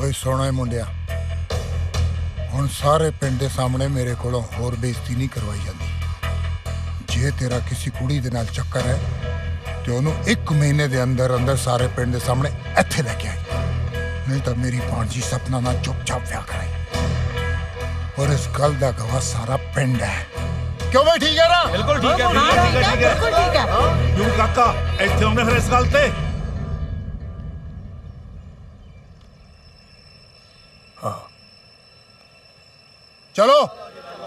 ओए सोना है मुंडिया, हुण सारे पिंड दे सामने मेरे कोलों होर बेइज्जती नहीं करवाई जाती। जे तेरा किसी कुड़ी दे नाल चक्कर है तो उन्हों 1 महीने दे अंदर अंदर सारे पिंड दे सामने इत्थे लेके आई, नहीं तो मेरी भांजी सपना ना चुपचाप व्याह कराई। और इस गल दा गवाह सारा पिंड है। क्यों भाई ठीक है ना? बिल्कुल ठीक है, बिल्कुल ठीक है। क्यों काका इत्थे आउंदे फिर इस गल ते? चलो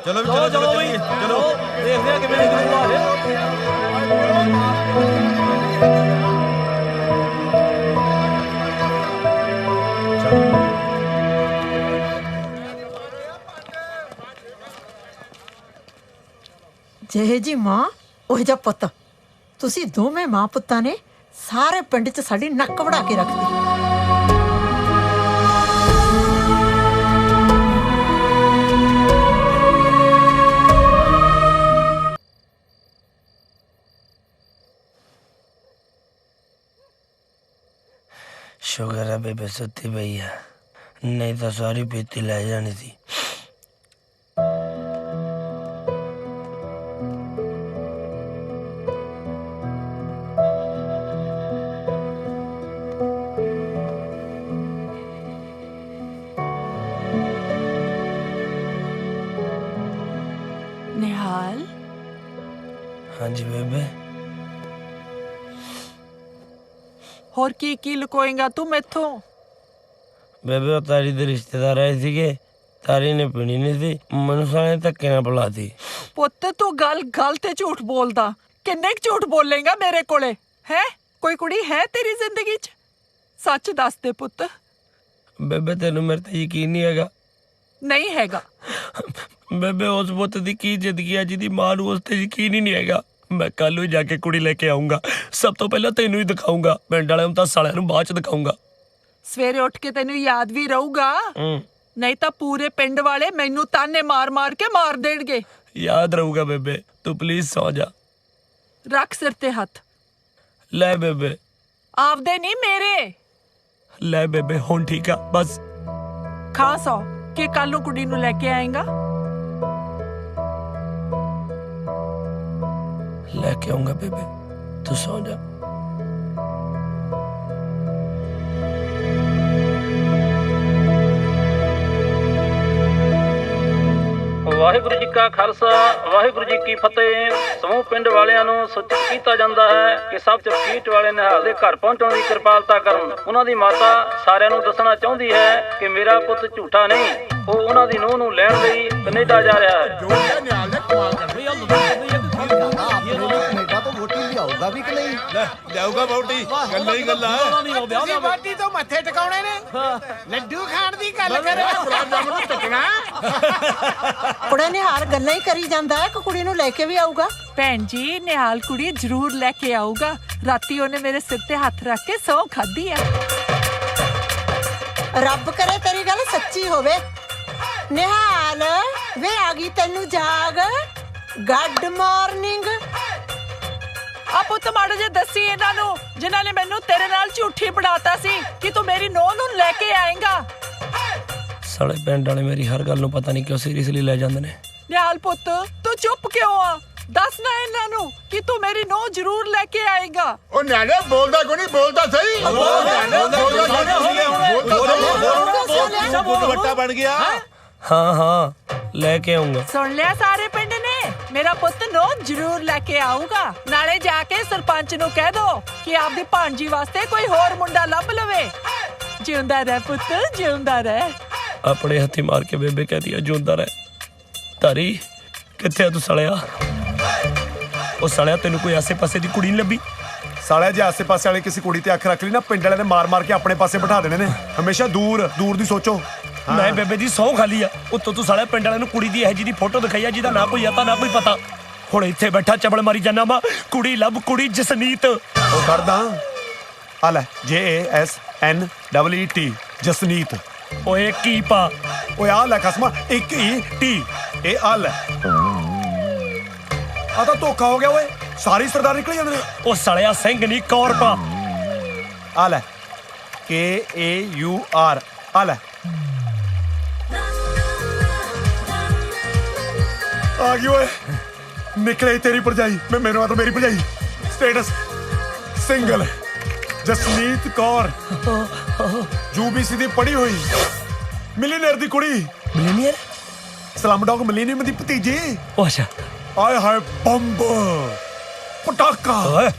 चलो चलो चलो भाई, चलो देखते हैं किवें निकलूगा। ਜਿਹੇ ਜੀ ਮਾਂ ਉਹ ਜਿਹਾ ਪੁੱਤ। ਤੁਸੀਂ ਦੋਵੇਂ ਮਾਂ ਪੁੱਤਾਂ ਨੇ ਸਾਰੇ ਪਿੰਡ 'ਚ ਸਾਡੀ ਨੱਕ ਵੜਾ ਕੇ ਰੱਖਦੀ। शुगर है बेबे सुती पई है, नहीं तो सारी पीती ले जानी थी। निहाल। हाँ जी बेबे। होर की लुकोएगा तू मैथों? बेबे तारी दे रिश्तेदार आए थे, तारी ने पीनी नहीं थी, मैनू साले धक्के ना बुलाती। पुत्त तू गल ते झूठ बोलदा, किन्ने झूठ बोलेगा मेरे कोले? है कोई कुड़ी है तेरी जिंदगी च? सच दस दे पुत्त। बेबे तेनू मेरे ते यकीन नहीं हैगा? नहीं हैगा। बेबे उस पुत दी की जिंदगी है जिहदी मां नू उस ते यकीन ही नहीं हैगा। मैं कल ही जाके कुड़ी लेके आऊंगा, सब तो पहला तेनू ही दिखाऊंगा, पिंड वाले नूं तां सालियां नूं बाद च दिखाऊंगा। सवेरे उठ के तेनू याद भी रहूगा, नहीं तो पूरे पिंड वाले मैनू ताने मार मार के मार देणगे। याद रहूगा बेबे, तू प्लीज सौ जा। रख सिर ते हथ। ले बेबे। आपदे नहीं मेरे। ले बेबे हुण ठीक आ बस। खा सौ कि कल नूं कुड़ी नूं लेके आएगा। लेके आऊंगा बेबे, तू सो जा। ਵਾਹਿਗੁਰੂ ਜੀ ਕਾ ਖਾਲਸਾ ਵਾਹਿਗੁਰੂ ਜੀ ਕੀ ਫਤਿਹ। ਸਮੂਹ ਪਿੰਡ ਵਾਲਿਆਂ ਨੂੰ ਸੂਚਿਤ ਕੀਤਾ ਜਾਂਦਾ ਹੈ ਕਿ ਸਭ ਚਪਕੀਟ ਵਾਲੇ ਨਿਹਾਲ ਦੇ ਘਰ ਪਹੁੰਚਣ ਦੀ ਕਿਰਪਾਲਤਾ ਕਰਨ। ਉਹਨਾਂ ਦੀ ਮਾਤਾ ਸਾਰਿਆਂ ਨੂੰ ਦੱਸਣਾ ਚਾਹੁੰਦੀ ਹੈ ਕਿ ਮੇਰਾ ਪੁੱਤ ਝੂਠਾ ਨਹੀਂ, ਉਹ ਉਹਨਾਂ ਦੀ ਨੂੰਹ ਨੂੰ ਲੈਣ ਲਈ ਕੈਨੇਡਾ ਜਾ ਰਿਹਾ ਹੈ। ਲਿਆਊਗਾ ਵੀ ਕਿ ਨਹੀਂ? ਲਿਆਊਗਾ ਵੋਟੀ, ਗੱਲਾਂ ਹੀ ਗੱਲਾਂ। ਤੁਸੀਂ ਵੋਟੀ ਤੋਂ ਮੱਥੇ ਟਿਕਾਉਣੇ ਨੇ, ਲੱਡੂ ਖਾਣ ਦੀ ਗੱਲ ਕਰੇ। ਗੁਲਾਬ ਜਾਮੁਨ ਨੂੰ ਟੁੱਟਣਾ। ਕੁੜੇ ਨਿਹਾਲ ਗੱਲਾਂ ਹੀ ਕਰੀ ਜਾਂਦਾ ਹੈ ਕਿ ਕੁੜੀ ਨੂੰ ਲੈ ਕੇ ਵੀ ਆਊਗਾ। ਭੈਣ ਜੀ ਨਿਹਾਲ ਕੁੜੀ ਜ਼ਰੂਰ ਲੈ ਕੇ ਆਊਗਾ। ਰਾਤੀ ਉਹਨੇ ਮੇਰੇ ਸਿਰ ਤੇ ਹੱਥ ਰੱਖ ਕੇ ਸਹੁੰ ਖਾਧੀ ਆ। ਰੱਬ ਕਰੇ ਤੇਰੀ ਗੱਲ ਸੱਚੀ ਹੋਵੇ। ਨਿਹਾਲ ਵੇ ਆ ਗਈ ਤੈਨੂੰ ਜਾਗ। Good morning. ਆ ਪੁੱਤ ਮਾੜਾ ਜਿਹਾ ਦੱਸੀ ਇਹਨਾਂ ਨੂੰ ਜਿਨ੍ਹਾਂ ਨੇ ਮੈਨੂੰ ਤੇਰੇ ਨਾਲ ਝੂਠੀ ਬਣਾਤਾ ਸੀ ਕਿ ਤੂੰ ਮੇਰੀ ਨੂੰਹ ਨੂੰ ਲੈ ਕੇ ਆਏਗਾ। साले पिंड वाले मेरी हर गल नूं पता नहीं क्यों सीरियसली ले जांदे ने। ਨਿਹਾਲ ਪੁੱਤ ਤੂੰ ਚੁੱਪ ਕਿਉਂ ਆ? ਦੱਸ ਨਾ ਇਹਨਾਂ ਨੂੰ ਕਿ ਤੂੰ ਮੇਰੀ ਨੂੰਹ ਜ਼ਰੂਰ ਲੈ ਕੇ ਆਏਗਾ। ਉਹ ਨਿਆਣੇ ਬੋਲਦਾ ਕੋਈ ਨਹੀਂ, ਬੋਲਦਾ ਸਹੀ। ਬੋਲ ਵੱਟਾ ਬਣ ਗਿਆ। हाँ हाँ लेके आऊंगा। ਸੁਣ ਲਿਆ ਸਾਰੇ ਪਿੰਡ ਨੇ, ਮੇਰਾ ਪੁੱਤ ਨੂੰਹ ਜ਼ਰੂਰ ਲੈ ਕੇ ਆਊਗਾ। ਨਾਲੇ ਜਾ ਕੇ ਸਰਪੰਚ ਨੂੰ ਕਹਿ ਦੋ ਕਿ ਆਪਦੀ ਭਾਂਜੀ ਵਾਸਤੇ ਕੋਈ ਹੋਰ ਮੁੰਡਾ ਲੱਭ ਲਵੇ। ਜਿਉਂਦਾ ਰਹਿ ਪੁੱਤ, ਜਿਉਂਦਾ ਰਹਿ। अपने हथी मार के बेबे कह दिया जिंदा रह। तारी किथे तू सड़िया? ओ सड़िया तेनू कोई आसे पासे दी कुड़ी नहीं लभी? साले जे आसे पासे वाले किसी कुड़ी ते अख रख ली ना, पिंड वाले ने मार मार के अपने पासे बिठा देने ने। हमेशा दूर दूर दी सोचो। मैं बेबे दी सौं खा ली आ। उत्तों तू साले पिंड वाले नू कुड़ी दी जी दी फोटो दिखाई आ जिहदा ना कोई आता ना कोई पता। हुण इत्थे बैठा चबल मारी जाना वा, कुड़ी लभ कुड़ी जसनीत। ओ करदा आ ले JASNEET जसनीत। ओए की पा ओए आ ले खसमा एक ई टी ए आ ले। आ तां धोखा हो गया ओए, सारी सरदार निकल जांदे ने। ओ सड़िया सिंह नहीं कौर पा। आ ले KAUR आ ले ਆ ਗਈ ਓਏ ਨਿਕਲੇ ਤੇਰੀ ਭਰਜਾਈ ਮੈਂ ਮੈਨੂੰ ਤਾਂ ਮੇਰੀ ਭਰਜਾਈ status single Jasmeet Kaur UBC ਦੀ ਪੜ੍ਹੀ ਹੋਈ ਮਿਲੀਨੀਅਰ ਦੀ ਕੁੜੀ ਮਿਲੀਨੀਅਰ ਸਲਮ ਡੌਗ ਮਿਲੀਨੀਅਰ ਦੀ ਭਤੀਜੀ ਉਹ ਅੱਛਾ ਆਏ ਹਾਏ ਬੰਬ ਪਟਾਕਾ ਓਏ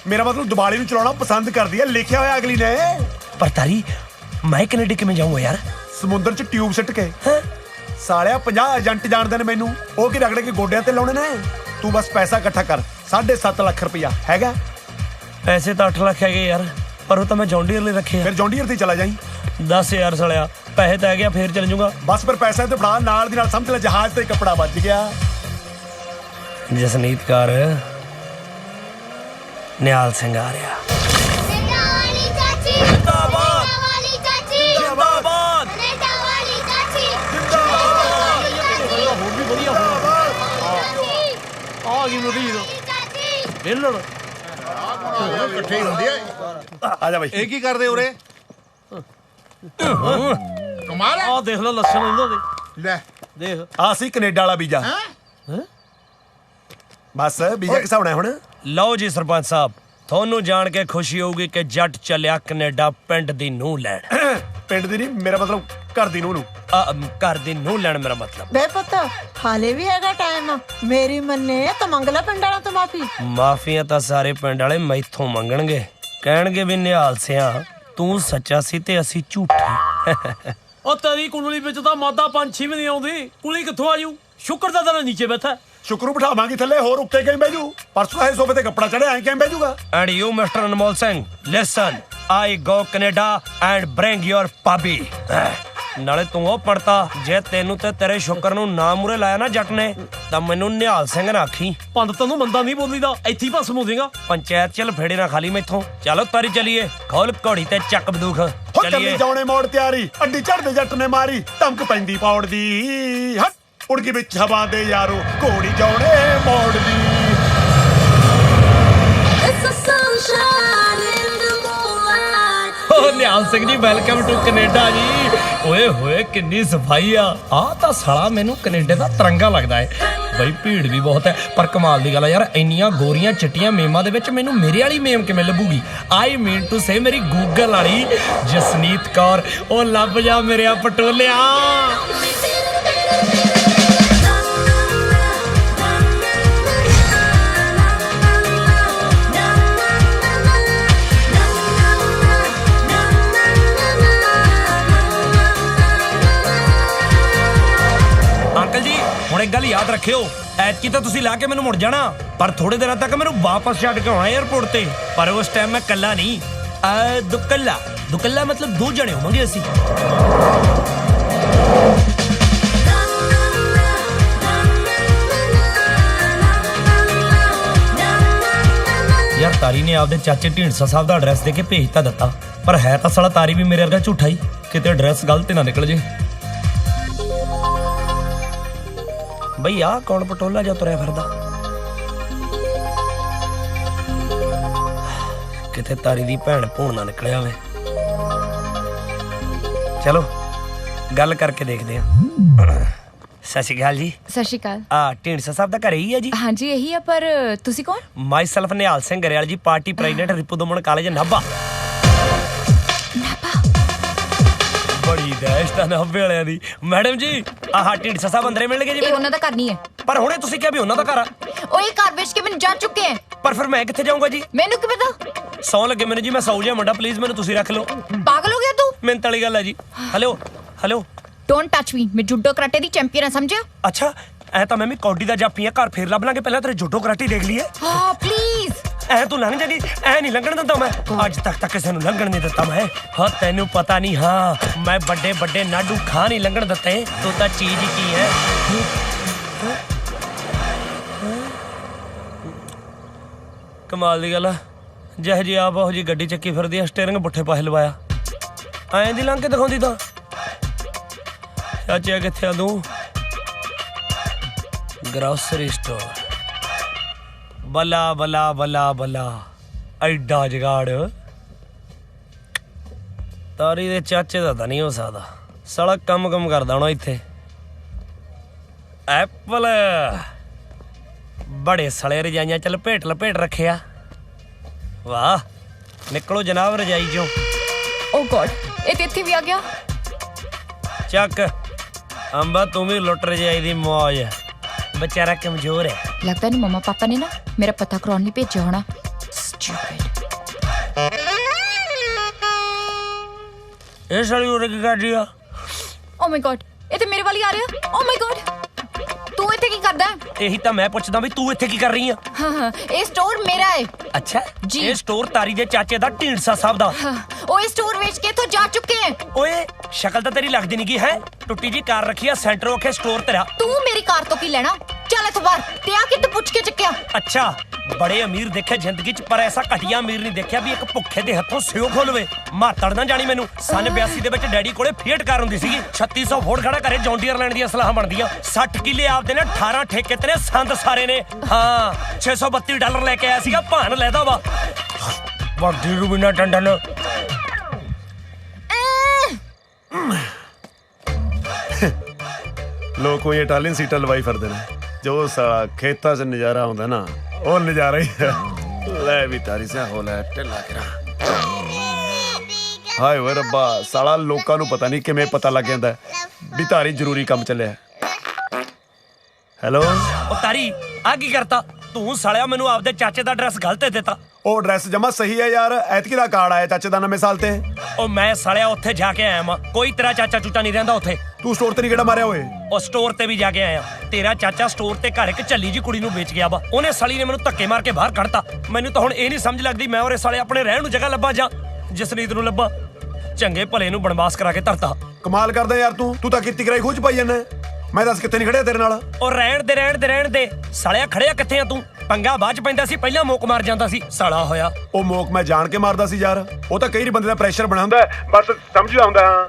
ਮੇਰਾ ਮਤਲਬ ਦੀਵਾਲੀ ਨੂੰ ਚਲਾਉਣਾ ਪਸੰਦ ਕਰਦੀ ਹੈ ਲਿਖਿਆ ਹੋਇਆ ਅਗਲੀ ਨੇ ਪਰ ਤਾਰੀ ਮੈਂ ਕੈਨੇਡਾ ਕਿਵੇਂ ਜਾਊਂਗਾ ਯਾਰ ਸਮੁੰਦਰ 'ਚ ਟਿਊਬ ਸਿੱਟ ਕੇ ਸਾਲਿਆ 50 ਏਜੰਟ ਜਾਣਦੇ ਨੇ ਮੈਨੂੰ ਉਹ ਕੀ ਰਗੜੇ ਕੇ ਗੋਡਿਆਂ ਤੇ ਲਾਉਣੇ ਨੇ ਤੂੰ ਬਸ ਪੈਸਾ ਇਕੱਠਾ ਕਰ 7.5 ਲੱਖ ਰੁਪਇਆ ਹੈਗਾ ਪੈਸੇ ਤਾਂ 8 ਲੱਖ ਹੈਗੇ ਯਾਰ ਪਰ ਉਹ ਤਾਂ ਮੈਂ ਜੌਂਡੀਅਰ ਲਈ ਰੱਖੇ ਆ ਫਿਰ ਜੌਂਡੀਅਰ ਤੇ ਚਲਾ ਜਾਈਂ 10000 ਸਾਲਿਆ ਪੈਸੇ ਤਾਂ ਹੈਗੇ ਆ ਫੇਰ ਚੱਲ ਜਾਊਂਗਾ ਬਸ ਫਿਰ ਪੈਸਾ ਤੇ ਫੜਾ ਨਾਲ ਦੀ ਨਾਲ ਸਮਝ ਲੈ ਜਹਾਜ਼ ਤੇ ਕੱਪੜਾ ਵੱਜ ਗਿਆ ਜਸਨੀਤ ਕੌਰ ਨਿਹਾਲ ਸਿੰਘ ਆ ਰਿਹਾ ਜਿੰਦਾਬਾਦ ਜਿੰਦਾਬਾਦ ਆ ਗਈ ਮਰੀਦ ਵੇਲਣ ਇਕੱਠੇ ਹੀ ਹੁੰਦੇ ਆ ਆ ਜਾ ਬਾਈ ਇਹ ਕੀ ਕਰਦੇ ਉਰੇ ਕਮਾਲ ਹੈ ਆ ਦੇਖ ਲੈ ਲੱਛਣ ਇਹਨਾਂ ਦੇ ਲੈ ਦੇਖ ਆ ਸੀ ਕੈਨੇਡਾ ਵਾਲਾ ਵੀਜ਼ਾ ਬਸ ਵੀਜ਼ਾ ਕਿਸ ਹੋਣਾ ਹੁਣ ਲਓ ਜੀ ਸਰਪੰਚ ਸਾਹਿਬ ਤੁਹਾਨੂੰ ਜਾਣ ਕੇ ਖੁਸ਼ੀ ਹੋਊਗੀ ਕਿ ਜੱਟ ਚੱਲਿਆ ਕੈਨੇਡਾ ਪਿੰਡ ਦੀ ਨੂੰਹ ਲੈਣ ਪਿੰਡ ਦੀ ਨਹੀਂ ਮੇਰਾ ਮਤਲਬ ਘਰ ਦੀ ਨੂੰ ਘਰ ਦੀ ਨੂੰਹ ਲੈਣ ਮੇਰਾ ਮਤਲਬ ਬੇ ਪੁੱਤ ਹਾਲੇ ਵੀ ਹੈਗਾ ਟਾਈਮ ਮੇਰੀ ਮੰਨੇ ਤਾਂ ਮੰਗ ਲੈ ਪਿੰਡ ਵਾਲਾਂ ਤੋਂ ਮਾਫੀ ਮਾਫੀਆਂ ਤਾਂ ਸਾਰੇ ਪਿੰਡ ਵਾਲੇ ਮੈਥੋਂ ਮੰਗਣਗੇ ਕਹਿਣਗੇ ਵੀ ਨਿਹਾਲ ਸਿਆ ਤੂੰ ਸੱਚਾ ਸੀ ਤੇ ਅਸੀਂ ਝੂਠੇ ਉਹ ਤੇਰੀ ਕੁੰਡਲੀ ਵਿੱਚ ਤਾਂ ਮਾਦਾ ਪੰਛੀ ਵੀ ਨਹੀਂ ਆਉਂਦੀ ਕੁਲੀ ਕਿੱਥੋਂ ਆਜੂ ਸ਼ੁਕਰ ਦਾ ਤੇਰਾ ਨੀਚੇ ਬੈਠਾ ਸ਼ੁਕਰੂ ਬਿਠਾਵਾਂਗੇ ਥੱਲੇ ਹੋਰ ਉੱਤੇ ਕਿਵੇਂ ਬੈਜੂ ਪਰਸੋਂ ਇਹ ਸੋਫੇ ਤੇ ਕੱਪੜਾ ਚੜਿਆ ਐਂ ਕਿਵੇਂ ਬੈਜੂਗਾ and you mister Anmol Singh listen I go Canada and bring your ਪਾਬੀ ਨਾਲੇ ਤੂੰ ਉਹ ਪੜਤਾ ਜੇ ਤੈਨੂੰ ਤੇ ਤੇਰੇ ਸ਼ੁਕਰ ਨੂੰ ਨਾ ਮੂਰੇ ਲਾਇਆ ਨਾ ਜੱਟ ਨੇ ਤਾਂ ਮੈਨੂੰ ਨਿਹਾਲ ਸਿੰਘ ਨਾ ਆਖੀ ਪੰਡ ਤੈਨੂੰ ਮੰਦਾ ਨਹੀਂ ਬੋਲੀਦਾ ਇੱਥੇ ਹੀ ਭਸਮ ਹੋ ਜਾਏਗਾ ਪੰਚਾਇਤ ਚ ਲਫੇੜੇ ਨਾ ਖਾਲੀ ਮੈਥੋਂ ਚਲੋ ਤਾਰੀ ਚਲੀਏ ਖੋਲ ਘੋੜੀ ਤੇ ਚੱਕ ਬੰਦੂਕ ਹੋ ਚੱਲੀ ਜਾਉਣੇ ਮੋੜ ਤਿਆਰੀ ਅੱਡੀ ਚੜਦੇ ਜੱਟ ਨੇ ਮਾਰੀ ਧਮਕ ਪੈਂਦੀ ਪੌੜ ਦੀ ਹਟ ਉੜ ਕੇ ਵਿੱਚ ਹਵਾ ਦੇ ਯਾਰੋ ਘੋੜੀ ਜਾਉਣੇ ਮੋੜ ਦੀ Nihal Singh ji welcome to Canada ਜੀ ਓਏ ਹੋਏ ਕਿੰਨੀ ਸਫਾਈ ਆ ਤਾਂ ਸਾਲਾ ਮੈਨੂੰ ਕੈਨੇਡਾ ਦਾ ਤਿਰੰਗਾ ਲੱਗਦਾ ਹੈ ਬਈ ਭੀੜ ਵੀ ਬਹੁਤ ਹੈ ਪਰ ਕਮਾਲ ਦੀ ਗੱਲ ਆ ਯਾਰ ਇੰਨੀਆਂ ਗੋਰੀਆਂ ਚਿੱਟੀਆਂ ਮੇਮਾਂ ਦੇ ਵਿੱਚ ਮੈਨੂੰ ਮੇਰੇ ਵਾਲੀ ਮੇਮ ਕਿਵੇਂ ਲੱਭੂਗੀ ਆਈ ਮੀਨ ਟੂ ਸੇ ਮੇਰੀ ਗੂਗਲ ਵਾਲੀ ਜਸਨੀਤ ਕੌਰ ਉਹ ਲੱਭ ਜਾ ਮੇਰਿਆ ਪਟੋਲਿਆ ਅੰਕਲ ਜੀ ਹੁਣ ਇੱਕ ਗੱਲ ਯਾਦ ਰੱਖਿਓ ਐਤਕੀ ਤਾਂ ਤੁਸੀਂ ਲਾ ਕੇ ਮੈਨੂੰ ਮੁੜ ਜਾਣਾ ਪਰ ਥੋੜੇ ਦਿਨਾਂ ਤੱਕ ਮੈਨੂੰ ਵਾਪਸ ਛੱਡ ਕੇ ਆਉਣਾ 에ਅਰਪੋਰਟ ਤੇ ਪਰ ਉਸ ਟਾਈਮ ਮੈਂ ਇਕੱਲਾ ਨਹੀਂ ਦੁਕੱਲਾ ਮਤਲਬ 2 ਜਣੇ ਹੋਵਾਂਗੇ ਅਸੀਂ ਯਾਰ ਤਾਰੀ ਨੇ ਆਪਦੇ ਚਾਚੇ ਢੀਂਡਸਾ ਸਾਹਿਬ ਦਾ ਐਡਰੈਸ ਦੇ ਕੇ ਭੇਜ ਤਾਂ ਦਿੱਤਾ ਪਰ ਹੈ ਤਾਂ ਸਾਲਾ ਤਾਰੀ ਵੀ ਮੇਰੇ ਵਰਗਾ ਝੂਠਾ ਹੀ ਕਿਤੇ ਐਡਰੈਸ ਗਲਤ ਨਾ ਨਿਕਲ ਜੇ ਬਈ ਆਹ ਕੌਣ ਪਟੋਲਾ ਜਾ ਤੁਰਿਆ ਫਿਰਦਾ ਕਿਤੇ ਤਾਰੀ ਦੀ ਭੈਣ ਭੂਣ ਨਾ ਨਿਕਲਿਆ ਹੋਵੇ ਚਲੋ ਗੱਲ ਕਰਕੇ ਦੇਖਦੇ ਆ ਸਤਿ ਸ਼੍ਰੀ ਅਕਾਲ ਜੀ ਸਤਿ ਸ਼੍ਰੀ ਅਕਾਲ ਢੀਂਡਸਾ ਸਾਹਿਬ ਦਾ ਘਰ ਹੀ ਹੈ ਜੀ ਹਾਂਜੀ ਇਹੀ ਆ ਪਰ ਤੁਸੀਂ ਕੌਣ ਮਾਈ self Nihal Singh Grewal ji party president Ripudaman college Nabha ਬੜੀ ਦਹਿਸ਼ਤ ਆ ਨਾਭੇ ਵਾਲਿਆਂ ਦੀ ਮੈਡਮ ਜੀ ਢੀਂਡਸਾ ਸਾਹਿਬ ਅੰਦਰੇ ਮਿਲਣਗੇ ਜੀ ਇਹ ਉਹਨਾਂ ਦਾ ਘਰ ਨਹੀਂ ਹੈ ਪਰ ਹੁਣੇ ਤੁਸੀਂ ਕਿਹਾ ਵੀ ਉਹਨਾਂ ਦਾ ਘਰ ਆ ਉਹ ਇਹ ਘਰ ਵੇਚ ਕੇ ਮੈਨੂੰ ਜਾ ਚੁੱਕੇ ਹੈ ਪਰ ਫਿਰ ਮੈਂ ਕਿੱਥੇ ਜਾਊਂਗਾ ਜੀ ਮੈਨੂੰ ਕੀ ਪਤਾ ਸੌ ਲੱਗੇ ਮੈਨੂੰ ਜੀ ਮੈਂ ਸੌ ਜਾ ਮੁੰਡਾ ਪਲੀਜ਼ ਮੈਨੂੰ ਤੁਸੀਂ ਰੱਖ ਲਓ ਪਾਗਲ ਹੋ ਗਿਆ ਤੂੰ ਮਿਹਨਤ ਵਾਲੀ ਗੱਲ ਹੈ ਜੀ ਹੈਲੋ ਡੋਂਟ ਟੱਚ ਮੀ ਮੈਂ ਜੂਡੋ ਕਰਾਟੇ ਦੀ ਚੈਂਪੀਅਨ ਹਾਂ ਸਮਝਿਆ ਅੱਛਾ ਐ ਤਾਂ ਮੈਂ ਵੀ ਕੌਡੀ ਦਾ ਜਾਪੀ ਆ ਘਰ ਫੇਰ ਲੱਭ ਲਾਂਗੇ ਪਹਿਲਾਂ ਤੇਰੇ ਜੂਡੋ ਕਰਾਟੀ ਦੇਖ ਲਈਏ ਹਾਂ ਪਲੀਜ਼ ਐ ਤੂੰ ਲੰਘ ਜਾਗੀ ਐ ਨਹੀਂ ਲੰਘਣ ਦਿੰਦਾ ਮੈਂ ਅੱਜ ਤੱਕ ਤਾਂ ਕਿਸੇ ਨੂੰ ਲੰਘਣ ਨਹੀਂ ਦਿੱਤਾ ਮੈਂ ਤੈਨੂੰ ਪਤਾ ਨਹੀਂ ਮੈਂ ਵੱਡੇ ਨਾਡੂ ਖਾ ਨਹੀਂ ਲੰਘਣ ਦਿੱਤੇ ਤੂੰ ਤਾਂ ਚੀਜ਼ ਹੀ ਕੀ ਹੈ ਕਮਾਲ ਦੀ ਗੱਲ ਆ ਜਿਹੇ ਜੀ ਆਪ ਉਹ ਜੀ ਗੱਡੀ ਚੱਕੀ ਫਿਰਦੀ ਆ ਸਟੀਅਰਿੰਗ ਪੁੱਠੇ ਪਾਸੇ ਲਵਾਇਆ ਐਂ ਦੀ ਲੰਘ ਕੇ ਦਿਖਾਉਂਦੀ ਤਾਂ ਚਾਚਾ ਕਿੱਥੇ ਆ ਤੂੰ ਗਰੋਸਰੀ ਸਟੋਰ ਬਲਾ ਐਡਾ ਜਗਾੜ ਤਾਰੀ ਦੇ ਚਾਚੇ ਦਾ ਤਾਂ ਨਹੀਂ ਹੋ ਸਕਦਾ ਸਾਲਾ ਕੰਮ ਕਰਦਾ ਹੋਣਾ ਇੱਥੇ ਐਪਲ ਬੜੇ ਸਲੇ ਰਜਾਈਆਂ ਚ ਲਪੇਟ ਰੱਖਿਆ। ਵਾਹ, ਨਿਕਲੋ ਜਨਾਬ ਰਜਾਈ ਚੋਂ। ਓ ਗॉड, ਇਹ ਤੇ ਇੱਥੇ ਵੀ ਆ ਗਿਆ। ਚੱਕ ਅੰਬਾ, ਤੂੰ ਵੀ ਲੁੱਟ ਰਜਾਈ ਦੀ ਮੌਜ। बेचारा कमजोर है। लगता नहीं मम्मा पापा ने ना मेरा पता करवाने नहीं भेजा होना। Stupid. ये साली उरे की कर दिया? Oh my God, ये तो मेरे वाली आ रही है। Oh my God, तू इत्थे की करदा है? यही तो मैं पूछदा भी तू इत्थे की कर रही है? हाँ, ये स्टोर मेरा है। अच्छा जी। ये स्टोर तारी दे चाचे दा ढींडसा साहब दा। ओ ये स्टोर बेच के तो जा चुके हैं। ओए शक्ल तो तेरी लगदी नहीं की है। टुट्टी जी कार रखी है सेंटर ओखे स्टोर तेरा। तू मेरी कार तो की लेना? चल इत्थे बाहर ते आ के तू पूछ के चक्या। अच्छा बड़े अमीर देखे जिंदगी च, पर ऐसा घटिया अमीर नहीं देखा भी एक भुखे दे हथों सिओ खोलवे। मातड़ ना जानी मैनू। सन 82 दे विच डैडी कोले फीएट कार हुंदी सीगी। 3600 वोट खड़ा करे जॉन डीयर लैंड दी सलाह बनदियां। 60 किले आपदे ने, 18 ठेके ते ने, संद सारे ने। हां $632 लेके आया सीगा, भान लेदा वा बड़ी रूबीना टंडन। लोग कोई इटालियन सीटा लवाई फिरदे ने। जो साला खेतां 'च नज़ारा आउंदा ना, ਉਹ ਨਜ਼ਾਰਾ ਹੀ ਹੈ। ਲੈ ਵੀ ਤਾਰੀ ਸਿਆ ਹੋ ਲੈ ਢਿੱਲਾ ਕਰਾ। ਹਾਏ ਓਏ ਰੱਬਾ, ਸਾਲਾ ਲੋਕਾਂ ਨੂੰ ਪਤਾ ਨਹੀਂ ਕਿਵੇਂ ਪਤਾ ਲੱਗ ਜਾਂਦਾ ਵੀ ਧਾਰੀ ਜ਼ਰੂਰੀ ਕੰਮ ਚੱਲਿਆ। ਹੈਲੋ ਉਹ ਤਾਰੀ ਆ ਕੀ ਕਰਤਾ ਤੂੰ? ਸਾਲਿਆ ਮੈਨੂੰ ਆਪਦੇ ਚਾਚੇ ਦਾ ਐਡਰੈਸ ਗਲਤ ਦਿੱਤਾ। ਉਹ ਐਡਰੈਸ ਜਮਾ ਸਹੀ ਹੈ ਯਾਰ। ਐਤਕੀ ਦਾ ਕਾਰਡ ਆਇਆ ਚਾਚੇ ਦਾ ਨਵੇਂ ਸਾਲ ਤੇ। ਉਹ ਮੈਂ ਸਾਲਿਆ ਉੱਥੇ ਜਾ ਕੇ ਆਇਆ ਵਾਂ। ਕੋਈ ਤੇਰਾ ਚਾਚਾ ਚੂਚਾ ਨਹੀਂ ਰਹਿੰਦਾ ਉੱਥੇ। ਤੂੰ ਸਟੋਰ ਤੇ ਨਹੀਂ ਕਿਹੜਾ ਮਾਰਿਆ ਓਏ? ਉਹ ਸਟੋਰ ਤੇ ਵੀ ਜਾ ਕੇ ਆਇਆ। ਤੇਰਾ ਚਾਚਾ ਸਟੋਰ ਤੇ ਘਰ ਇੱਕ ਝੱਲੀ ਜੀ ਕੁੜੀ ਨੂੰ ਵੇਚ ਗਿਆ ਵਾ। ਉਹਨੇ ਸਾਲੀ ਨੇ ਮੈਨੂੰ ਧੱਕੇ ਮਾਰ ਕੇ ਬਾਹਰ ਕੱਢਤਾ। ਮੈਨੂੰ ਤਾਂ ਹੁਣ ਇਹ ਨਹੀਂ ਸਮਝ ਲੱਗਦੀ ਮੈਂ ਉਹਰੇ ਸਾਲੇ ਆਪਣੇ ਰਹਿਣ ਨੂੰ ਜਗ੍ਹਾ ਲੱਭਾਂ ਜਾਂ ਜਸਨੀਤ ਨੂੰ ਲੱਭਾਂ। ਚੰਗੇ ਭਲੇ ਨੂੰ ਬਣਵਾਸ ਕਰਾ ਕੇ ਧਰਤਾ। ਕਮਾਲ ਕਰਦਾ ਯਾਰ ਤੂੰ ਤਾਂ ਕੀਤੀ ਕਰਾਈ ਖੂਚ ਪਾਈ ਜਾਂਦਾ। ਮੈਂ ਦੱਸ ਕਿੱਥੇ ਨਹੀਂ ਖੜਿਆ ਤੇਰੇ ਨਾਲ। ਉਹ ਰਹਿਣ ਦੇ ਸਾਲਿਆ, ਖੜਿਆ ਕਿੱਥੇ ਆ ਤੂੰ? ਪੰਗਾ ਬਾਅਦ ਚ ਪੈਂਦਾ ਸੀ, ਪਹਿਲਾਂ ਮੋਕ ਮਾਰ ਜਾਂਦਾ ਸੀ। ਸਾਲਾ ਹੋਇਆ ਉਹ ਮੋਕ ਮੈਂ ਜਾਣ ਕੇ ਮਾਰਦਾ ਸੀ ਯਾਰ। ਉਹ ਤਾਂ ਕਈ ਬੰਦੇ ਦਾ ਪ੍ਰੈਸ਼ਰ ਬਣਾ ਹੁੰਦਾ, ਬਸ ਸਮਝ ਆਉਂਦਾ।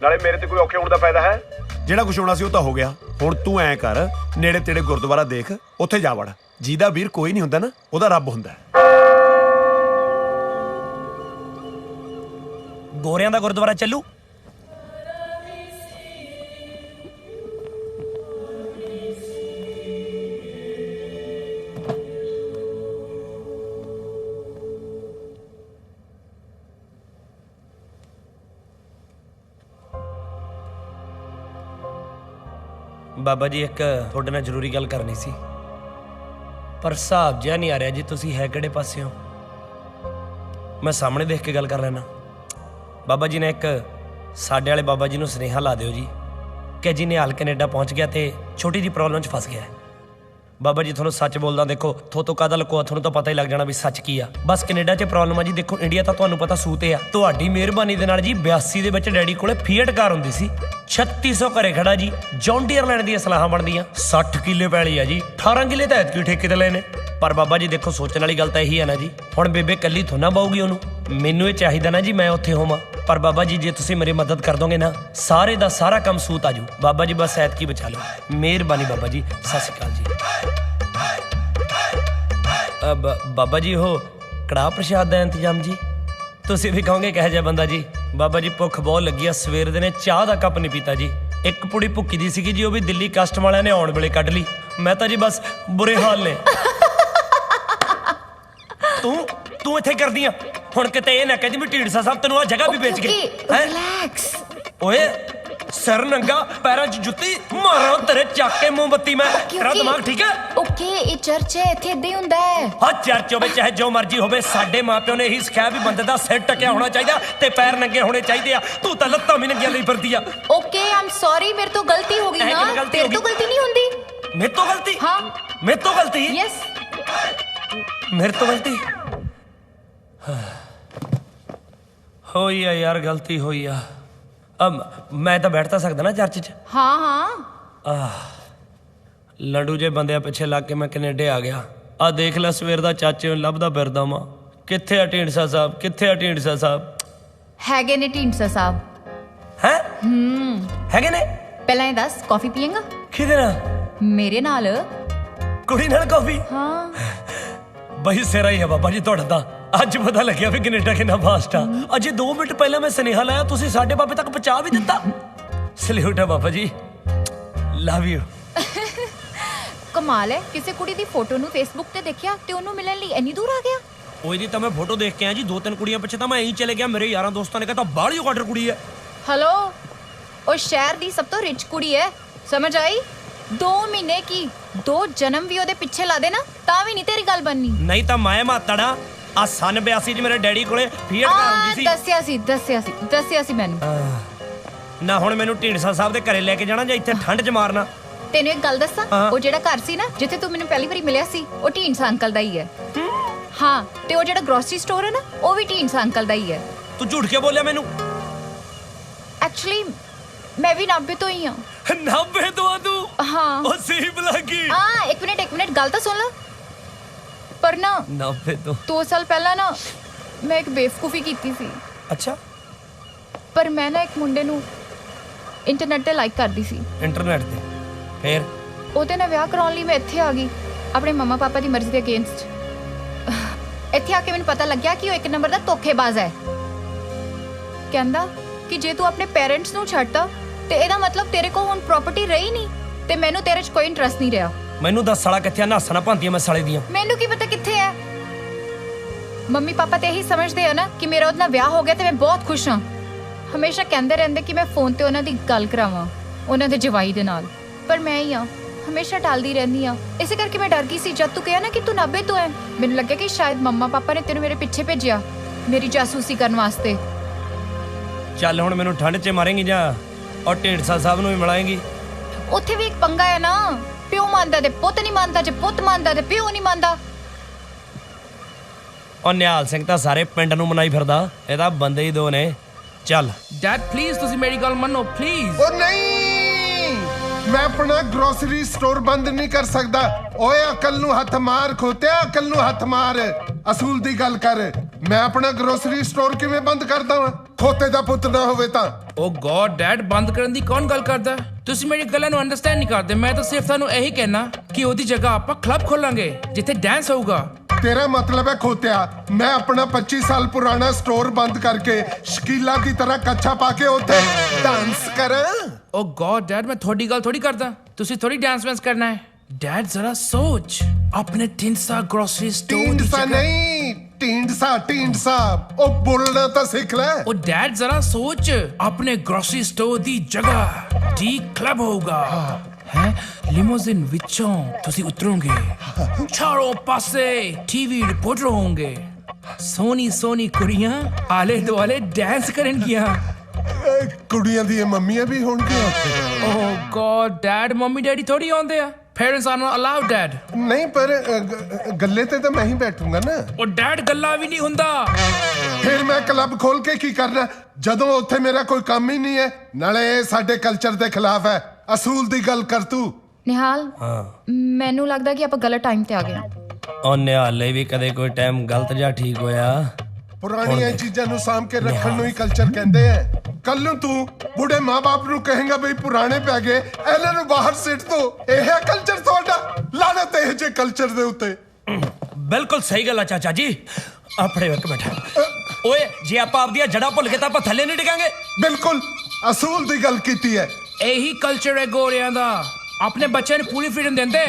ਨਾਲੇ ਮੇਰੇ ਤੇ ਕੋਈ ਔਖੇ ਹੋਣ ਦਾ ਫਾਇਦਾ ਹੈ? ਜਿਹੜਾ ਕੁਝ ਹੋਣਾ ਸੀ ਉਹ ਤਾਂ ਹੋ ਗਿਆ। ਹੁਣ ਤੂੰ ਐਂ ਕਰ, ਨੇੜੇ ਤੇੜੇ ਗੁਰਦੁਆਰਾ ਦੇਖ, ਉੱਥੇ ਜਾ ਵੜ। ਜਿਹਦਾ ਵੀਰ ਕੋਈ ਨਹੀਂ ਹੁੰਦਾ ਨਾ, ਉਹਦਾ ਰੱਬ ਹੁੰਦਾ। ਗੋਰਿਆਂ ਦਾ ਗੁਰਦੁਆਰਾ ਚੱਲੂ? ਬਾਬਾ ਜੀ ਇੱਕ ਤੁਹਾਡੇ ਨਾਲ ਜ਼ਰੂਰੀ ਗੱਲ ਕਰਨੀ ਸੀ, ਪਰ ਹਿਸਾਬ ਜਿਹਾ ਨਹੀਂ ਆ ਰਿਹਾ ਜੀ। ਤੁਸੀਂ ਹੈ ਕਿਹੜੇ ਪਾਸਿਓਂ? ਮੈਂ ਸਾਹਮਣੇ ਦੇਖ ਕੇ ਗੱਲ ਕਰ ਲੈਣਾ। ਬਾਬਾ ਜੀ ਨੇ ਇੱਕ ਸਾਡੇ ਵਾਲੇ ਬਾਬਾ ਜੀ ਨੂੰ ਸੁਨੇਹਾ ਲਾ ਦਿਓ ਜੀ ਕਿ ਜੀ ਨਿਹਾਲ ਕੈਨੇਡਾ ਪਹੁੰਚ ਗਿਆ ਤੇ ਛੋਟੀ ਜੀ ਪ੍ਰੋਬਲਮ 'ਚ ਫਸ ਗਿਆ ਹੈ। ਬਾਬਾ ਜੀ ਤੁਹਾਨੂੰ ਸੱਚ ਬੋਲਦਾ, ਦੇਖੋ ਥੋਤੋਂ ਕਾਹਦਾ ਲਕੋਆ, ਤੁਹਾਨੂੰ ਤਾਂ ਪਤਾ ਹੀ ਲੱਗ ਜਾਣਾ ਵੀ ਸੱਚ ਕੀ ਆ। ਬਸ ਕੈਨੇਡਾ 'ਚ ਪ੍ਰੋਬਲਮ ਆ ਜੀ। ਦੇਖੋ ਇੰਡੀਆ ਤਾਂ ਤੁਹਾਨੂੰ ਪਤਾ ਸੂਤੇ ਆ। ਤੁਹਾਡੀ ਮਿਹਰਬਾਨੀ ਦੇ ਨਾਲ ਜੀ 82 ਦੇ ਵਿੱਚ ਡੈਡੀ ਕੋਲੇ ਫੀਐਟ ਕਾਰ ਹੁੰਦੀ ਸੀ। 3600 ਘਰੇ ਖੜਾ ਜੀ, ਜੌਨ ਡੀਅਰ ਲੈਣ ਦੀਆਂ ਸਲਾਹਾਂ ਬਣਦੀਆਂ। 60 ਕਿੱਲੇ ਪੈਲੀ ਆ ਜੀ, 18 ਕਿੱਲੇ ਤਾਂ ਐਤਕੀ ਠੇਕੇ ਤੇ ਲਏ ਨੇ। ਪਰ ਬਾਬਾ ਜੀ ਦੇਖੋ ਸੋਚਣ ਵਾਲੀ ਗੱਲ ਤਾਂ ਇਹੀ ਹੈ ਨਾ ਜੀ, ਹੁਣ ਬੇਬੇ ਕੱਲੀ ਥੋੜਾ ਬਾਊਗੀ ਉਹਨੂੰ। ਮੈਨੂੰ ਇਹ ਚਾਹੀਦਾ ਨਾ ਜੀ ਮੈਂ ਉੱਥੇ ਹੋਵਾਂ। ਪਰ ਬਾਬਾ ਜੀ ਜੇ ਤੁਸੀਂ ਮੇਰੀ ਮਦਦ ਕਰ ਦੋਗੇ ਨਾ, ਸਾਰੇ ਦਾ ਸਾਰਾ ਕੰਮ ਸੂਤ ਆਜੂ। ਬਾਬਾ ਜੀ ਬਸ ਐਤਕੀ ਬਚਾ ਲਓ, ਮਿਹਰਬਾਨੀ ਬਾਬਾ ਜੀ। ਸਤਿ ਸ਼੍ਰੀ ਅਕਾਲ ਜੀ। ਬਾਬਾ ਜੀ ਉਹ ਕੜਾਹ ਪ੍ਰਸ਼ਾਦ ਦਾ ਇੰਤਜ਼ਾਮ ਜੀ ਤੁਸੀਂ ਵੀ ਕਹੋਗੇ ਕਿਹੋ ਜਿਹਾ ਬੰਦਾ ਜੀ। ਬਾਬਾ ਜੀ ਭੁੱਖ ਬਹੁਤ ਲੱਗੀ ਆ, ਸਵੇਰ ਦੇ ਨੇ ਚਾਹ ਦਾ ਕੱਪ ਨਹੀਂ ਪੀਤਾ ਜੀ। ਇੱਕ ਪੁੜੀ ਭੁੱਕੀ ਦੀ ਸੀਗੀ ਜੀ, ਉਹ ਵੀ ਦਿੱਲੀ ਕਸਟਮ ਵਾਲਿਆਂ ਨੇ ਆਉਣ ਵੇਲੇ ਕੱਢ ਲਈ। ਮੈਂ ਤਾਂ ਜੀ ਬਸ ਬੁਰੇ ਹਾਲ ਨੇ। ਤੂੰ ਇੱਥੇ ਕਰਦੀ ਆ ਹੁਣ? ਕਿਤੇ ਇਹ ਨਾ ਕਹਿੰਦੀ ਵੀ ਢੀਂਡਸਾ ਸਾਹਿਬ ਤੈਨੂੰ ਆ ਜਗ੍ਹਾ ਵੀ ਵੇਚ ਗਏ। ਰਿਲੈਕਸ ਓਏ ਸਿਰ ਨੰਗਾ, ਪੈਰਾਂ 'ਚ ਜੁੱਤੀ ਮਾਰਾਂ ਤੇਰੇ ਚੱਕ ਕੇ ਮੋਮਬੱਤੀ ਮੈਂ। ਤੇਰਾ ਦਿਮਾਗ ਠੀਕ ਹੈ? ਓਕੇ ਇਹ ਚਰਚ ਹੈ, ਇੱਥੇ ਏਦਾਂ ਹੀ ਹੁੰਦਾ ਹੈ। ਹਾਂ ਚਰਚ ਹੋਵੇ ਚਾਹੇ ਜੋ ਮਰਜ਼ੀ ਹੋਵੇ, ਸਾਡੇ ਮਾਪਿਓ ਨੇ ਇਹੀ ਸਿਖਾਇਆ ਵੀ ਬੰਦੇ ਦਾ ਸਿਰ ਟਕਿਆ ਹੋਣਾ ਚਾਹੀਦਾ ਤੇ ਪੈਰ ਨੰਗੇ ਹੋਣੇ ਚਾਹੀਦੇ ਆ। ਤੂੰ ਤਾਂ ਲੱਤਾਂ ਵੀ ਨੰਗੀਆਂ ਲਈ ਫਿਰਦੀ ਆ। ਓਕੇ ਆਮ ਸੌਰੀ, ਮੇਰੇ ਤੋਂ ਗਲਤੀ ਹੋ ਗਈ ਨਾ। ਤੇਰੇ ਤੋਂ ਗਲਤੀ ਨਹੀਂ ਹੁੰਦੀ। ਮੇਰੇ ਤੋਂ ਗਲਤੀ? ਹਾਂ ਮੇਰੇ ਤੋਂ ਗਲਤੀ? ਯੈਸ ਮੇਰੇ ਤੋਂ ਗਲਤੀ ਹੋਈ ਆ ਯਾਰ, ਗਲਤੀ ਹੋਈ ਆ। ਮੈਂ ਤਾਂ ਬੈਠ ਤਾਂ ਸਕਦਾ ਨਾ ਚਰਚ 'ਚ? ਹਾਂ ਲੰਡੂ ਜੇ ਬੰਦਿਆਂ ਪਿੱਛੇ ਲੱਗ ਕੇ ਮੈਂ ਕੈਨੇਡਾ ਆ ਗਿਆ। ਆ ਦੇਖ ਲੈ ਸਵੇਰ ਦਾ ਚਾਚੇ ਨੂੰ ਲੱਭਦਾ ਫਿਰਦਾ ਵਾਂ। ਕਿੱਥੇ ਆ ਢੀਂਡਸਾ ਸਾਹਿਬ, ਕਿੱਥੇ ਆ ਢੀਂਡਸਾ ਸਾਹਿਬ? ਹੈਗੇ ਨੇ ਢੀਂਡਸਾ ਸਾਹਿਬ। ਹੈ ਹੈਗੇ ਨੇ? ਪਹਿਲਾਂ ਇਹ ਦੱਸ ਕਾਫੀ ਪੀਏਗਾ? ਕਿਹਦੇ ਨਾਲ? ਮੇਰੇ ਨਾਲ। ਕੁੜੀ ਨਾਲ ਕਾਫੀ? ਹਾਂ ਬਈ ਸਿਰਾ ਹੀ ਆ ਬਾਬਾ ਜੀ ਤੁਹਾਡਾ ਤਾਂ। ਅੱਜ ਪਤਾ ਲੱਗਿਆ ਵੀ ਕੈਨੇਡਾ ਕਿੰਨਾ ਫਾਸਟ ਆ। ਅਜੇ 2 ਮਿੰਟ ਪਹਿਲਾਂ ਮੈਂ ਸੁਨੇਹਾ ਲਾਇਆ, ਤੁਸੀਂ ਸਾਡੇ ਬਾਬੇ ਤੱਕ ਪਹੁੰਚਾ ਵੀ ਦਿੱਤਾ। ਸਲੂਟ ਆ ਬਾਬਾ ਜੀ, ਲਵ ਯੂ। ਕਮਾਲ ਹੈ, ਕਿਸੇ ਕੁੜੀ ਦੀ ਫੋਟੋ ਨੂੰ ਫੇਸਬੁੱਕ ਤੇ ਦੇਖਿਆ ਤੇ ਉਹਨੂੰ ਮਿਲਣ ਲਈ ਇੰਨੀ ਦੂਰ ਆ ਗਿਆ। ਉਹ ਇਹਦੀ ਤਾਂ ਮੈਂ ਫੋਟੋ ਦੇਖ ਕੇ ਆਇਆ ਜੀ, 2-3 ਕੁੜੀਆਂ ਪਿੱਛੇ ਤਾਂ ਮੈਂ ਐਂ ਚਲੇ ਗਿਆ। ਮੇਰੇ ਯਾਰਾਂ ਦੋਸਤਾਂ ਨੇ ਕਹਤਾ ਬਾਹਲੀ ਆਰਡਰ ਕੁੜੀ ਹੈ। हेलो, ਉਹ ਸ਼ਹਿਰ ਦੀ ਸਭ ਤੋਂ ਰਿਚ ਕੁੜੀ ਹੈ, ਸਮਝ ਆਈ? 2 ਮਹੀਨੇ ਕੀ 2 ਜਨਮ ਵੀ ਉਹਦੇ ਪਿੱਛੇ ਲਾ ਦੇ ਨਾ ਤਾਂ ਵੀ ਨਹੀਂ ਤੇਰੀ ਗੱਲ ਬਣਨੀ। ਨਹੀਂ ਤਾਂ ਮੈਂ ਮਾਤੜਾ ਆ ਸਨ 82 ਚ ਮੇਰੇ ਡੈਡੀ ਕੋਲੇ ਫੀਅਰ ਕਾਰ ਹੁੰਦੀ ਸੀ। ਦੱਸਿਆ ਸੀ ਮੈਨੂੰ। ਨਾ ਹੁਣ ਮੈਨੂੰ ਢੀਂਡਸਾ ਸਾਹਿਬ ਦੇ ਘਰੇ ਲੈ ਕੇ ਜਾਣਾ ਜਾਂ ਇੱਥੇ ਠੰਡ 'ਚ ਮਾਰਨਾ। ਤੈਨੂੰ ਇੱਕ ਗੱਲ ਦੱਸਾਂ, ਹਾਂ। ਉਹ ਜਿਹੜਾ ਘਰ ਸੀ ਨਾ ਜਿੱਥੇ ਤੂੰ ਮੈਨੂੰ ਪਹਿਲੀ ਵਾਰੀ ਮਿਲਿਆ ਸੀ, ਉਹ ਢੀਂਡਸਾ ਅੰਕਲ ਦਾ ਹੀ ਹੈ। ਹਾਂ, ਤੇ ਉਹ ਜਿਹੜਾ ਗਰੋਸਰੀ ਸਟੋਰ ਹੈ ਨਾ, ਉਹ ਵੀ ਢੀਂਡਸਾ ਅੰਕਲ ਦਾ ਹੀ ਹੈ। ਤੂੰ ਝੂਠ ਕਿਉਂ ਬੋਲਿਆ ਮੈਨੂੰ? ਐਕਚੁਅਲੀ ਮੈਂ ਵੀ 90 ਤੋਂ ਹੀ ਹਾਂ। 90 ਤੋਂ ਆ ਤੂੰ? ਹਾਂ। ਉਹ ਸੀਬ ਲੱਗੀ। ਹਾਂ, ਇੱਕ ਮਿੰਟ ਗੱਲ ਤਾਂ ਸੁਣ ਲੈ। ਪਰ ਨਾ 90 ਤੋਂ 2 ਸਾਲ ਪਹਿਲਾਂ ਨਾ ਮੈਂ ਇੱਕ ਬੇਵਕੂਫੀ ਕੀਤੀ ਸੀ। ਅੱਛਾ, ਪਰ ਮੈਂ ਨਾ ਇੱਕ ਮੁੰਡੇ ਨੂੰ ਇੰਟਰਨੈਟ ਤੇ ਲਾਈਕ ਕਰਦੀ ਸੀ। ਇੰਟਰਨੈਟ ਤੇ? ਫੇਰ? ਉਹਦੇ ਨਾਲ ਵਿਆਹ ਕਰਾਉਣ ਲਈ ਮੈਂ ਇੱਥੇ ਆ ਗਈ, ਆਪਣੇ ਮੰਮਾ ਪਾਪਾ ਦੀ ਮਰਜ਼ੀ ਦੇ ਅਗੇਂਸਟ। ਇੱਥੇ ਆ ਕੇ ਮੈਨੂੰ ਪਤਾ ਲੱਗਿਆ ਕਿ ਉਹ ਇੱਕ ਨੰਬਰ ਦਾ ਧੋਖੇਬਾਜ਼ ਹੈ। ਕਹਿੰਦਾ ਕਿ ਜੇ ਤੂੰ ਆਪਣੇ ਪੇਰੈਂਟਸ ਨੂੰ ਛੱਡਦਾ ਤੇ ਇਹਦਾ ਮਤਲਬ ਤੇਰੇ ਕੋਲ ਹੁਣ ਪ੍ਰਾਪਰਟੀ ਰਹੀ ਨਹੀਂ ਤੇ ਮੈਨੂੰ ਤੇਰੇ 'ਚ ਕੋਈ ਇੰਟਰਸਟ ਨਹੀਂ ਰਿਹਾ। ਮੈਨੂੰ ਦੱਸ ਸਾਲਾ ਕਿੱਥੇ ਆ? ਨਹਾਸਣਾ ਭਾਂਤੀਆਂ ਮੈਂ ਸਾਲੇ ਦੀਆਂ। ਮੈਨੂੰ ਕੀ ਪਤਾ ਕਿੱਥੇ ਹੈ। ਮੰਮੀ ਪਾਪਾ ਤੇ ਇਹੀ ਸਮਝਦੇ ਆ ਨਾ ਕਿ ਮੇਰਾ ਉਹਦੇ ਨਾਲ ਵਿਆਹ ਹੋ ਗਿਆ ਤੇ ਮੈਂ ਬਹੁਤ ਖੁਸ਼ ਹਾਂ। ਹਮੇਸ਼ਾ ਕਹਿੰਦੇ ਰਹਿੰਦੇ ਕਿ ਮੈਂ ਫੋਨ ਤੇ ਉਹਨਾਂ ਦੀ ਗੱਲ ਕਰਾਵਾਂ, ਉਹਨਾਂ ਦੇ ਜਵਾਈ ਦੇ ਨਾਲ, ਪਰ ਮੈਂ ਹੀ ਆ ਹਮੇਸ਼ਾ ਟਾਲਦੀ ਰਹਿੰਦੀ ਆ। ਇਸੇ ਕਰਕੇ ਮੈਂ ਡਰ ਗਈ ਸੀ ਜਦ ਤੂੰ ਕਿਹਾ ਨਾ ਕਿ ਤੂੰ 90 ਤੋਂ ਹੈ। ਮੈਨੂੰ ਲੱਗਿਆ ਕਿ ਸ਼ਾਇਦ ਮੰਮਾ ਪਾਪਾ ਨੇ ਤੈਨੂੰ ਮੇਰੇ ਪਿੱਛੇ ਭੇਜਿਆ ਮੇਰੀ ਜਾਸੂਸੀ ਕਰਨ ਵਾਸਤੇ। ਚੱਲ ਹੁਣ ਮੈਨੂੰ ਠੰਡ 'ਚ ਮਾਰੇਂਗੀ ਜਾਂ ਔਰ ਢੀਂਡਸਾ ਸਾਹਿਬ ਨੂੰ ਵੀ ਮਿਲਾਏਂਗੀ? ਉੱਥੇ ਵੀ ਇੱਕ ਪੰਗਾ ਹੈ ਨਾ, ਪਿਓ ਮੰਨਦਾ ਤੇ ਪੁੱਤ ਨਹੀਂ ਮੰਨਦਾ, ਜੇ ਪੁੱਤ ਮੰਨਦਾ ਤੇ ਪਿਓ ਨਹੀਂ ਮੰਨਦਾ। ਉਹ ਨਿਹਾਲ ਸਿੰਘ ਤਾਂ ਸਾਰੇ ਪਿੰਡ ਨੂੰ ਮਨਾਈ ਫਿਰਦਾ, ਇਹ ਤਾਂ ਬੰਦੇ ਹੀ 2 ਨੇ। ਚੱਲ ਡੈਡ ਪਲੀਜ਼ ਤੁਸੀਂ ਮੇਰੀ ਗੱਲ ਮੰਨੋ ਪਲੀਜ਼। ਉਹ ਨਹੀਂ, ਮੈਂ ਆਪਣਾ ਗਰੋਸਰੀ ਸਟੋਰ ਬੰਦ ਨਹੀਂ ਕਰ ਸਕਦਾ। ਓਏ ਅਕਲ ਨੂੰ ਹੱਥ ਮਾਰ ਖੋਤਿਆ, ਅਕਲ ਨੂੰ ਹੱਥ ਮਾਰ, ਅਸੂਲ ਦੀ ਗੱਲ ਕਰ। ਮੈਂ ਆਪਣਾ ਗਰੋਸਰੀ ਸਟੋਰ ਕਿਵੇਂ ਬੰਦ ਕਰਦਾ ਵਾਂ? ਖੋਤੇ ਦਾ ਪੁੱਤ ਨਾ ਹੋਵੇ ਤਾਂ। ਓ ਗॉड ਡੈਡ, ਬੰਦ ਕਰਨ ਦੀ ਕੌਣ ਗੱਲ ਕਰਦਾ? ਤੁਸੀਂ ਮੇਰੀ ਗੱਲਾਂ ਨੂੰ ਅੰਡਰਸਟੈਂਡ ਨਹੀਂ ਕਰਦੇ। ਮੈਂ ਤਾਂ ਸਿਰਫ ਤੁਹਾਨੂੰ ਇਹੀ ਕਹਿਣਾ ਕਿ ਉਹਦੀ ਜਗ੍ਹਾ ਆਪਾਂ ਕਲੱਬ ਖੋਲਾਂਗੇ ਜਿੱਥੇ ਡਾਂਸ ਹੋਊਗਾ। ਤੇਰਾ ਮਤਲਬ ਹੈ ਖੋਤਿਆ ਮੈਂ ਆਪਣਾ 25 ਸਾਲ ਪੁਰਾਣਾ ਸਟੋਰ ਬੰਦ ਕਰਕੇ ਸ਼ਕੀਲਾ ਦੀ ਤਰ੍ਹਾਂ ਕੱਛਾ ਪਾ ਕੇ ਉੱਥੇ ਡਾਂਸ ਕਰਾਂ? ਓ ਗॉड ਡੈਡ, ਮੈਂ ਤੁਹਾਡੀ ਗੱਲ ਥੋੜੀ ਕਰਦਾ। ਤੁਸੀਂ ਥੋੜੀ ਡਾਂਸ ਵੈਂਸ ਕਰਨਾ ਹੈ। ਡੈਡ ਜ਼ਰਾ ਸੋਚ, ਆਪਣੇ ਢੀਂਡਸਾ ਗਰੋਸਰੀ ਸਟੋਰ ਦੀ ਢੀਂਡਸਾ ਜਗ੍ਹਾ। ਨਹੀਂ, ਢੀਂਡਸਾ। ਉਹ ਬੋਲਣਾ ਤਾਂ ਸਿੱਖ ਲੈ। ਓ ਡੈਡ ਜ਼ਰਾ ਸੋਚ, ਆਪਣੇ ਗਰੋਸਰੀ ਸਟੋਰ ਦੀ ਜਗ੍ਹਾ ਡੀ ਕਲੱਬ ਹੋਊਗਾ। ਹੈ ਲਿਮੋਜ਼ਿਨ ਵਿੱਚੋਂ ਤੁਸੀਂ ਉਤਰੋਗੇ, ਚਾਰੋਂ ਪਾਸੇ ਟੀਵੀ ਰਿਪੋਰਟਰ ਹੋਣਗੇ, ਸੋਹਣੀ ਕੁੜੀਆਂ ਆਲੇ ਦੁਆਲੇ ਡਾਂਸ ਕਰਨਗੀਆਂ। ਕੁੜੀਆਂ ਦੀਆਂ ਮੰਮੀਆਂ ਵੀ ਹੋਣਗੀਆਂ ਉੱਥੇ। ਓ ਗॉड ਡੈਡ, ਮੰਮੀ ਡੈਡੀ ਥੋੜੀ ਆਉਂਦੇ ਆ। Parents are not allowed, Dad. ਨਹੀਂ ਪਰ ਗੱਲੇ ਤੇ ਤਾਂ ਮੈਂ ਹੀ ਬੈਠੂੰਗਾ ਨਾ। ਉਹ ਡੈਡ ਗੱਲਾਂ ਵੀ ਨਹੀਂ ਹੁੰਦਾ। ਫਿਰ ਮੈਂ ਕਲੱਬ ਖੋਲ ਕੇ ਕੀ ਕਰਨਾ ਜਦੋਂ ਉੱਥੇ ਮੇਰਾ ਕੋਈ ਕੰਮ ਹੀ ਨਹੀਂ ਹੈ? ਨਾਲੇ ਇਹ ਸਾਡੇ ਕਲਚਰ ਦੇ ਖਿਲਾਫ ਹੈ। ਅਸੂਲ ਦੀ ਗੱਲ ਕਰ ਤੂੰ। ਨਿਹਾਲ, ਮੈਨੂੰ ਲੱਗਦਾ ਕਿ ਆਪਾਂ ਗਲਤ ਟਾਈਮ ਤੇ ਆ ਗਏ। ਉਹ ਨਿਹਾਲ ਲਈ ਵੀ ਕਦੇ ਕੋਈ ਟਾਈਮ ਗਲਤ ਜਾਂ ਠੀਕ ਹੋਇਆ? ਪੁਰਾਣੀਆਂ ਚੀਜ਼ਾਂ ਨੂੰ ਸਾਂਭ ਕੇ ਰੱਖਣ ਨੂੰ ਹੀ ਕਲਚਰ ਕਹਿੰਦੇ ਆ। ਕੱਲ ਨੂੰ ਤੂੰ ਬੁੱਢੇ ਮਾਂ-ਬਾਪ ਨੂੰ ਕਹੇਗਾ ਬਈ ਪੁਰਾਣੇ ਪੈ ਗਏ, ਇਹਨਾਂ ਨੂੰ ਬਾਹਰ ਸਿੱਟ ਦੋ। ਇਹ ਹੈ ਕਲਚਰ ਤੁਹਾਡਾ? ਲਾਨਤ ਇਹ ਜੇ ਕਲਚਰ ਦੇ ਉੱਤੇ। ਬਿਲਕੁਲ ਸਹੀ ਗੱਲ ਆ ਚਾਚਾ ਜੀ। ਆਪਣੇ ਇੱਕ ਮਿੰਟ। ਓਏ ਜੇ ਆਪਾਂ ਆਪਦੀਆਂ ਜੜ੍ਹਾਂ ਭੁੱਲ ਗਏ ਤਾਂ ਆਪਾਂ ਥੱਲੇ ਨਹੀਂ ਡਿੱਗਾਂਗੇ। ਬਿਲਕੁਲ ਅਸੂਲ ਦੀ ਗੱਲ ਕੀਤੀ ਹੈ। ਇਹੀ ਕਲਚਰ ਹੈ ਗੋਰਿਆਂ ਦਾ। ਆਪਣੇ ਬੱਚਿਆਂ ਨੂੰ ਪੂਰੀ ਫ੍ਰੀडम ਦਿੰਦੇ।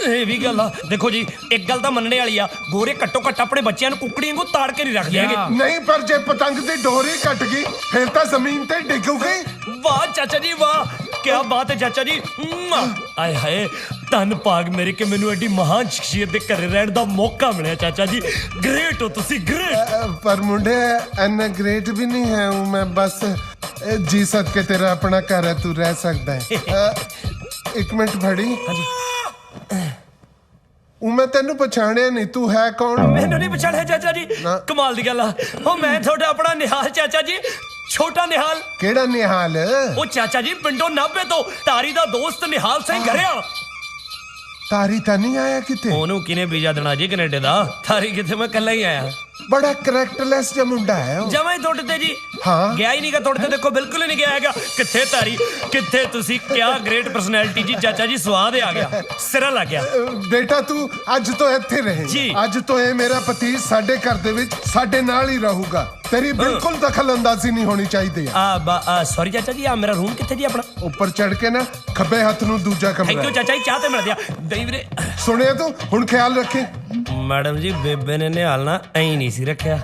ਇਹ ਵੀ ਗੱਲ ਆ। ਦੇਖੋ ਜੀ, ਇੱਕ ਗੱਲ ਤਾਂ ਮੰਨਣੇ ਵਾਲੀ ਆ, ਗੋਰੇ ਘੱਟੋ ਘੱਟ ਆਪਣੇ ਬੱਚਿਆਂ ਨੂੰ ਕੁੱਕੜੀਆਂ ਵਾਂਗੂ ਤਾੜ ਕੇ ਨਹੀਂ ਰੱਖਦੇ ਹੈਗੇ। ਨਹੀਂ ਪਰ ਜੇ ਪਤੰਗ ਦੀ ਡੋਰੀ ਕੱਟ ਗਈ ਫਿਰ ਤਾਂ ਜ਼ਮੀਨ ਤੇ ਡਿੱਗੂਗੀ। ਵਾਹ ਚਾਚਾ ਜੀ ਵਾਹ, ਕੀ ਬਾਤ ਹੈ ਚਾਚਾ ਜੀ। ਆਏ ਹਾਏ, ਧੰਨ ਭਾਗ ਮੇਰੇ ਕਿ ਮੈਨੂੰ ਐਡੀ ਮਹਾਨ ਸ਼ਖਸੀਅਤ ਦੇ ਘਰੇ ਰਹਿਣ ਦਾ ਮੌਕਾ ਮਿਲਿਆ ਚਾਚਾ ਜੀ। ਗ੍ਰੇਟ ਹੋ ਤੁਸੀਂ, ਗ੍ਰੇਟ। ਪਰ ਮੁੰਡੇ ਐਨਾ ਗ੍ਰੇਟ ਵੀ ਨਹੀਂ ਹੈ ਹੂੰ ਮੈਂ, ਬਸ ਜੀ ਸਦਕੇ ਤੇਰਾ ਆਪਣਾ ਘਰ ਹੈ, ਤੂੰ ਰਹਿ ਸਕਦਾ ਹੈ। ਇੱਕ ਮਿੰਟ ਫੜੀ। ਮੈਂ ਤੈਨੂੰ ਪਛਾਣਿਆ ਨਹੀਂ, ਤੂੰ ਹੈ ਕੌਣ? ਮੈਨੂੰ ਨਹੀਂ ਪਛਾਣਿਆ ਚਾਚਾ ਜੀ। ਕਮਾਲ ਦੀ ਗੱਲ ਆ। ਉਹ ਮੈਂ ਤੁਹਾਡਾ ਆਪਣਾ ਨਿਹਾਲ ਚਾਚਾ ਜੀ, ਛੋਟਾ ਨਿਹਾਲ। ਕਿਹੜਾ ਨਿਹਾਲ? ਉਹ ਚਾਚਾ ਜੀ ਪਿੰਡੋਂ 90 ਤੋਂ ਤਾਰੀ ਦਾ ਦੋਸਤ ਨਿਹਾਲ ਸਿੰਘ ਘਰਿਆ। ਤਾਰੀ ਤਾਂ ਨਹੀਂ ਆਇਆ ਕਿਤੇ? ਉਹਨੂੰ ਕਿਨੇ ਵੀਜ਼ਾ ਦੇਣਾ ਜੀ ਕੈਨੇਡਾ ਦਾ? ਤਾਰੀ ਕਿੱਥੇ, ਮੈਂ ਇਕੱਲਾ ਹੀ ਆਇਆ। ਬੜਾ ਕਰੈਕਟਰਲੈਸ ਜਿਹਾ ਮੁੰਡਾ ਹੈ ਉਹ। ਜਮਾਂ ਹੀ ਟੁੱਟ ਤੇ ਜੀ। ਹਾਂ। ਗਿਆ ਹੀ ਨਹੀਂਗਾ ਤੁਹਾਡੇ ਤੇ, ਦੇਖੋ ਬਿਲਕੁਲ ਹੀ ਨਹੀਂ ਗਿਆ ਹੈਗਾ। ਕਿੱਥੇ ਧਾਰੀ, ਕਿੱਥੇ ਤੁਸੀਂ, ਕਿਆ ਗ੍ਰੇਟ ਪਰਸਨੈਲਿਟੀ ਜੀ। ਚਾਚਾ ਜੀ ਸਵਾਦ ਆ ਗਿਆ, ਸਿਰਾ ਲੱਗ ਗਿਆ। ਬੇਟਾ ਤੂੰ ਅੱਜ ਤੋਂ ਇੱਥੇ ਰਹੇ। ਜੀ। ਅੱਜ ਤੋਂ ਇਹ ਮੇਰਾ ਪਤੀ ਸਾਡੇ ਘਰ ਦੇ ਵਿੱਚ ਸਾਡੇ ਨਾਲ ਹੀ ਰਹੂਗਾ। ਤੇਰੀ ਬਿਲਕੁਲ ਦਖਲ ਅੰਦਾਜ਼ੀ ਨਹੀਂ ਹੋਣੀ ਚਾਹੀਦੀ ਹੈ। ਸੌਰੀ ਚਾਚਾ ਜੀ, ਆ ਮੇਰਾ ਰੂਮ ਕਿੱਥੇ ਜੀ ਆਪਣਾ? ਉੱਪਰ ਚੜ ਕੇ ਨਾ ਖੱਬੇ ਹੱਥ ਨੂੰ ਦੂਜਾ ਥੈਂਕ ਕਮਰਾ ਯੂ ਚਾਚਾ ਜੀ, ਚਾਹ ਤੇ ਮਿਲ ਗਿਆ। ਦਈ ਵੀਰੇ। ਸੁਣਿਆ ਤੂੰ, ਹੁਣ ਖਿਆਲ ਰੱਖੀ। ਮੈਡਮ ਜੀ ਬੇਬੇ ਨੇ ਨਿਹਾਲ ਨਾ ਐਂ ਨਹੀਂ ਸੀ ਰੱਖਿਆ।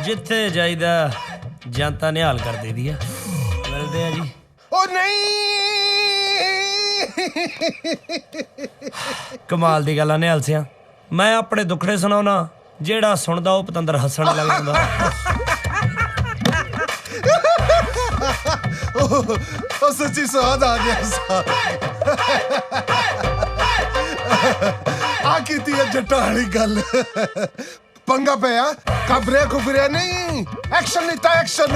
ਜਿੱਥੇ ਜਾਈਦਾ ਜਨਤਾ ਨਿਹਾਲ ਕਰ ਦੇਦੀ ਆ। ਮਿਲਦੇ ਆ ਜੀ। ਉਹ ਨਹੀਂ, ਕਮਾਲ ਦੀ ਗੱਲ ਆ ਨਿਹਾਲ ਸਿਆ, ਮੈਂ ਆਪਣੇ ਦੁੱਖੜੇ ਸੁਣਾਉਣਾ, ਜਿਹੜਾ ਸੁਣਦਾ ਉਹ ਪਤੰਦਰ ਹੱਸਣ ਲੱਗ ਜਾਂਦਾ। ਉਹ ਸੱਚੀ ਸਵਾਦ ਆ ਗਿਆ। ਆ ਕੀਤੀ ਹੈ ਜੱਟਾਂ ਵਾਲੀ ਗੱਲ। ਪੰਗਾ ਪਿਆ, ਕਬਰਿਆ ਕੁਬਰਿਆ ਨਹੀਂ, ਐਕਸ਼ਨ ਲਿੱਤਾ, ਐਕਸ਼ਨ।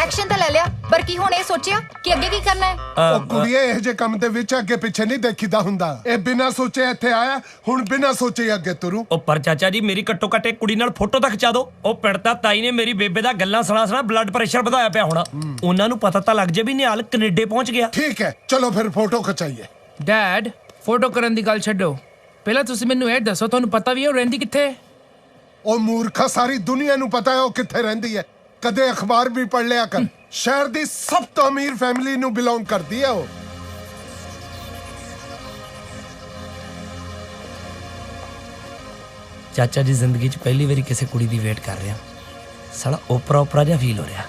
ਐਕਸ਼ਨ ਤਾਂ ਲੈ ਲਿਆ, ਪਰ ਕੀ ਹੁਣ ਇਹ ਸੋਚਿਆ ਕਿ ਅੱਗੇ ਕੀ ਕਰਨਾ ਹੈ? ਉਹ ਕੁੜੀਏ, ਇਹ ਜੇ ਕੰਮ ਦੇ ਵਿੱਚ ਅੱਗੇ ਪਿੱਛੇ ਨਹੀਂ ਦੇਖੀਦਾ ਹੁੰਦਾ। ਇਹ ਬਿਨਾਂ ਸੋਚੇ ਇੱਥੇ ਆਇਆ, ਹੁਣ ਬਿਨਾਂ ਸੋਚੇ ਅੱਗੇ ਤੁਰੂ। ਉਹ ਪਰ ਚਾਚਾ ਜੀ, ਮੇਰੀ ਘੱਟੋ ਘੱਟ ਇੱਕ ਕੁੜੀ ਨਾਲ ਫੋਟੋ ਤਾਂ ਖਿਚਾ ਦਿਓ। ਉਹ ਪਿੰਡ ਤਾਈ ਨੇ ਮੇਰੀ ਬੇਬੇ ਦਾ ਗੱਲਾਂ ਸੁਣਾ ਬਲੱਡ ਪ੍ਰੈਸ਼ਰ ਵਧਾਇਆ ਪਿਆ ਹੋਣਾ। ਉਹਨਾਂ ਨੂੰ ਪਤਾ ਤਾਂ ਲੱਗ ਜੇ ਵੀ ਨਿਹਾਲ ਕੈਨੇਡਾ ਪਹੁੰਚ ਗਿਆ। ਠੀਕ ਹੈ, ਚਲੋ ਫਿਰ ਫੋਟੋ ਖਿਚਾਈਏ। ਡੈਡ, ਫੋਟੋ ਕਰਨ ਦੀ ਗੱਲ ਛੱਡੋ, ਪਹਿਲਾਂ ਤੁਸੀਂ ਮੈਨੂੰ ਇਹ ਦੱਸੋ, ਤੁਹਾਨੂੰ ਪਤਾ ਵੀ ਹੈ ਉਹ ਰਹਿੰਦੀ ਕਿੱਥੇ? ਉਹ ਮੂਰਖਾ, ਸਾਰੀ ਦੁਨੀਆ ਨੂੰ ਪਤਾ ਹੈ ਉਹ ਕਿੱਥੇ ਰਹਿੰਦੀ ਹੈ। ਕਦੇ ਅਖਬਾਰ ਵੀ ਪੜ੍ਹ ਲਿਆ ਕਰ। ਸ਼ਹਿਰ ਦੀ ਸਭ ਤੋਂ ਅਮੀਰ ਫੈਮਿਲੀ ਨੂੰ ਬਿਲੋਂਗ ਕਰਦੀ ਹੈ ਉਹ। ਚਾਚਾ ਜੀ ਜ਼ਿੰਦਗੀ 'ਚ ਪਹਿਲੀ ਵਾਰੀ ਕਿਸੇ ਕੁੜੀ ਦੀ ਵੇਟ ਕਰ ਰਿਹਾ। ਸਾਲਾ ਓਪਰਾ ਜਿਹਾ ਫੀਲ ਹੋ ਰਿਹਾ,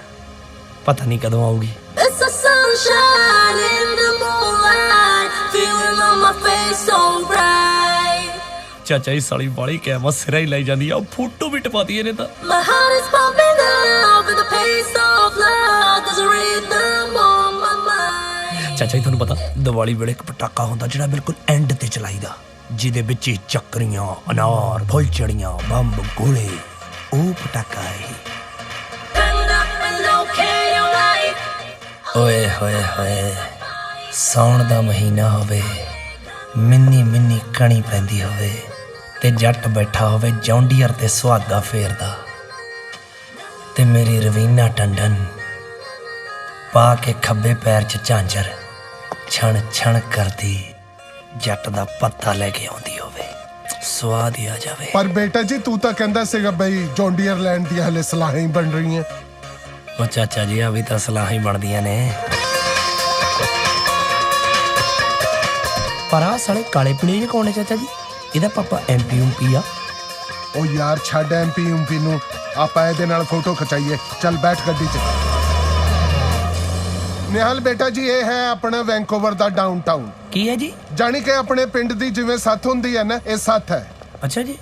ਪਤਾ ਨਹੀਂ ਕਦੋਂ ਆਊਗੀ। It's the sunshine in the moonlight, feeling on my face so bright. ਚਾਚਾ ਜੀ ਸਾਲੀ ਬਾਲੀ ਕੈਮਾ ਸਿਰਾ ਹੀ ਲਾਈ ਜਾਂਦੀ ਆ। ਉਹ ਫੋਟੋ ਵੀ ਟਪਾਤੀ ਇਹਨੇ ਤਾਂ। My heart is pumping out with the pace of love. There's a rhythm on my mind. ਚਾਚਾ ਜੀ ਤੁਹਾਨੂੰ ਪਤਾ, ਦੀਵਾਲੀ ਵੇਲੇ ਇੱਕ ਪਟਾਕਾ ਹੁੰਦਾ ਜਿਹੜਾ ਬਿਲਕੁਲ ਐਂਡ ਤੇ ਚਲਾਈਦਾ, ਜਿਹਦੇ ਵਿੱਚ ਹੀ ਚੱਕਰੀਆਂ, ਅਨਾਰ, ਫੁੱਲਝੜੀਆਂ, ਬੰਬ, ਗੋਲੇ। ਉਹ ਪਟਾਕਾ ਹੈ। Turn up and low, can you like? ਓਏ ਹੋਏ ਹੋਏ, ਸਾਉਣ ਦਾ ਮਹੀਨਾ ਹੋਵੇ, ਮਿੰਨੀ ਮਿੰਨੀ ਕਣੀ ਪੈਂਦੀ ਹੋਵੇ, ਤੇ ਜੱਟ ਬੈਠਾ ਹੋਵੇ ਜੌਂਡੀਅਰ ਤੇ ਸੁਹਾਗਾ ਫੇਰਦਾ, ਤੇ ਮੇਰੀ ਰਵੀਨਾ ਟੰਡਨ ਪਾ ਕੇ ਖੱਬੇ ਪੈਰ 'ਚ ਝਾਂਜਰ ਛਣ ਛਣ ਕਰਦੀ ਜੱਟ ਦਾ ਪੱਤਾ ਲੈ ਕੇ ਆਉਂਦੀ ਹੋਵੇ। ਸਵਾਦ ਹੀ ਆ ਜਾਵੇ। ਪਰ ਬੇਟਾ ਜੀ, ਤੂੰ ਤਾਂ ਕਹਿੰਦਾ ਸੀਗਾ ਬਈ ਜੌਂਡੀਅਰ ਲੈਂਡ ਦੀਆਂ ਹਲੇ ਸਲਾਹਾਂ ਹੀ ਬਣ ਰਹੀਆਂ। ਉਹ ਚਾਚਾ ਜੀ, ਆ ਵੀ ਤਾਂ ਸਲਾਹਾਂ ਹੀ ਬਣਦੀਆਂ ਨੇ। ਪਰ ਆ ਸਾਲੇ ਕਾਲੇ ਪੀਲੇ ਜਿਹੇ ਕੌਣ ਨੇ ਚਾਚਾ ਜੀ? ਇਹਦਾ ਪਾਪਾ MP ਆ। ਉਹ ਯਾਰ ਛੱਡ MP ਨੂੰ, ਆਪਾਂ ਇਹਦੇ ਨਾਲ ਫੋਟੋ ਖਿਚਾਈਏ। ਚੱਲ ਬੈਠ ਗੱਡੀ 'ਚ। ਨਿਹਾਲ ਬੇਟਾ ਜੀ, ਇਹ ਹੈ ਆਪਣਾ ਵੈਂਕੂਵਰ ਦਾ ਡਾਊਨਟਾਊਨ। ਕੀ ਹੈ ਜੀ? ਜਾਣੀ ਕਿ ਆਪਣੇ ਪਿੰਡ ਦੀ ਜਿਵੇਂ ਸੱਥ ਹੁੰਦੀ ਹੈ ਨਾ, ਇਹ ਸੱਥ ਹੈ। ਅੱਛਾ ਜੀ।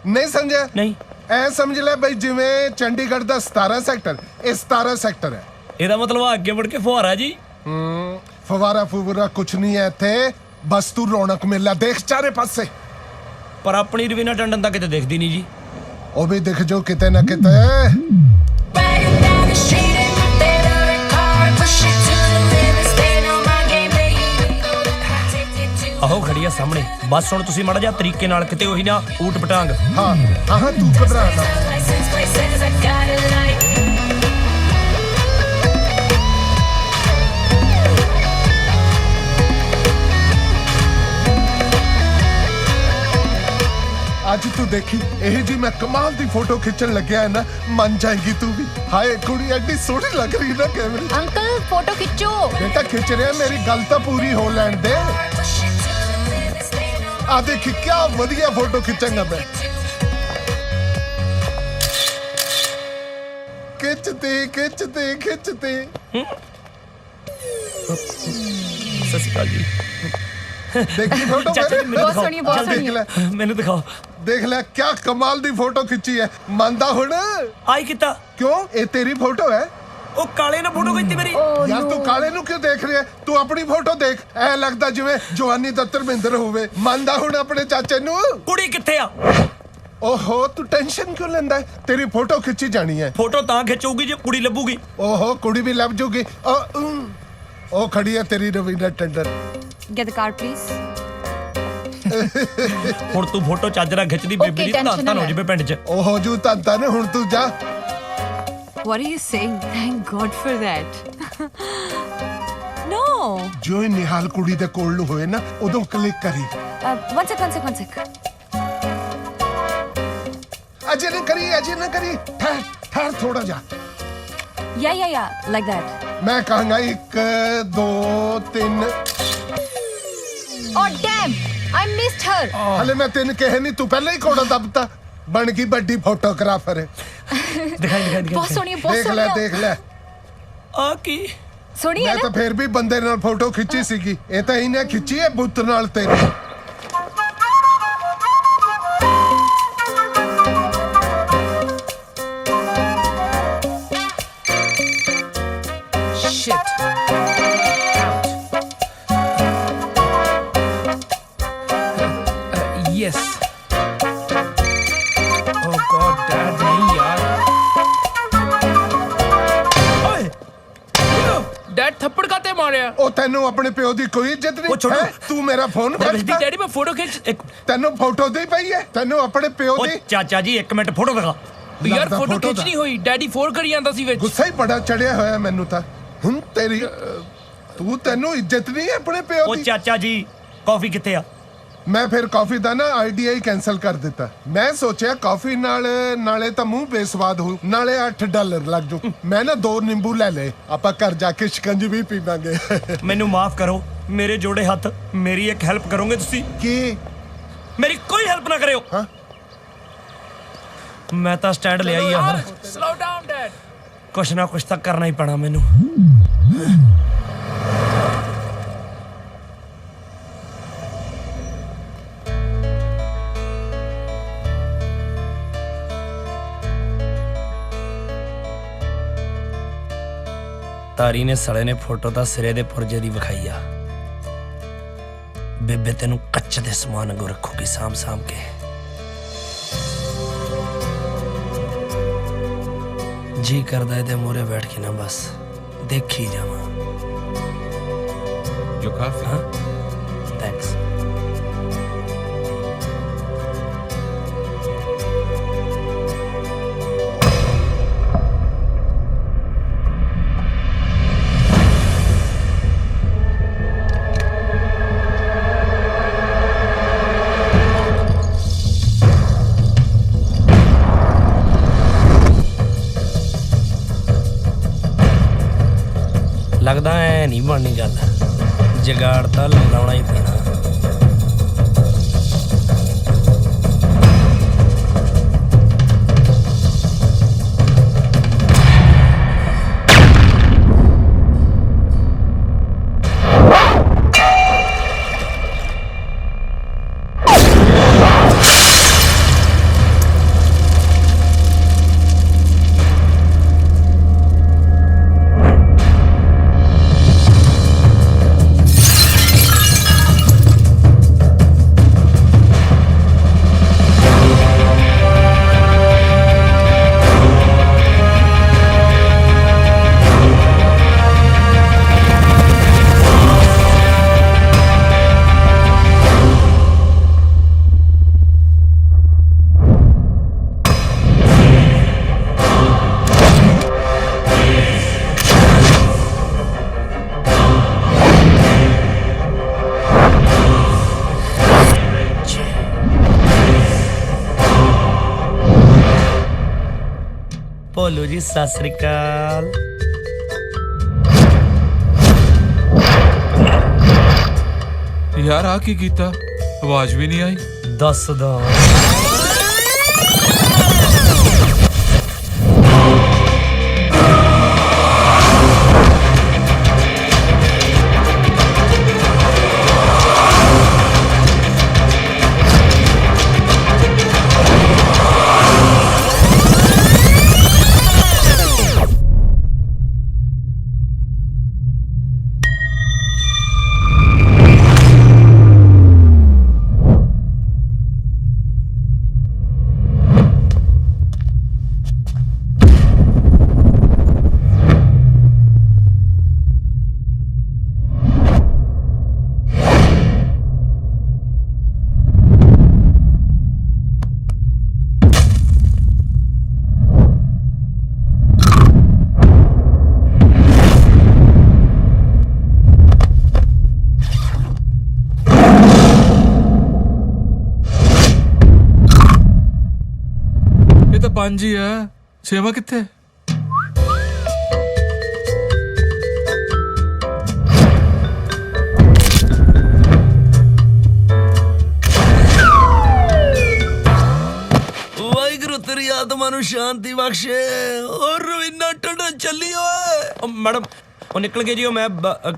ਨਹੀਂ ਸਮਝਿਆ? ਨਹੀਂ। ਐ ਸਮਝ ਲੈ ਬਈ, ਜਿਵੇਂ ਚੰਡੀਗੜ੍ਹ ਦਾ 17 ਸੈਕਟਰ, ਇਹ 17 ਸੈਕਟਰ ਹੈ। ਇਹਦਾ ਮਤਲਬ ਆ ਅੱਗੇ ਮੁੜ ਕੇ ਫੁਹਾਰਾ ਜੀ। ਫਵਾਰਾ ਫੁਵਾਰਾ ਕੁਛ ਨਹੀਂ ਹੈ ਇੱਥੇ, ਬਸ ਤੂੰ ਰੌਣਕ ਮੇਲਾ ਦੇਖ ਚਾਰੇ ਪਾਸੇ। ਪਰ ਆਪਣੀ ਰਵੀਨਾ ਟੰਡਨ ਤਾਂ ਕਿਤੇ ਦਿਖਦੀ ਨਹੀਂ ਜੀ। ਉਹ ਵੀ ਦਿਖ ਜੋ ਕਿਤੇ ਨਾ ਕਿਤੇ। Riding down the street in my favorite car, push it to the limit, staying on my game, they even know that I take it too. ਆਹੋ ਖੜੀ ਆ ਸਾਹਮਣੇ। ਬਸ ਹੁਣ ਤੁਸੀਂ ਮਾੜਾ ਜਿਹਾ ਤਰੀਕੇ ਨਾਲ, ਕਿਤੇ ਉਹੀ ਨਾ ਊਟ ਪਟਾਂਗ। ਹਾਂ ਹਾਂ, ਤੂੰ ਘਬਰਾ ਨਾ। License plate says I got it like. ਅੱਜ ਤੂੰ ਦੇਖੀ, ਇਹ ਜੀ ਮੈਂ ਕਮਾਲ ਦੀ ਫੋਟੋ ਖਿੱਚਣ ਲੱਗਿਆ ਹੈ ਨਾ, ਮੰਨ ਜਾਏਗੀ ਤੂੰ ਵੀ। ਹਾਏ ਕੁੜੀ ਐਡੀ ਸੋਹਣੀ ਲੱਗ ਰਹੀ ਨਾ ਕੈਮਰੇ 'ਚ। ਅੰਕਲ ਫੋਟੋ ਖਿੱਚੋ। ਬੇਟਾ ਖਿੱਚ ਰਿਹਾ, ਮੇਰੀ ਗੱਲ ਤਾਂ ਪੂਰੀ ਹੋ ਲੈਣ ਦੇ। ਆ ਦੇਖੀ ਕਿਆ ਵਧੀਆ ਫੋਟੋ ਖਿੱਚਾਂਗਾ ਮੈਂ। ਖਿੱਚਦੇ ਸਤਿ ਸ਼੍ਰੀ ਅਕਾਲ ਜੀ। ਦੇਖੀ ਫੋਟੋ ਚਾਚਾ ਜੀ, ਮੈਨੂੰ ਬਹੁਤ ਸੋਹਣੀ, ਬਹੁਤ ਚੱਲ ਦੇਖ ਸੋਹਣੀ। ਲੈ, ਮੈਨੂੰ ਦਿਖਾਓ। ਦੇਖ ਲੈ ਕਿਆ ਕਮਾਲ ਦੀ ਫੋਟੋ ਖਿੱਚੀ ਹੈ। ਮੰਨਦਾ ਹੁਣ? ਆਈ ਕਿਤਾ? ਕਿਉਂ, ਇਹ ਤੇਰੀ ਫੋਟੋ ਹੈ। ਉਹ ਕਾਲੇ ਨੇ ਫੋਟੋ ਖਿੱਚੀ ਮੇਰੀ। ਯਾਰ ਤੂੰ ਕਾਲੇ ਨੂੰ ਕਿਉਂ ਦੇਖ ਰਿਹਾ? ਤੂੰ ਆਪਣੀ ਫੋਟੋ ਦੇਖ। ਐ ਲੱਗਦਾ ਜਿਵੇਂ ਜਵਾਨੀ ਦਾ ਧਰਮਿੰਦਰ ਹੋਵੇ। ਮੰਨਦਾ ਹੁਣ ਆਪਣੇ ਚਾਚੇ ਨੂੰ? ਕੁੜੀ ਕਿੱਥੇ ਆ? ਓਹੋ, ਤੂੰ ਟੈਨਸ਼ਨ ਕਿਉਂ ਲੈਂਦਾ? ਤੇਰੀ ਫੋਟੋ ਖਿੱਚੀ ਜਾਣੀ ਹੈ। ਫੋਟੋ ਤਾਂ ਖਿੱਚੂਗੀ ਜੇ ਕੁੜੀ ਲੱਭੂਗੀ। ਓਹੋ, ਕੁੜੀ ਵੀ ਲੱਭ ਜੂਗੀ। ਉਹ ਖੜੀ ਹੈ ਤੇਰੀ Raveena Tandon. Get the card, please. ਹੁਣ ਤੂੰ ਫੋਟੋ ਚੱਜ ਨਾਲ ਖਿੱਚਦੀ ਬੇਬੀ ਦੀ tension ਤਾਂ ਹੋ ਨਾ ਜਾਵੇ ਪਿੰਡ 'ਚ। ਉਹ ਹੋ ਜੂ ਤਾਂ ਹੁਣ ਤੂੰ ਜਾ। What are you saying? Thank God for that. No. ਜੋ ਹੀ ਨਿਹਾਲ ਕੁੜੀ ਦੇ ਕੋਲ ਨੂੰ ਹੋਏ ਨਾ ਉਦੋਂ ਕਲਿੱਕ ਕਰੀ। One sec. ਅਜੇ ਨਾ ਕਰੀ ਠਹਿਰ ਥੋੜਾ ਜਾ। Yeah, like that. ਮੈਂ ਕਹਾਂਗਾ 1 2 3। Oh damn! I missed her. ਹਲੇ ਮੈਂ ਤੈਨੂੰ ਕਹੇ ਨਹੀਂ ਤੂੰ ਪਹਿਲਾਂ ਹੀ ਕੋੜਾ ਦੱਬਤਾ। ਬਣ ਗਈ ਵੱਡੀ ਫੋਟੋਗ੍ਰਾਫਰ। ਦਿਖਾਈ ਬਹੁਤ ਸੋਹਣੀ ਹੈ, ਬਹੁਤ ਦੇਖ ਲੈ ਆ ਕੀ ਸੋਹਣੀ ਹੈ ਮੈਂ ਨਾ? ਤਾਂ ਫੇਰ ਵੀ ਬੰਦੇ ਨਾਲ ਫੋਟੋ ਖਿੱਚੀ ਸੀਗੀ ਇਹ ਤਾਂ ਇਹਨੇ ਖਿੱਚੀ ਹੈ ਬੁੱਤ ਨਾਲ ਤੇਰੀ। Shit. Yes. Oh God, Dad, नहीं यार. ओए, Dad थप्पड़ काते मारे? ਉਹ ਤੈਨੂੰ ਆਪਣੇ ਪਿਓ ਦੀ ਕੋਈ ਇੱਜ਼ਤ ਉਹ ਛੋਟੂ। ਨਹੀਂ ਹੈਂ? ਤੂੰ ਮੇਰਾ ਫੋਨ ਖਿੱਚਦਾ डैडी मैं फोटो खींच. ਇੱਕ ਤੈਨੂੰ ਫੋਟੋ ਦੀ ਪਈ ਹੈ ਤੈਨੂੰ ਆਪਣੇ ਪਿਓ ਉਹ ਦੀ ਚਾਚਾ ਜੀ 1 ਮਿੰਟ ਫੋਟੋ ਦਿਖਾ। यार लगदा फोटो फोटो खींचनी हुई. डैडी फोन करी आंदा सी विच. ਗੁੱਸਾ ਹੀ ਬੜਾ ਚੜਿਆ ਹੋਇਆ ਮੈਨੂੰ ਤਾਂ ਹੁਣ ਤੇਰੀ ਤੈਨੂੰ ਇੱਜ਼ਤ ਨਹੀਂ ਹੈ ਆਪਣੇ ਪਿਓ ਉਹ ਦੀ। ਚਾਚਾ ਜੀ ਕਾਫੀ ਕਿੱਥੇ ਆ? ਮੈਂ ਫਿਰ ਕਾਫੀ ਦਾ ਨਾ ਆਈਡੀਆ ਕੈਨਸਲ ਕਰ ਦਿੱਤਾ। ਮੈਂ ਸੋਚਿਆ ਕਾਫੀ ਨਾਲੇ ਤਾਂ ਮੂੰਹ ਬੇਸਵਾਦ ਹੋ ਨਾਲੇ $8 ਲੱਗ ਜੂ। ਮੈਂ ਨਾ 2 ਨਿੰਬੂ ਲੈ ਲਏ ਆਪਾਂ ਘਰ ਜਾ ਕੇ ਸ਼ਿਕੰਜਵੀ ਪੀਵਾਂਗੇ। ਮੈਨੂੰ ਮਾਫ ਕਰੋ ਮੇਰੇ ਜੋੜੇ ਹੱਥ। ਮੇਰੀ ਇੱਕ ਹੈਲਪ ਕਰੋਗੇ ਤੁਸੀਂ? ਕੀ ਮੇਰੀ ਕੋਈ ਹੈਲਪ ਨਾ ਕਰਿਓ। ਹਾਂ ਮੈਂ ਤਾਂ ਸਟੈਂਡ ਲਿਆ ਹੀ ਆ यार ਫਿਰ। Slow down dad. ਕੁਛ ਨਾ ਕੁਛ ਤਾਂ ਕਰਨਾ ਹੀ ਪੈਣਾ ਮੈਨੂੰ। ਤਾਰੀ ਨੇ ਸਲੇ ਨੇ ਫੋਟੋ ਤਾਂ ਸਿਰੇ ਦੇ ਪੁਰਜੇ ਦੀ ਵਿਖਾਈ ਆ। ਬੇਬੇ ਤੈਨੂੰ ਕੱਚ ਦੇ ਸਮਾਨ ਵਾਂਗੂ ਰੱਖੂਗੀ ਸਾਂਭ ਕੇ। ਜੀ ਕਰਦਾ ਇਹਦੇ ਮੂਹਰੇ ਬੈਠ ਕੇ ਨਾ ਬਸ ਦੇਖੀ ਜਾਵਾਂ। Your coffee. ਹਾਂ ਥੈਂਕਸ। ਲੱਗਦਾ ਐ ਨਹੀਂ ਬਣਨੀ ਗੱਲ। ਜਗਾੜ ਤਾਂ ਲਾਉਣਾ ਹੀ ਪੈਣਾ। ਭੋਲੂ ਜੀ ਸਤਿ ਸ੍ਰੀ ਅਕਾਲ। ਯਾਰ ਆ ਕੀ ਕੀਤਾ? ਆਵਾਜ਼ ਵੀ ਨਹੀਂ ਆਈ। ਦੱਸਦਾ 5 ਹੀ ਹੈ 6ਵਾਂ ਕਿੱਥੇ? ਵਾਹਿਗੁਰੂ ਤੇਰੀ ਆਤਮਾ ਨੂੰ ਸ਼ਾਂਤੀ ਬਖਸ਼ੇ। ਔਰ ਰਵਿੰਦਰ ਟੰਡਨ ਚੱਲੀ ਓਏ। ਮੈਡਮ ਉਹ ਨਿਕਲ ਗਏ ਜੀ। ਉਹ ਮੈਂ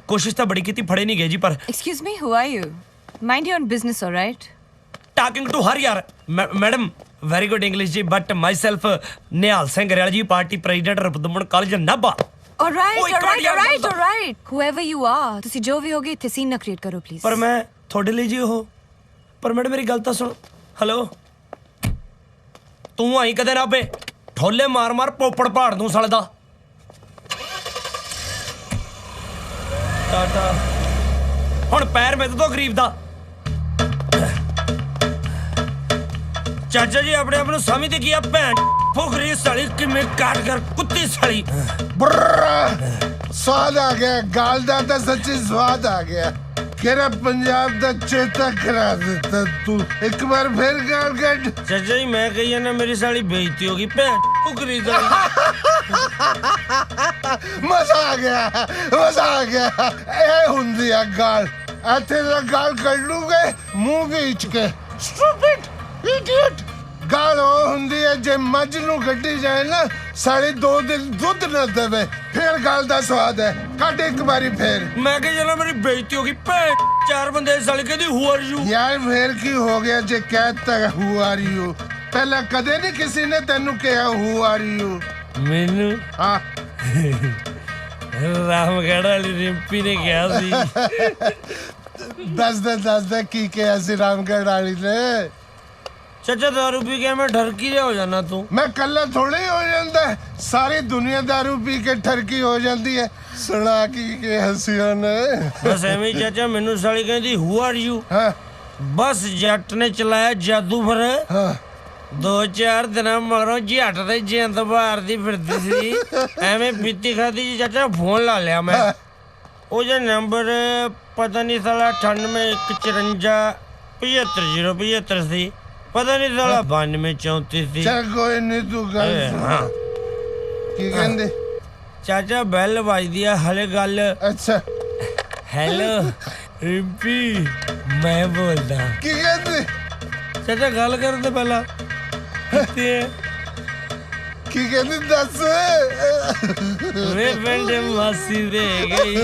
ਕੋਸ਼ਿਸ਼ ਤਾਂ ਬੜੀ ਕੀਤੀ, ਫੜੇ ਨਹੀਂ ਗਏ ਜੀ। ਪਰ Excuse me, who are you? Mind your own business, all right? Talking to her ਯਾਰ। Madam very good English ji, but myself Nihal Singh Grewal ji, party president Ripudaman college Nabha. All right, ਓਏ, all right, ਯਾਰ, all right, all right. Whoever you are, ਤੁਸੀਂ ਜੋ ਵੀ ਹੋਗੇ ਇੱਥੇ scene ਨਾ create ਕਰੋ please. ਪਰ ਮੈਂ ਤੁਹਾਡੇ ਲਈ ਜੀ ਉਹ। ਪਰ ਮੈਡਮ ਮੇਰੀ ਗੱਲ ਤਾਂ ਸੁਣ। ਹੈਲੋ, ਤੂੰ ਆਈ ਕਦੇ ਨਾ ਪੇ ਠੋਲੇ ਮਾਰ ਮਾਰ ਪੋਪੜ ਪਹਾੜ ਨੂੰ ਸਾਲੇ ਦਾ। ਟਾਟਾ ਹੁਣ ਪੈਰ ਮੇਰੇ ਤੋਂ ਗਰੀਬ ਦਾ। ਚਾਚਾ ਜੀ ਆਪਣੇ ਆਪ ਨੂੰ ਸਮਝਦੇ ਕੀ ਆ? ਭੈਣ ਫੁਕਰੀ ਸਾਲੀ ਕਿਵੇਂ ਕਾਟ ਕਰ ਕੁੱਤੀ ਸਾਲੀ। स्वाद आ गया गाल दा तो सच्ची स्वाद आ गया। केरा पंजाब दा चेता करा देता तू। एक बार फिर गाल कट। चाचा जी मैं कही ना मेरी साली बेइज्जती होगी भैन फुकरी साली। मजा आ गया ਇਹ ਹੁੰਦੀ ਆ ਗਾਲ। ਇੱਥੇ ਦਾ ਗਾਲ ਕੱਢ ਲੂਗੇ ਮੂੰਹ ਵਿੱਚ ਕੇ। Stupid idiot. ਗਾਲ ਉਹ ਹੁੰਦੀ ਹੈ ਜੇ ਮੱਝ ਨੂੰ ਕੱਢੀ ਜਾਏ ਨਾ ਸਾਲੇ 2 ਦਿਨ ਦੁੱਧ ਨਾ ਦੇਵੇ ਫਿਰ ਗਾਲ ਦਾ ਸਵਾਦ ਹੈ। ਕੱਢ ਇੱਕ ਵਾਰੀ ਫੇਰ। ਮੈਂ ਕਿਹਾ ਚਲੋ ਮੇਰੀ ਬੇਇੱਜ਼ਤੀ ਹੋ ਗਈ ਭੈਣ। 4 ਬੰਦੇ ਸਾਲੇ ਕਹਿੰਦੀ ਹੂ ਆਰ ਯੂ। ਯਾਰ ਫੇਰ ਕੀ ਹੋ ਗਿਆ ਜੇ ਕਹਿਤਾ ਹੂ ਆਰ ਯੂ? ਪਹਿਲਾਂ ਕਦੇ ਨਹੀਂ ਕਿਸੇ ਨੇ ਤੈਨੂੰ ਕਿਹਾ ਹੂ ਆਰ ਯੂ? ਮੈਨੂੰ ਹਾਂ ਰਾਮਗੜ੍ਹ ਵਾਲੀ ਰਿੰਪੀ ਨੇ ਕਿਹਾ ਸੀ। ਦੱਸ ਦੇ ਕੀ ਕਿਹਾ ਸੀ ਰਾਮਗੜ੍ਹ ਵਾਲੀ ਨੇ? ਚਾਚਾ ਦਾਰੂ ਪੀ ਕੇ ਮੈਂ ਠਰਕੀ ਜਿਹਾ ਹੋ ਜਾਣਾ। ਤੂੰ ਮੈਂ ਕੱਲਾ ਥੋੜੇ ਹੋ ਜਾਂਦਾ, ਸਾਰੀ ਦੁਨੀਆ ਦਾਰੂ ਪੀ ਕੇ ਠਰਕੀ ਹੋ ਜਾਂਦੀ ਹੈ। ਸੁਣਾ ਕੀ ਕਿ ਹਸੀਆਂ ਨੇ। ਬਸ ਐਵੇਂ ਹੀ ਚਾਚਾ ਮੈਨੂੰ ਸਾਲੀ ਕਹਿੰਦੀ ਹੂ ਆਰ ਯੂ। ਹਾਂ ਬਸ ਜੱਟ ਨੇ ਚਲਾਇਆ ਜਾਦੂ ਫਿਰ। ਹਾਂ 2-4 ਦਿਨਾਂ ਮਗਰੋਂ ਜੱਟ ਤੇ ਜਿੰਦ ਮਾਰਦੀ ਫਿਰਦੀ ਸੀ। ਐਵੇਂ ਪੀਤੀ ਖਾਦੀ ਜੀ ਚਾਚਾ ਫੋਨ ਲਾ ਲਿਆ ਮੈਂ। ਉਹ ਜੇ ਨੰਬਰ ਪਤਾ ਨਹੀਂ ਸਾਲਾ 98 154 75075 ਸੀ। ਪਤਾ ਨਹੀਂ ਸਾਲਾ 92 34 ਸੀ। ਚੱਲ ਕੋਈ ਨਹੀਂ ਤੂੰ ਗੱਲ ਹਾਂ ਕੀ ਕਹਿੰਦੇ? ਚਾਚਾ ਬੈਲ ਵੱਜਦੀ ਆ ਹਲੇ ਗੱਲ। ਅੱਛਾ ਹੈਲੋ ਰਿੰਪੀ ਮੈਂ ਬੋਲਦਾ। ਕੀ ਕਹਿੰਦੇ? ਚਾਚਾ ਗੱਲ ਕਰਨ ਤੋਂ ਪਹਿਲਾਂ ਕਿੱਥੇ ਹੈ? ਕੀ ਕਹਿੰਦੀ ਦੱਸ। ਵੇ ਪਿੰਡ ਮਾਸੀ ਦੇ ਗਈ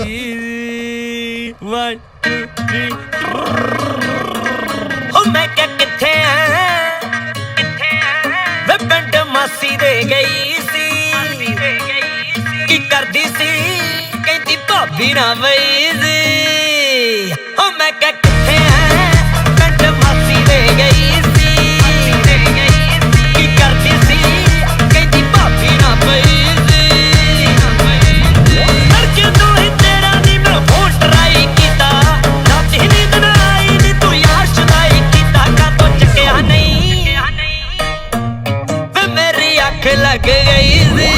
1 2 3 ਹੋ ਮੈਂ ਕਿਹਾ ਕਿੱਥੇ ਆ ਵੇ ਪਿੰਡ ਮਾਸੀ ਦੇ ਗਈ ਸੀ। ਕੀ ਕਰਦੀ ਸੀ ਕਹਿੰਦੀ ਭਾਬੀ ਨਾ ਵਈ ਸੀ। ਹੋ ਮੈਂ ਕਿਹਾ ਕਿੱਥੇ ਆ ਪਿੰਡ ਮਾਸੀ ਦੇ ਗਈ ਸੀ। ਕੀ ਕਰਦੀ ਸੀ ਕਹਿੰਦੀ ਭਾਬੀ ਨਾ ਵਈ ਸੀ। ਜਦੋਂ ਹੀ ਤੇਰਾ ਨੀ ਮੈਂ ਫੋਨ ਟਰਾਈ ਕੀਤਾ ਰਾਤ ਹੀ ਨੀਂਦ ਨਾ ਆਈ ਨੀ ਤੂੰ ਯਾਰ ਸ਼ੁਦਾਈ ਕੀਤਾ ਕਾਤੋਂ ਚੱਕਿਆ ਨਹੀਂ ਵੇ ਮੇਰੀ ਅੱਖ ਲੱਗ ਗਈ ਸੀ।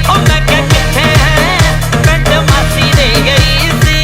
ਉਹ ਮੈਂ ਕਿਹਾ ਕਿੱਥੇ ਹੈ ਪਿੰਡ ਮਾਸੀ ਦੇ ਗਈ ਸੀ।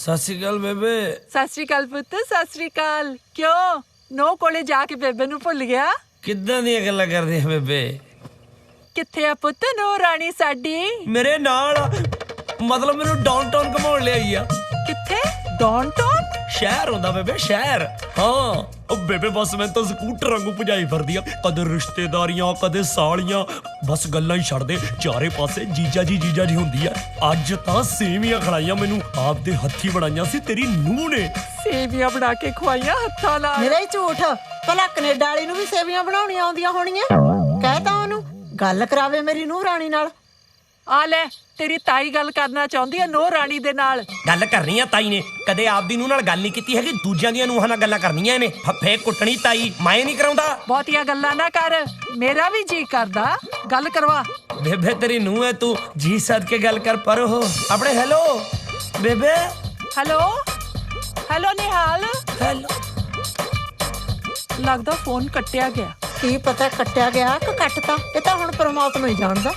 ਸਤਿ ਸ਼੍ਰੀ ਅਕਾਲ ਬੇਬੇ। ਸਤਿ ਸ਼੍ਰੀ ਅਕਾਲ ਪੁੱਤ, ਸਤਿ ਸ਼੍ਰੀ ਅਕਾਲ। ਕਿਉਂ ਨੋ ਕੋਲੇ ਜਾ ਕੇ ਬੇਬੇ ਨੂੰ ਭੁੱਲ ਗਿਆ? ਕਿੱਦਾਂ ਦੀਆਂ ਗੱਲਾਂ ਕਰਦੀ ਹੈ ਬੇਬੇ? ਕਿੱਥੇ ਆ ਪੁੱਤ ਨੋ ਰਾਣੀ ਸਾਡੀ? ਮੇਰੇ ਨਾਲ ਆ। ਮਤਲਬ ਮੈਨੂੰ ਡਾਊਨਟਾਊਨ ਘਮਾਉਣ ਲਈ ਆ। ਕਿੱਥੇ? ਡਾਊਨਟਾਊਨ? ਸ਼ਹਿਰ ਹੁੰਦਾ ਬੇਬੇ, ਸ਼ਹਿਰ। ਹਾਂ ਉਹ ਬੇਬੇ ਬਸ ਮੈਂ ਤਾਂ ਸਕੂਟਰ ਵਾਂਗੂ ਭਜਾਈ ਫਿਰਦੀ ਆ। ਕਦੇ ਰਿਸ਼ਤੇਦਾਰੀਆਂ, ਕਦੇ ਸਾਲੀਆਂ, ਬਸ ਗੱਲਾਂ ਹੀ ਛੱਡ ਦੇ। ਚਾਰੇ ਪਾਸੇ ਜੀਜਾ ਜੀ ਹੁੰਦੀ ਆ। ਅੱਜ ਤਾਂ ਸੇਵੀਆਂ ਖਲਾਈਆਂ ਮੈਨੂੰ, ਆਪਦੇ ਹੱਥੀ ਬਣਾਈਆਂ ਸੀ ਤੇਰੀ ਨੂੰਹ ਨੇ। ਸੇਵੀਆਂ ਬਣਾ ਕੇ ਖਵਾਈਆਂ ਹੱਥਾਂ ਨਾਲ? ਮੇਰਾ ਹੀ ਝੂਠ। ਭਲਾ ਕੈਨੇਡਾ ਵਾਲੀ ਨੂੰ ਵੀ ਸੇਵੀਆਂ ਬਣਾਉਣੀਆਂ ਆਉਂਦੀਆਂ ਹੋਣੀਆਂ। ਕਹਿ ਤਾ ਉਹਨੂੰ ਗੱਲ ਕਰਾਵੇ ਮੇਰੀ ਨੂੰਹ ਰਾਣੀ ਨਾਲ। ਆ ਲੈ, ਤੇਰੀ ਤਾਈ ਗੱਲ ਕਰਨਾ ਚਾਹੁੰਦੀ ਆ ਨੋ ਰਾਣੀ ਦੇ ਨਾਲ। ਗੱਲ ਕਰਨੀ ਆ ਤਾਈ ਨੇ, ਕਦੇ ਆਪਦੀ ਨੂੰਹ ਨਾਲ ਗੱਲ ਨਹੀਂ ਕੀਤੀ ਹੈਗੀ। ਦੂਜਿਆਂ ਦੀਆਂ ਨੂੰਹਾਂ ਨਾਲ ਗੱਲਾਂ ਕਰਨੀਆਂ ਇਹਨੇ। ਫੱਫੇ ਕੁੱਟਣੀ ਤਾਈ, ਮੈਂ ਨਹੀਂ ਕਰਾਉਂਦਾ। ਬਹੁਤੀਆਂ ਗੱਲਾਂ ਨਾ ਕਰ, ਮੇਰਾ ਵੀ ਜੀ ਕਰਦਾ। ਗੱਲ ਕਰਵਾ। ਬੇਬੇ ਤੇਰੀ ਨੂੰਹ ਹੈ, ਤੂੰ ਜੀ ਸੱਦ ਕੇ ਗੱਲ ਕਰ। ਪਰ ਉਹ ਆਪਣੇ ਹੈਲੋ ਬੇਬੇ। ਹੈਲੋ ਹੈਲੋ ਨਿਹਾਲ। ਹੈਲੋ। ਲੱਗਦਾ ਫੋਨ ਕੱਟਿਆ ਗਿਆ। ਕੀ ਪਤਾ ਕੱਟਿਆ ਗਿਆ ਕਿ ਕੱਟਤਾ, ਇਹ ਤਾਂ ਹੁਣ ਪਰਮਾਤਮਾ ਹੀ ਜਾਣਦਾ।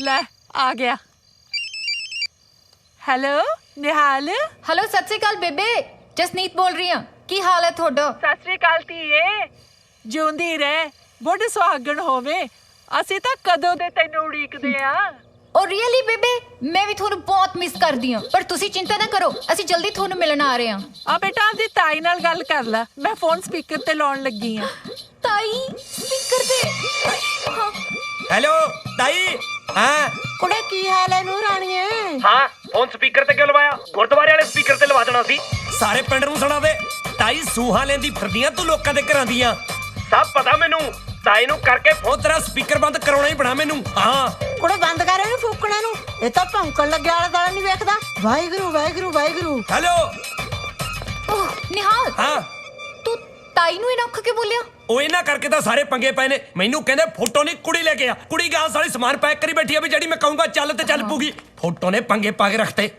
ਲੈ ਆ ਗਿਆ। ਹੈਲੋ ਨਿਹਾਲ। ਹੈਲੋ ਸਤਿ ਸ਼੍ਰੀ ਅਕਾਲ ਬੇਬੇ, ਜਸਨੀਤ ਬੋਲ ਰਹੀ ਹਾਂ। ਕੀ ਹਾਲ ਹੈ ਤੁਹਾਡਾ? ਸਤਿ ਸ਼੍ਰੀ ਅਕਾਲ ਧੀਏ, ਜਿਉਂਦੀ ਰਹਿ, ਬੁੱਢ ਸੁਹਾਗਣ ਹੋਵੇ। ਅਸੀਂ ਤਾਂ ਕਦੋਂ ਦੇ ਤੈਨੂੰ ਉਡੀਕਦੇ ਆ। ਓ ਰੀਅਲੀ ਬੇਬੇ, ਮੈਂ ਵੀ ਤੁਹਾਨੂੰ ਬਹੁਤ ਮਿਸ ਕਰਦੀ ਹਾਂ। ਪਰ ਤੁਸੀਂ ਚਿੰਤਾ ਨਾ ਕਰੋ, ਅਸੀਂ ਜਲਦੀ ਤੁਹਾਨੂੰ ਮਿਲਣ ਆ ਰਹੇ ਹਾਂ। ਆ ਬੇਟਾ ਆਪਦੀ ਤਾਈ ਨਾਲ ਗੱਲ ਕਰ ਲੈ, ਮੈਂ ਫੋਨ ਸਪੀਕਰ ਤੇ ਲਾਉਣ ਲੱਗੀ ਆ। ਤਾਈ ਸਪੀਕਰ ਤੇ? ਹਾਂ ਹੈਲੋ ਤਾਈ। ਹਾਂ ਕੁੜੇ ਕੀ ਹਾਲ ਹੈ ਨੂੰਹ ਰਾਣੀਏ? ਹਾਂ ਫੋਨ ਸਪੀਕਰ ਤੇ ਕਿਉਂ ਲਵਾਇਆ? ਗੁਰਦੁਆਰੇ ਵਾਲੇ ਸਪੀਕਰ ਤੇ ਲਵਾ ਦੇਣਾ ਸੀ। ਸਾਰੇ ਪਿੰਡ ਨੂੰ ਸੁਣਾ ਦੇ। ਤਾਈ ਸੂਹਾਂ ਲੈਂਦੀ ਫਿਰਦੀਆਂ ਤੂੰ ਲੋਕਾਂ ਦੇ ਘਰਾਂ ਦੀਆਂ। ਸਭ ਪਤਾ ਮੈਨੂੰ। ਤਾਈ ਨੂੰ ਕਰਕੇ ਫੋਨ ਤੇਰਾ ਸਪੀਕਰ ਬੰਦ ਕਰਾਉਣਾ ਹੀ ਪੈਣਾ ਮੈਨੂੰ। ਹਾਂ ਕੁੜੇ ਬੰਦ ਕਰ ਇਹਨੂੰ ਫੂਕਣੇ ਨੂੰ। ਇਹ ਤਾਂ ਭੌਂਕਣ ਲੱਗਿਆ ਆਲਾ ਦਾਲਾ ਨਹੀਂ ਵੇਖਦਾ। ਵਾਹਿਗੁਰੂ ਵਾਹਿਗੁਰੂ ਵਾਹਿਗੁਰੂ। ਹੈਲੋ। ਓਹ ਨਿਹਾਲ, ਹਾਂ ਤੂੰ ਤਾਈ ਨੂੰ ਇਹਨਾਂ ਅੱਖ ਕੇ ਬੋਲਿਆ? ਉਹ ਇਹਨਾਂ ਕਰਕੇ ਤਾਂ ਸਾਰੇ ਪੰਗੇ ਪਏ ਨੇ। ਮੈਨੂੰ ਕਹਿੰਦੇ ਫੋਟੋ ਨਹੀਂ ਕੁੜੀ ਲੈ ਕੇ ਆ। ਕੁੜੀ ਗਾਂ ਸਾਰੀ ਸਮਾਨ ਪੈਕ ਕਰੀ ਬੈਠੀ ਆ ਵੀ ਜਿਹੜੀ ਮੈਂ ਕਹੂੰਗਾ ਚੱਲ ਤੇ ਚੱਲ ਪੂਗੀ। ਫੋਟੋ ਨੇ ਪੰਗੇ ਪਾ ਕੇ ਰੱਖਤੇ।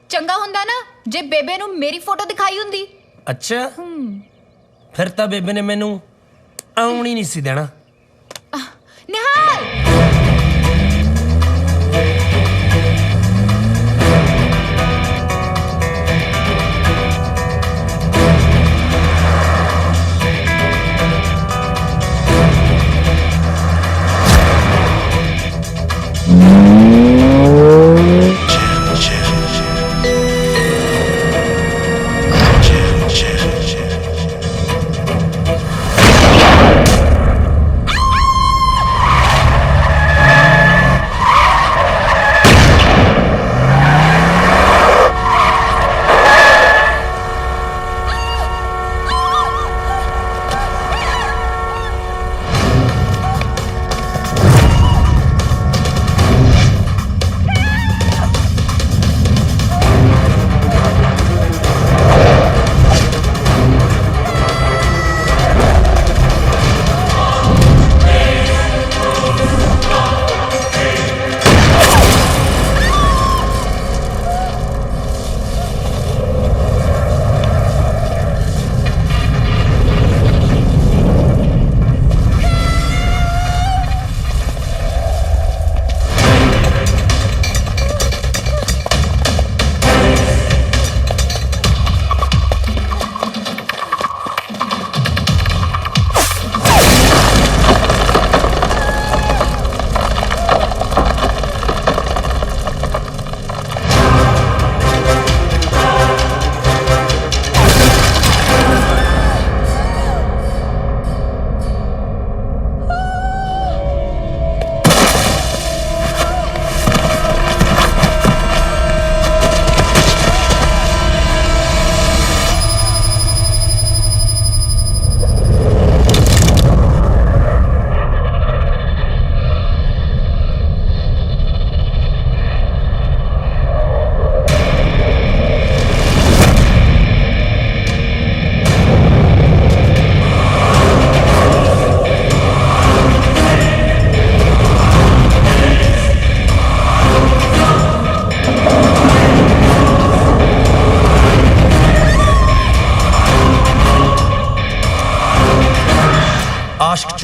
ਚੰਗਾ ਹੁੰਦਾ ਨਾ ਜੇ ਬੇਬੇ ਨੂੰ ਮੇਰੀ ਫੋਟੋ ਦਿਖਾਈ ਹੁੰਦੀ। ਅੱਛਾ ਫਿਰ ਤਾਂ ਬੇਬੇ ਨੇ ਮੈਨੂੰ ਆਉਣ ਹੀ ਨਹੀਂ ਸੀ ਦੇਣਾ। ਨਿਹਾਲ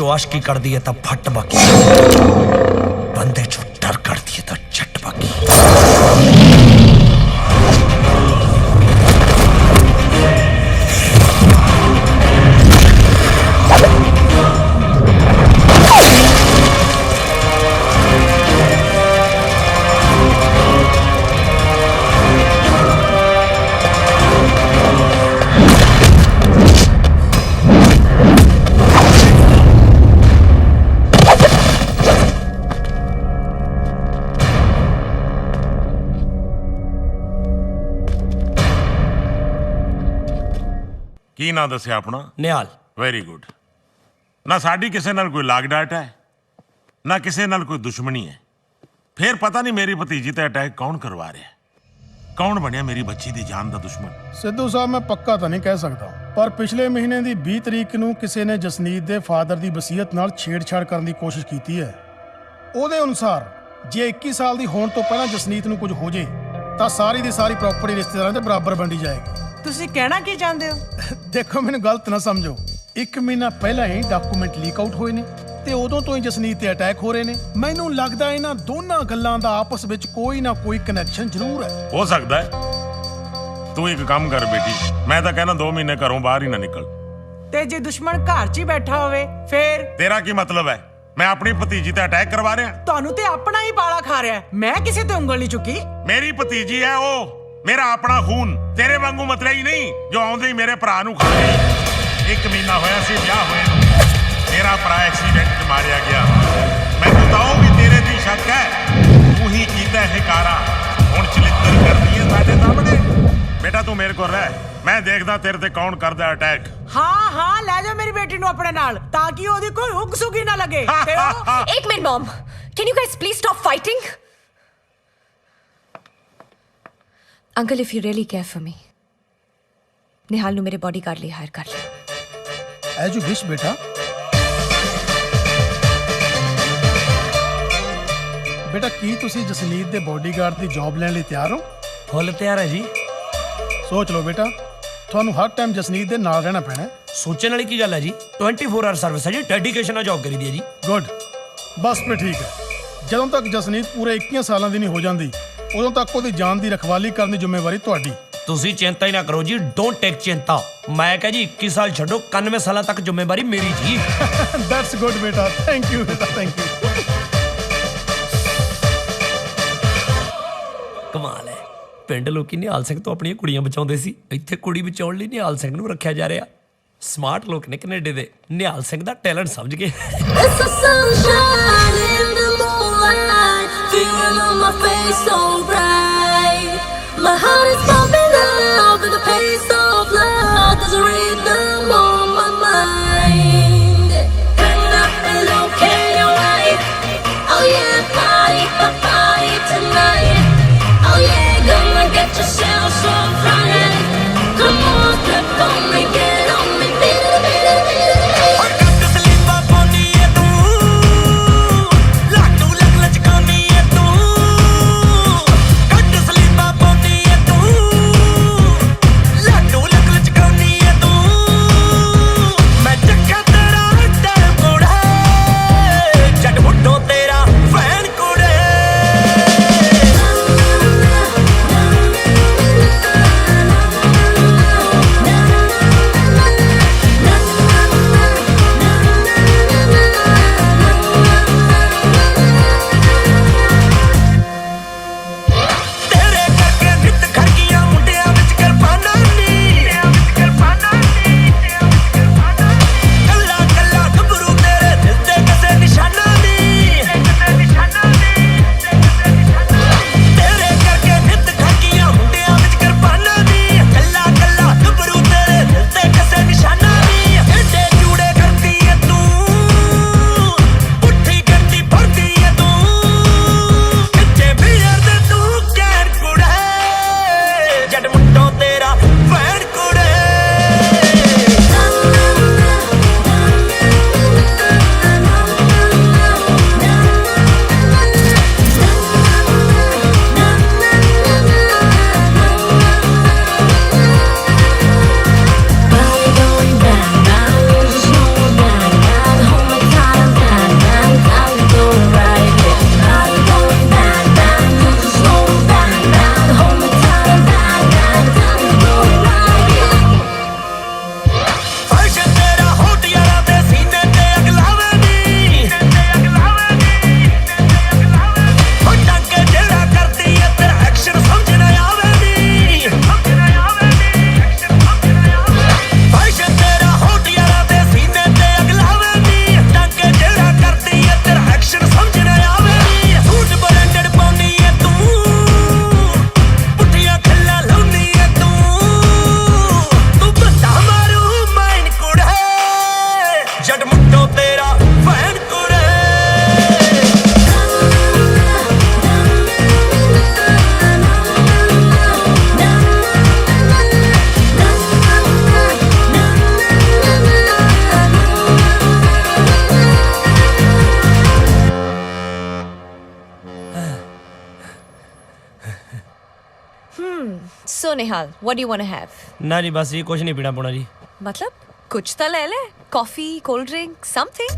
चो आशकी कर दी है तो फट बाकी, बंदे चो डर कर दिए तो चट बाकी। ਕੀ ਨਾਂ ਦੱਸਿਆ ਆਪਣਾ? ਨਿਹਾਲ। Very good. ਨਾ ਸਾਡੀ ਕਿਸੇ ਨਾਲ ਕੋਈ ਲਾਗ ਡਾਟ ਹੈ, ਨਾ ਕਿਸੇ ਨਾਲ ਕੋਈ ਦੁਸ਼ਮਣੀ ਹੈ। ਫਿਰ ਪਤਾ ਨਹੀਂ ਮੇਰੀ ਭਤੀਜੀ ਤੇ ਅਟੈਕ ਕੌਣ ਕਰਵਾ ਰਿਹਾ, ਕੌਣ ਬਣਿਆ ਮੇਰੀ ਬੱਚੀ ਦੀ ਜਾਨ ਦਾ ਦੁਸ਼ਮਣ। ਸਿੱਧੂ ਸਾਹਿਬ ਮੈਂ ਪੱਕਾ ਤਾਂ ਨਹੀਂ ਕਹਿ ਸਕਦਾ, ਪਰ ਪਿਛਲੇ ਮਹੀਨੇ ਦੀ 20 ਤਰੀਕ ਨੂੰ ਕਿਸੇ ਨੇ ਜਸਨੀਤ ਦੇ ਫਾਦਰ ਦੀ ਵਸੀਅਤ ਨਾਲ ਛੇੜਛਾੜ ਕਰਨ ਦੀ ਕੋਸ਼ਿਸ਼ ਕੀਤੀ ਹੈ। ਉਹਦੇ ਅਨੁਸਾਰ ਜੇ 21 ਸਾਲ ਦੀ ਹੋਣ ਤੋਂ ਪਹਿਲਾਂ ਜਸਨੀਤ ਨੂੰ ਕੁਝ ਹੋ ਜੇ ਤਾਂ ਸਾਰੀ ਦੀ ਸਾਰੀ ਪ੍ਰਾਪਰਟੀ ਰਿਸ਼ਤੇਦਾਰਾਂ ਦੇ ਬਰਾਬਰ ਵੰਡੀ ਜਾਏਗੀ। ਤੁਸੀਂ ਕਹਿਣਾ ਕੀ ਚਾਹੁੰਦੇ ਹੋ? ਦੇਖੋ ਮੈਨੂੰ ਗਲਤ ਨਾ ਸਮਝੋ, 1 ਮਹੀਨਾ ਪਹਿਲਾਂ ਹੀ ਡਾਕੂਮੈਂਟ ਲੀਕ ਆਊਟ ਹੋਏ ਨੇ ਤੇ ਉਦੋਂ ਤੋਂ ਹੀ ਜਸਨੀਤ ਤੇ ਅਟੈਕ ਹੋ ਰਹੇ ਨੇ। ਮੈਨੂੰ ਲੱਗਦਾ ਇਹਨਾਂ ਦੋਨਾਂ ਗੱਲਾਂ ਦਾ ਆਪਸ ਵਿੱਚ ਕੋਈ ਨਾ ਕੋਈ ਕਨੈਕਸ਼ਨ ਜ਼ਰੂਰ ਹੈ। ਹੋ ਸਕਦਾ ਹੈ। ਤੂੰ ਇੱਕ ਕੰਮ ਕਰ ਬੇਟੀ, ਮੈਂ ਤਾਂ ਕਹਿਣਾ 2 ਮਹੀਨੇ ਘਰੋਂ ਬਾਹਰ ਹੀ ਨਾ ਨਿਕਲ। ਤੇ ਜੇ ਦੁਸ਼ਮਣ ਘਰ 'ਚ ਹੀ ਬੈਠਾ ਹੋਵੇ ਫੇਰ? ਤੇਰਾ ਕੀ ਮਤਲਬ ਹੈ? ਮੈਂ ਆਪਣੀ ਭਤੀਜੀ ਤੇ ਅਟੈਕ ਕਰਵਾ ਰਿਹਾ? ਤੁਹਾਨੂੰ ਤੇ ਆਪਣਾ ਹੀ ਬਾਲਾ ਖਾ ਰਿਹਾ। ਮੈਂ ਕਿਸੇ ਤੇ ਉਂਗਲ ਨਹੀਂ ਚੁੱਕੀ। ਮੇਰੀ ਭਤੀਜੀ ਹੈ ਉਹ, ਮੇਰਾ ਆਪਣਾ ਖੂਨ। ਤੇਰੇ ਵਾਂਗੂ ਮਤਲਈ ਨਹੀਂ ਜੋ ਆਉਂਦੇ ਹੀ ਮੇਰੇ ਭਰਾ ਨੂੰ ਖਾ ਗਈ। 1 ਮਹੀਨਾ ਹੋਇਆ ਸੀ ਵਿਆਹ ਹੋਏ ਨੂੰ, ਮੇਰਾ ਭਰਾ ਐਕਸੀਡੈਂਟ 'ਚ ਮਾਰਿਆ ਗਿਆ। ਮੈਨੂੰ ਤਾਂ ਉਹ ਵੀ ਤੇਰੇ ਦੀ ਸ਼ੱਕ ਹੈ, ਤੂੰ ਹੀ ਕੀਤਾ ਇਹ ਕਾਰਾ। ਹੁਣ ਚਲਿੱਤਰ ਕਰਦੀ ਹੈ ਸਾਡੇ ਸਾਹਮਣੇ। ਬੇਟਾ ਤੂੰ ਮੇਰੇ ਕੋਲ ਰਹਿ, ਮੈਂ ਦੇਖਦਾ ਤੇਰੇ ਤੇ ਕੌਣ ਕਰਦਾ ਅਟੈਕ। ਹਾਂ ਹਾਂ ਲੈ ਜਾ ਮੇਰੀ ਬੇਟੀ ਨੂੰ ਆਪਣੇ ਨਾਲ, ਤਾਂ ਕਿ ਉਹਦੀ ਕੋਈ ਹੁੱਕ ਸੁਗੀ ਨਾ ਲੱਗੇ। ਤੇ ਉਹ एक minute mom, can you guys please stop fighting? Uncle if you really care for me, Nihal ਨੂੰ ਮੇਰੇ ਬਾਡੀਗਾਰਡ ਲਈ ਹਾਇਰ ਕਰ ਲਿਆ। ਐਜ ਯੂ ਵਿਸ਼ ਬੇਟਾ। ਬੇਟਾ ਕੀ ਤੁਸੀਂ ਜਸਨੀਤ ਦੇ ਬਾਡੀਗਾਰਡ ਦੀ ਜੌਬ ਲੈਣ ਲਈ ਤਿਆਰ ਹੋ? ਫੁੱਲ ਤਿਆਰ ਹੈ ਜੀ। ਸੋਚ ਲਓ ਬੇਟਾ, ਤੁਹਾਨੂੰ ਹਰ ਟਾਈਮ ਜਸਨੀਤ ਦੇ ਨਾਲ ਰਹਿਣਾ ਪੈਣਾ ਹੈ। ਸੋਚਣ ਵਾਲੀ ਕੀ ਗੱਲ ਹੈ ਜੀ, 24 ਆਵਰ ਸਰਵਿਸ ਹੈ ਜੀ, ਡੈਡੀਕੇਸ਼ਨ ਨਾਲ ਜੌਬ ਕਰੀਦੀ ਹੈ ਜੀ। ਗੁੱਡ, ਬਸ ਫਿਰ ਠੀਕ ਹੈ। ਜਦੋਂ ਤੱਕ ਜਸਨੀਤ ਪੂਰੇ 21 ਸਾਲਾਂ ਦੀ ਨਹੀਂ ਹੋ ਜਾਂਦੀ ਉਦੋਂ ਤੱਕ ਉਹਦੀ ਜਾਨ ਦੀ ਰਖਵਾਲੀ ਕਰਨ ਦੀ ਜ਼ਿੰਮੇਵਾਰੀ ਤੁਹਾਡੀ। ਤੁਸੀਂ ਚਿੰਤਾ ਹੀ ਨਾ ਕਰੋ ਜੀ, ਡੋਂਟ ਟੇਕ ਚਿੰਤਾ। ਮੈਂ ਕਹਾਂ ਜੀ 21 ਸਾਲ ਛੱਡੋ, 91 ਸਾਲਾਂ ਤੱਕ ਜ਼ਿੰਮੇਵਾਰੀ ਮੇਰੀ ਜੀ। ਦੈਟਸ ਗੁੱਡ ਬੇਟਾ, ਥੈਂਕ ਯੂ ਬੇਟਾ, ਥੈਂਕ ਯੂ। ਕਮਾਲ ਹੈ, ਪਿੰਡ ਲੋਕੀ ਨਿਹਾਲ ਸਿੰਘ ਤੋਂ ਆਪਣੀਆਂ ਕੁੜੀਆਂ ਬਚਾਉਂਦੇ ਸੀ, ਇੱਥੇ ਕੁੜੀ ਬਚਾਉਣ ਲਈ ਨਿਹਾਲ ਸਿੰਘ ਨੂੰ ਰੱਖਿਆ ਜਾ ਰਿਹਾ। ਸਮਾਰਟ ਲੋਕ ਨੇ ਕੈਨੇਡਾ ਦੇ, ਨਿਹਾਲ ਸਿੰਘ ਦਾ ਟੈਲੈਂਟ ਸਮਝ ਗਏ। My heart is pumping out with the pace of love. There's a rhythm on my mind. Turn up the low, can you ride? Oh yeah, party, party tonight. Oh yeah, gonna get yourself some flying. Come on, step on me, get on me, beat it, beat it, beat it. Ooh. So Nihal, what do you want to have? ना जी बस ये कुछ नहीं पीना पोना जी। मतलब कुछ तो ले ले, कॉफी, कोल्ड ड्रिंक, समथिंग।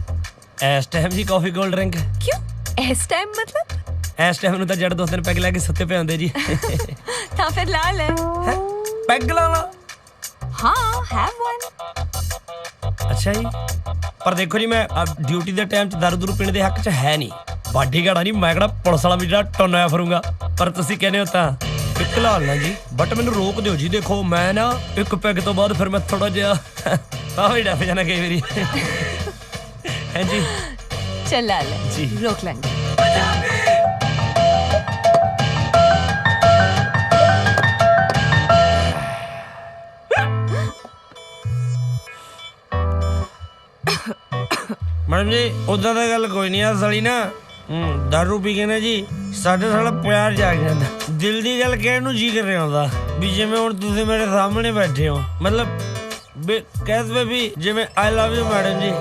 इस टाइम जी कॉफी कोल्ड ड्रिंक क्यों इस टाइम मतलब? इस टाइम ਨੂੰ ਤਾਂ ਜੜ ਦੋਸਤ ਨੇ ਪੈਗ ਲੈ ਕੇ ਸੁੱਤੇ ਪਏ ਹੁੰਦੇ ਜੀ। ਤਾਂ ਫਿਰ ਲਾ ਲੈ। ਪੈਗ ਲਾ ਲਾ। हाँ, have one। ਅੱਛਾ ਜੀ ਪਰ ਦੇਖੋ ਜੀ ਮੈਂ ਡਿਊਟੀ ਦੇ ਟਾਈਮ 'ਚ ਦਾਰੂ ਦੂਰੂ ਪੀਣ ਦੇ ਹੱਕ 'ਚ ਹੈ ਨਹੀਂ। ਬਾਡੀਗਾਰਡ ਆ ਨਹੀਂ ਮੈਂ ਕਿਹੜਾ ਪੁਲਿਸ ਵਾਲਾ ਵੀ ਜਿਹੜਾ ਟੋਨਿਆ ਫਿਰੂੰਗਾ। ਪਰ ਤੁਸੀਂ ਕਹਿੰਦੇ ਹੋ ਤਾਂ ਇੱਕ ਲਾ ਲਾਂ ਜੀ ਬਟ ਮੈਨੂੰ ਰੋਕ ਦਿਓ ਜੀ। ਦੇਖੋ ਮੈਂ ਨਾ ਇੱਕ ਪੈਗ ਤੋਂ ਬਾਅਦ ਫਿਰ ਮੈਂ ਥੋੜਾ ਜਿਹਾ ਤਾਂ ਵੀ ਡੱਫ ਜਾਣਾ ਕਈ ਵਾਰੀ। ਹੈ ਜੀ चल ला ले जी। रोक लेंगे। मैडम जी उदा ਤਾਂ ਗੱਲ ਕੋਈ ਨਹੀਂ ਆ ਸਾਲੀ ਨਾ दारू ਪੀ ਕੇ ਨਾ ਜੀ ਸਾਡੇ ਸਾਲਾ ਪਿਆਰ ਜਾਗ ਜਾਂਦਾ। ਦਿਲ ਦੀ ਗੱਲ ਕਹਿਣ ਨੂੰ ਜੀ ਕਰ ਰਿਹਾ ਹੁੰਦਾ ਵੀ ਜਿਵੇਂ ਹੁਣ ਤੁਸੀਂ ਮੇਰੇ ਸਾਹਮਣੇ ਬੈਠੇ ਹੋ ਮਤਲਬ ਕਹਿ ਵੀ ਜਿਵੇਂ ਆਈ ਲਵ ਯੂ ਮੈਡਮ ਜੀ।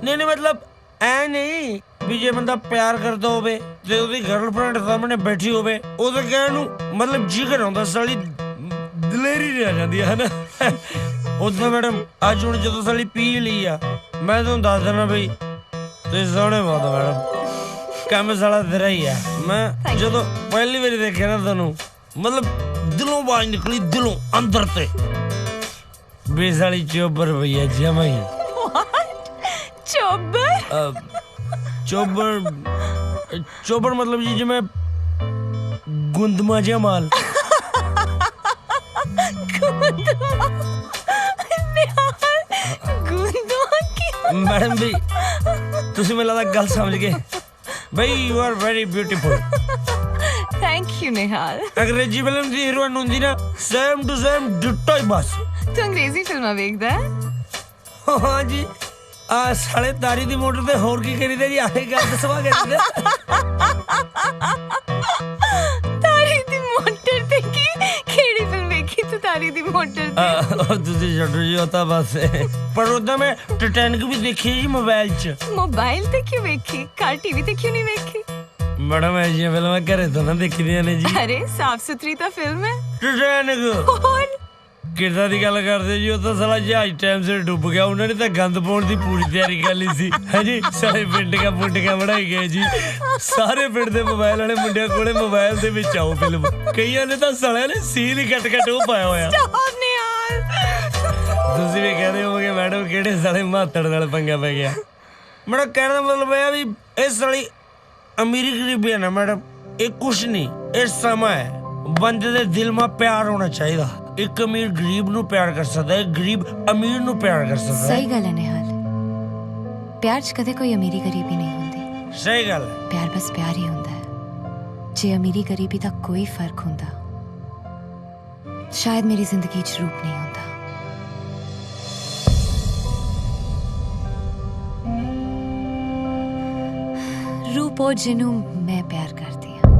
ਨਹੀਂ ਨਹੀਂ ਮਤਲਬ ਐ ਨਹੀਂ ਵੀ ਜੇ ਬੰਦਾ ਪਿਆਰ ਕਰਦਾ ਹੋਵੇ ਤੇ ਉਹਦੀ ਗਰਲਫ੍ਰੈਂਡ ਸਾਹਮਣੇ ਬੈਠੀ ਹੋਵੇ ਉਹਦੇ ਕਹਿਣ ਨੂੰ ਮਤਲਬ ਜੀ ਕਰ ਆਉਂਦਾ ਸਾਲੀ ਦਲੇਰੀ ਨਹੀਂ ਆ ਜਾਂਦੀ ਹੈ ਨਾ। ਉਦੋਂ ਮੈਡਮ ਅੱਜ ਹੁਣ ਜਦੋਂ ਸਾਲੀ ਪੀ ਲਈ ਆ ਮੈਂ ਤੁਹਾਨੂੰ ਦੱਸ ਦੇਣਾ ਬਈ ਤੁਸੀਂ ਸੋਹਣੇ ਬਹੁਤ ਹੋ ਮੈਡਮ। ਕੰਮ ਸਾਲਾ ਤੇਰਾ ਹੀ ਆ। ਮੈਂ ਜਦੋਂ ਪਹਿਲੀ ਵਾਰੀ ਦੇਖਿਆ ਨਾ ਤੁਹਾਨੂੰ ਮਤਲਬ ਦਿਲੋਂ ਆਵਾਜ਼ ਨਿਕਲੀ ਦਿਲੋਂ ਅੰਦਰ ਤੇ ਬੇਸ ਵਾਲੀ ਚੋਬਰ ਭਈਆ ਜਮਾ ਹੀ। चोबर? चोबर मतलब जी जिमें गुंदमा जमाल। मैडम भी तुसी मैं लगा गल समझ गए भाई you are very beautiful. Thank you Nihal. अंग्रेजी फिल्म दी हीरोइन हुंदी ना सेम टू सेम डिट्टो ही बस। तू अंग्रेजी फिल्मां वेखदा है? हाँ जी साले तारी दी मोटर ते होर की करीदे जी आगे गल दसवा करीदे। तारी दी मोटर ते की केड़ी फिल्म देखी तू तारी दी मोटर ते? तुझे छड्डो जी होता बस पर उदा मैं टाइटैनिक भी देखी जी मोबाइल च। मोबाइल ते क्यों वेखी? कार टीवी ते क्यों नहीं वेखी? मैडम ऐसी फिल्म घरे तो ना देखी दियां ने जी। अरे साफ सुथरी तो फिल्म है। टाइटैनिक और किदा दी गल करदे जी ਉਹ ਤਾਂ ਸਾਲਾ ਜਹਾਜ਼ ਟਾਈਮ ਸਿਰ ਡੁੱਬ ਗਿਆ। ਉਹਨਾਂ ਨੇ ਤਾਂ ਗੰਦ ਪਾਉਣ ਦੀ ਪੂਰੀ ਤਿਆਰੀ ਕਰ ਲਈ ਸੀ ਹੈ ਜੀ। ਸਾਰੇ ਪਿੰਡਾਂ ਬਣਾਈ ਗਏ ਜੀ। ਸਾਰੇ ਪਿੰਡ ਦੇ ਮੋਬਾਈਲ ਵਾਲੇ ਮੁੰਡਿਆਂ ਕੋਲੇ ਮੋਬਾਈਲ ਦੇ ਵਿੱਚ ਆਉ ਫਿਲਮ। ਕਈਆਂ ਨੇ ਤਾਂ ਸਾਲਿਆਂ ਨੇ ਸੀਨ ਹੀ ਕੱਟ ਉਹ ਪਾਇਆ ਹੋਇਆ। ਤੁਸੀਂ ਵੀ ਕਹਿੰਦੇ ਹੋਵੋਗੇ ਮੈਡਮ ਕਿਹੜੇ ਸਾਲੇ ਮਾਤੜ ਨਾਲ ਪੰਗਾ ਪੈ ਗਿਆ। ਮੇਰਾ ਕਹਿਣ ਦਾ ਮਤਲਬ ਇਹ ਆ ਵੀ ਇਹ ਸਾਲੀ ਅਮੀਰੀ ਗਰੀਬੀ ਹੈ ਨਾ ਮੈਡਮ ਇਹ ਕੁਛ ਨਹੀਂ ਇਹ ਸਮਾਂ ਹੈ। ਬੰਦੇ ਦੇ ਦਿਲ ਮਾ ਪਿਆਰ ਹੋਣਾ ਚਾਹੀਦਾ। एक अमीर गरीब नू प्यार कर सकता है गरीब अमीर नू प्यार कर सकता है। सही गल है निहाल। प्यार च कदे कोई अमीरी गरीबी नहीं होंदी। सही गल है। प्यार बस प्यार ही होंदा है। जे अमीरी गरीबी दा कोई फर्क होंदा शायद मेरी जिंदगी च रूप नहीं होंदा। रूप ओ जिन्नू मैं प्यार करदी हां।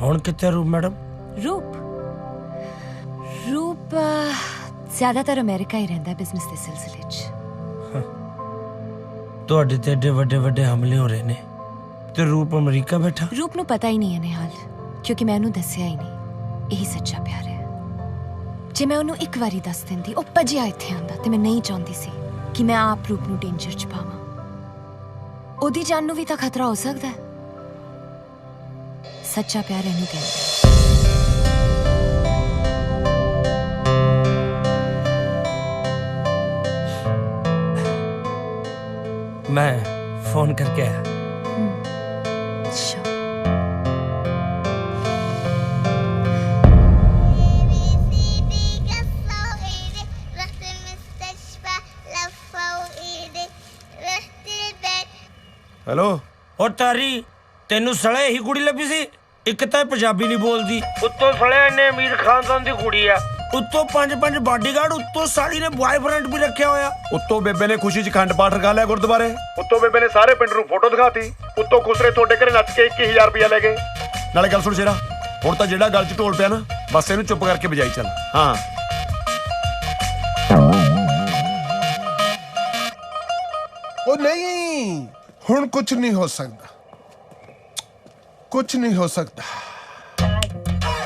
हुण कित्थे रूप मैडम? रूप ज्यादातर अमेरिका ही रहता है बिजनेस के सिलसिले च। ਤੁਹਾਡੇ ਤੇ ਏਡੇ ਵੱਡੇ ਵੱਡੇ ਹਮਲੇ ਹੋ ਰਹੇ ਨੇ ਤੇ ਰੂਪ ਅਮਰੀਕਾ ਬੈਠਾ। रूप ਨੂੰ पता ही नहीं है निहाल क्योंकि मैं ਉਹਨੂੰ ਦੱਸਿਆ ਹੀ ਨਹੀਂ। ਇਹੀ ਸੱਚਾ ਪਿਆਰ ਹੈ। ਜੇ ਮੈਂ ਉਹਨੂੰ ਇੱਕ ਵਾਰੀ ਦੱਸ ਦਿੰਦੀ ਉਹ ਭੱਜਿਆ ਇੱਥੇ ਆਂਦਾ ਤੇ ਮੈਂ ਨਹੀਂ ਚਾਹੁੰਦੀ ਸੀ ਕਿ ਮੈਂ ਆਪ ਰੂਪ ਨੂੰ ਡੇਂਜਰ ਚ ਪਾਵਾਂ। ਉਹਦੀ ਜਾਨ ਨੂੰ ਵੀ ਤਾਂ ਖਤਰਾ ਹੋ ਸਕਦਾ ਹੈ। ਸੱਚਾ ਪਿਆਰ ਇਹਨੂੰ ਕਹਿੰਦੇ। मैं फोन करके आया। हेलो और तारी तेनू सड़े ही कुड़ी लभी सी। एक तो पंजाबी नहीं बोलती उत्तों सड़े इन्ने अमीर खानदान दी कुड़ी आ उत्तों 5 बाडीगार्ड उत्तों साली ने बॉयफ्रेंड भी रखा होया। उत्तों बेबे ने खुशी च खंड पाठ रखा लिया गुरुद्वारे। उत्तों बेबे ने सारे पिंड नूं फोटो दिखाती। उत्तों खुसरे तोड़े घरे नच के 21,000 रुपया ले गए। नाले गल सुन शेरा हुण तां जेड़ा गल च ढोल पिया ना बस इहनूं चुप करके बजाई चल। हाँ ओ नहीं हुण कुछ नहीं हो सकता कुछ नहीं हो सकता।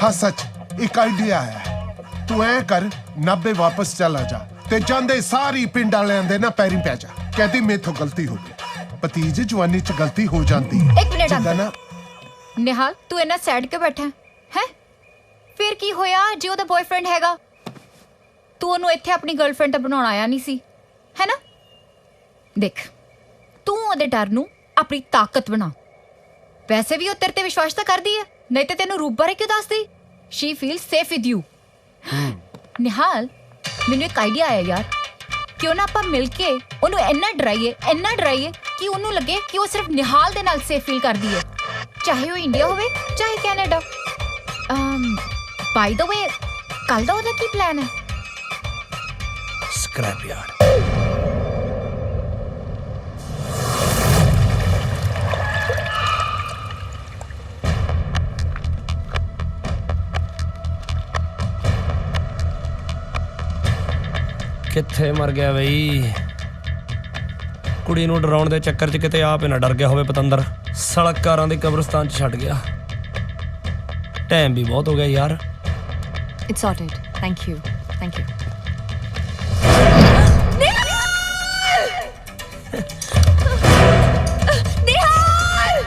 हाँ सच, एक आइडिया है। तू ऐ कर, 90 वापस चला जा ते जांदे सारी पिंड वालियां दे ना पैरी पै जा, कहती मेथों गलती हो गई। भतीज जवानी च गलती हो जाती है। एक मिनट जिद्दां ना निहाल, तू इन्ना सैड क्यों बैठा है? फिर की होया जे ਉਹਦਾ ਬॉयਫ੍ਰੈਂਡ ਹੈਗਾ? ਤੂੰ ਉਹਨੂੰ ਇੱਥੇ ਆਪਣੀ ਗਰਲਫ੍ਰੈਂਡ ਤਾਂ ਬਣਾਉਣ ਆਇਆ ਨਹੀਂ ਸੀ, ਹੈ ਨਾ? ਦੇਖ, ਤੂੰ ਉਹਦੇ ਡਰ ਨੂੰ ਆਪਣੀ ਤਾਕਤ ਬਣਾ। ਵੈਸੇ ਵੀ ਉਹ ਤੇਰੇ ਤੇ ਵਿਸ਼ਵਾਸ ਤਾਂ ਕਰਦੀ ਹੈ, ਨਹੀਂ ਤੇ ਤੈਨੂੰ ਰੂਪ ਬਾਰੇ ਕਿਉਂ ਦੱਸਦੀ? She feel safe with you. Nihal, ਮੈਨੂੰ ਇੱਕ ਆਈਡੀਆ ਆਇਆ ਯਾਰ, ਕਿਉਂ ਨਾ ਆਪਾਂ ਮਿਲ ਕੇ ਉਹਨੂੰ ਇੰਨਾ ਡਰਾਈਏ ਕਿ ਉਹਨੂੰ ਲੱਗੇ ਕਿ ਉਹ ਸਿਰਫ ਨਿਹਾਲ ਦੇ ਨਾਲ ਸੇਫ ਫੀਲ ਕਰਦੀ ਹੈ, ਚਾਹੇ ਉਹ ਇੰਡੀਆ ਹੋਵੇ ਚਾਹੇ ਕੈਨੇਡਾ। ਬਾਈ ਦ ਵੇ, ਕੱਲ ਦਾ ਉਹਦਾ ਕੀ ਪਲਾਨ ਹੈ? Scrap yard. ਕਿੱਥੇ ਮਰ ਗਿਆ ਬਈ? ਕੁੜੀ ਨੂੰ ਡਰਾਉਣ ਦੇ ਚੱਕਰ 'ਚ ਕਿਤੇ ਆਪ ਹੀ ਨਾ ਡਰ ਗਿਆ ਹੋਵੇ ਪਤੰਦਰ। ਸੜਕਾਰਾਂ ਦੀ ਕਬਰਸਤਾਨ 'ਚ ਛੱਡ ਗਿਆ। ਟਾਈਮ ਵੀ ਬਹੁਤ ਹੋ ਗਿਆ ਯਾਰ। It's sorted. Thank you. Thank you.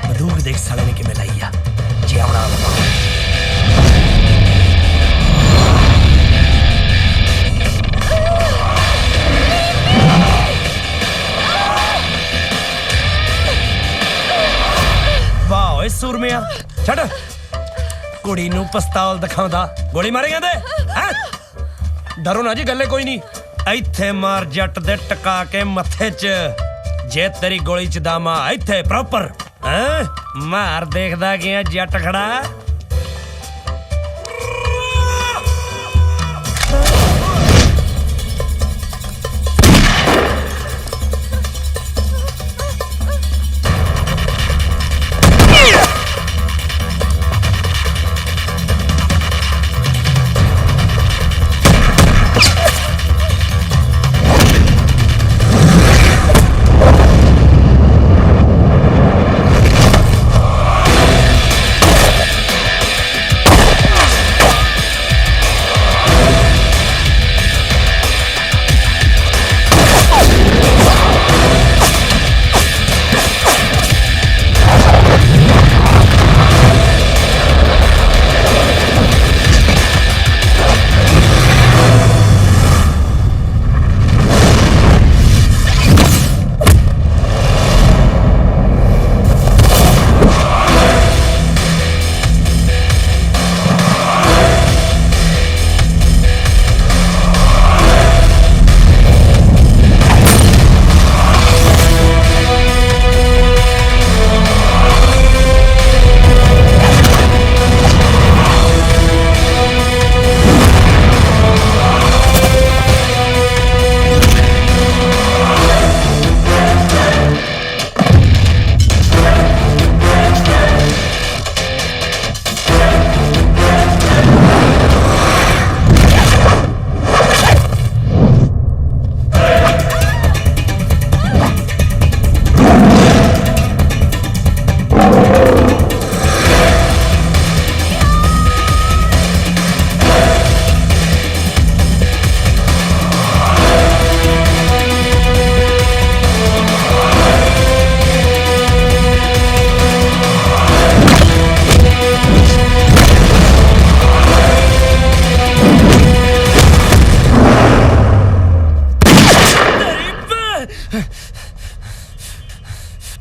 बंदूक देख साले ने किमें लाई आ। जी आवड़ा वाह ओए सूरमिया, छड़ ਕੁੜੀ ਨੂੰ ਪਿਸਤੌਲ ਦਿਖਾਉਂਦਾ, ਗੋਲੀ ਮਾਰੇਗਾ ਤੇ ਹੈ? ਡਰੋ ਨਾ ਜੀ, ਗੱਲੇ ਕੋਈ ਨਹੀਂ। ਇੱਥੇ ਮਾਰ ਜੱਟ ਦੇ ਟਕਾ ਕੇ ਮੱਥੇ 'ਚ, ਜੇ ਤੇਰੀ ਗੋਲੀ 'ਚ ਦਾਮਾ ਇੱਥੇ ਪ੍ਰੋਪਰ ਹੈ। ਮਾਰ ਦੇਖਦਾ ਗਿਆ ਜੱਟ ਖੜਾ।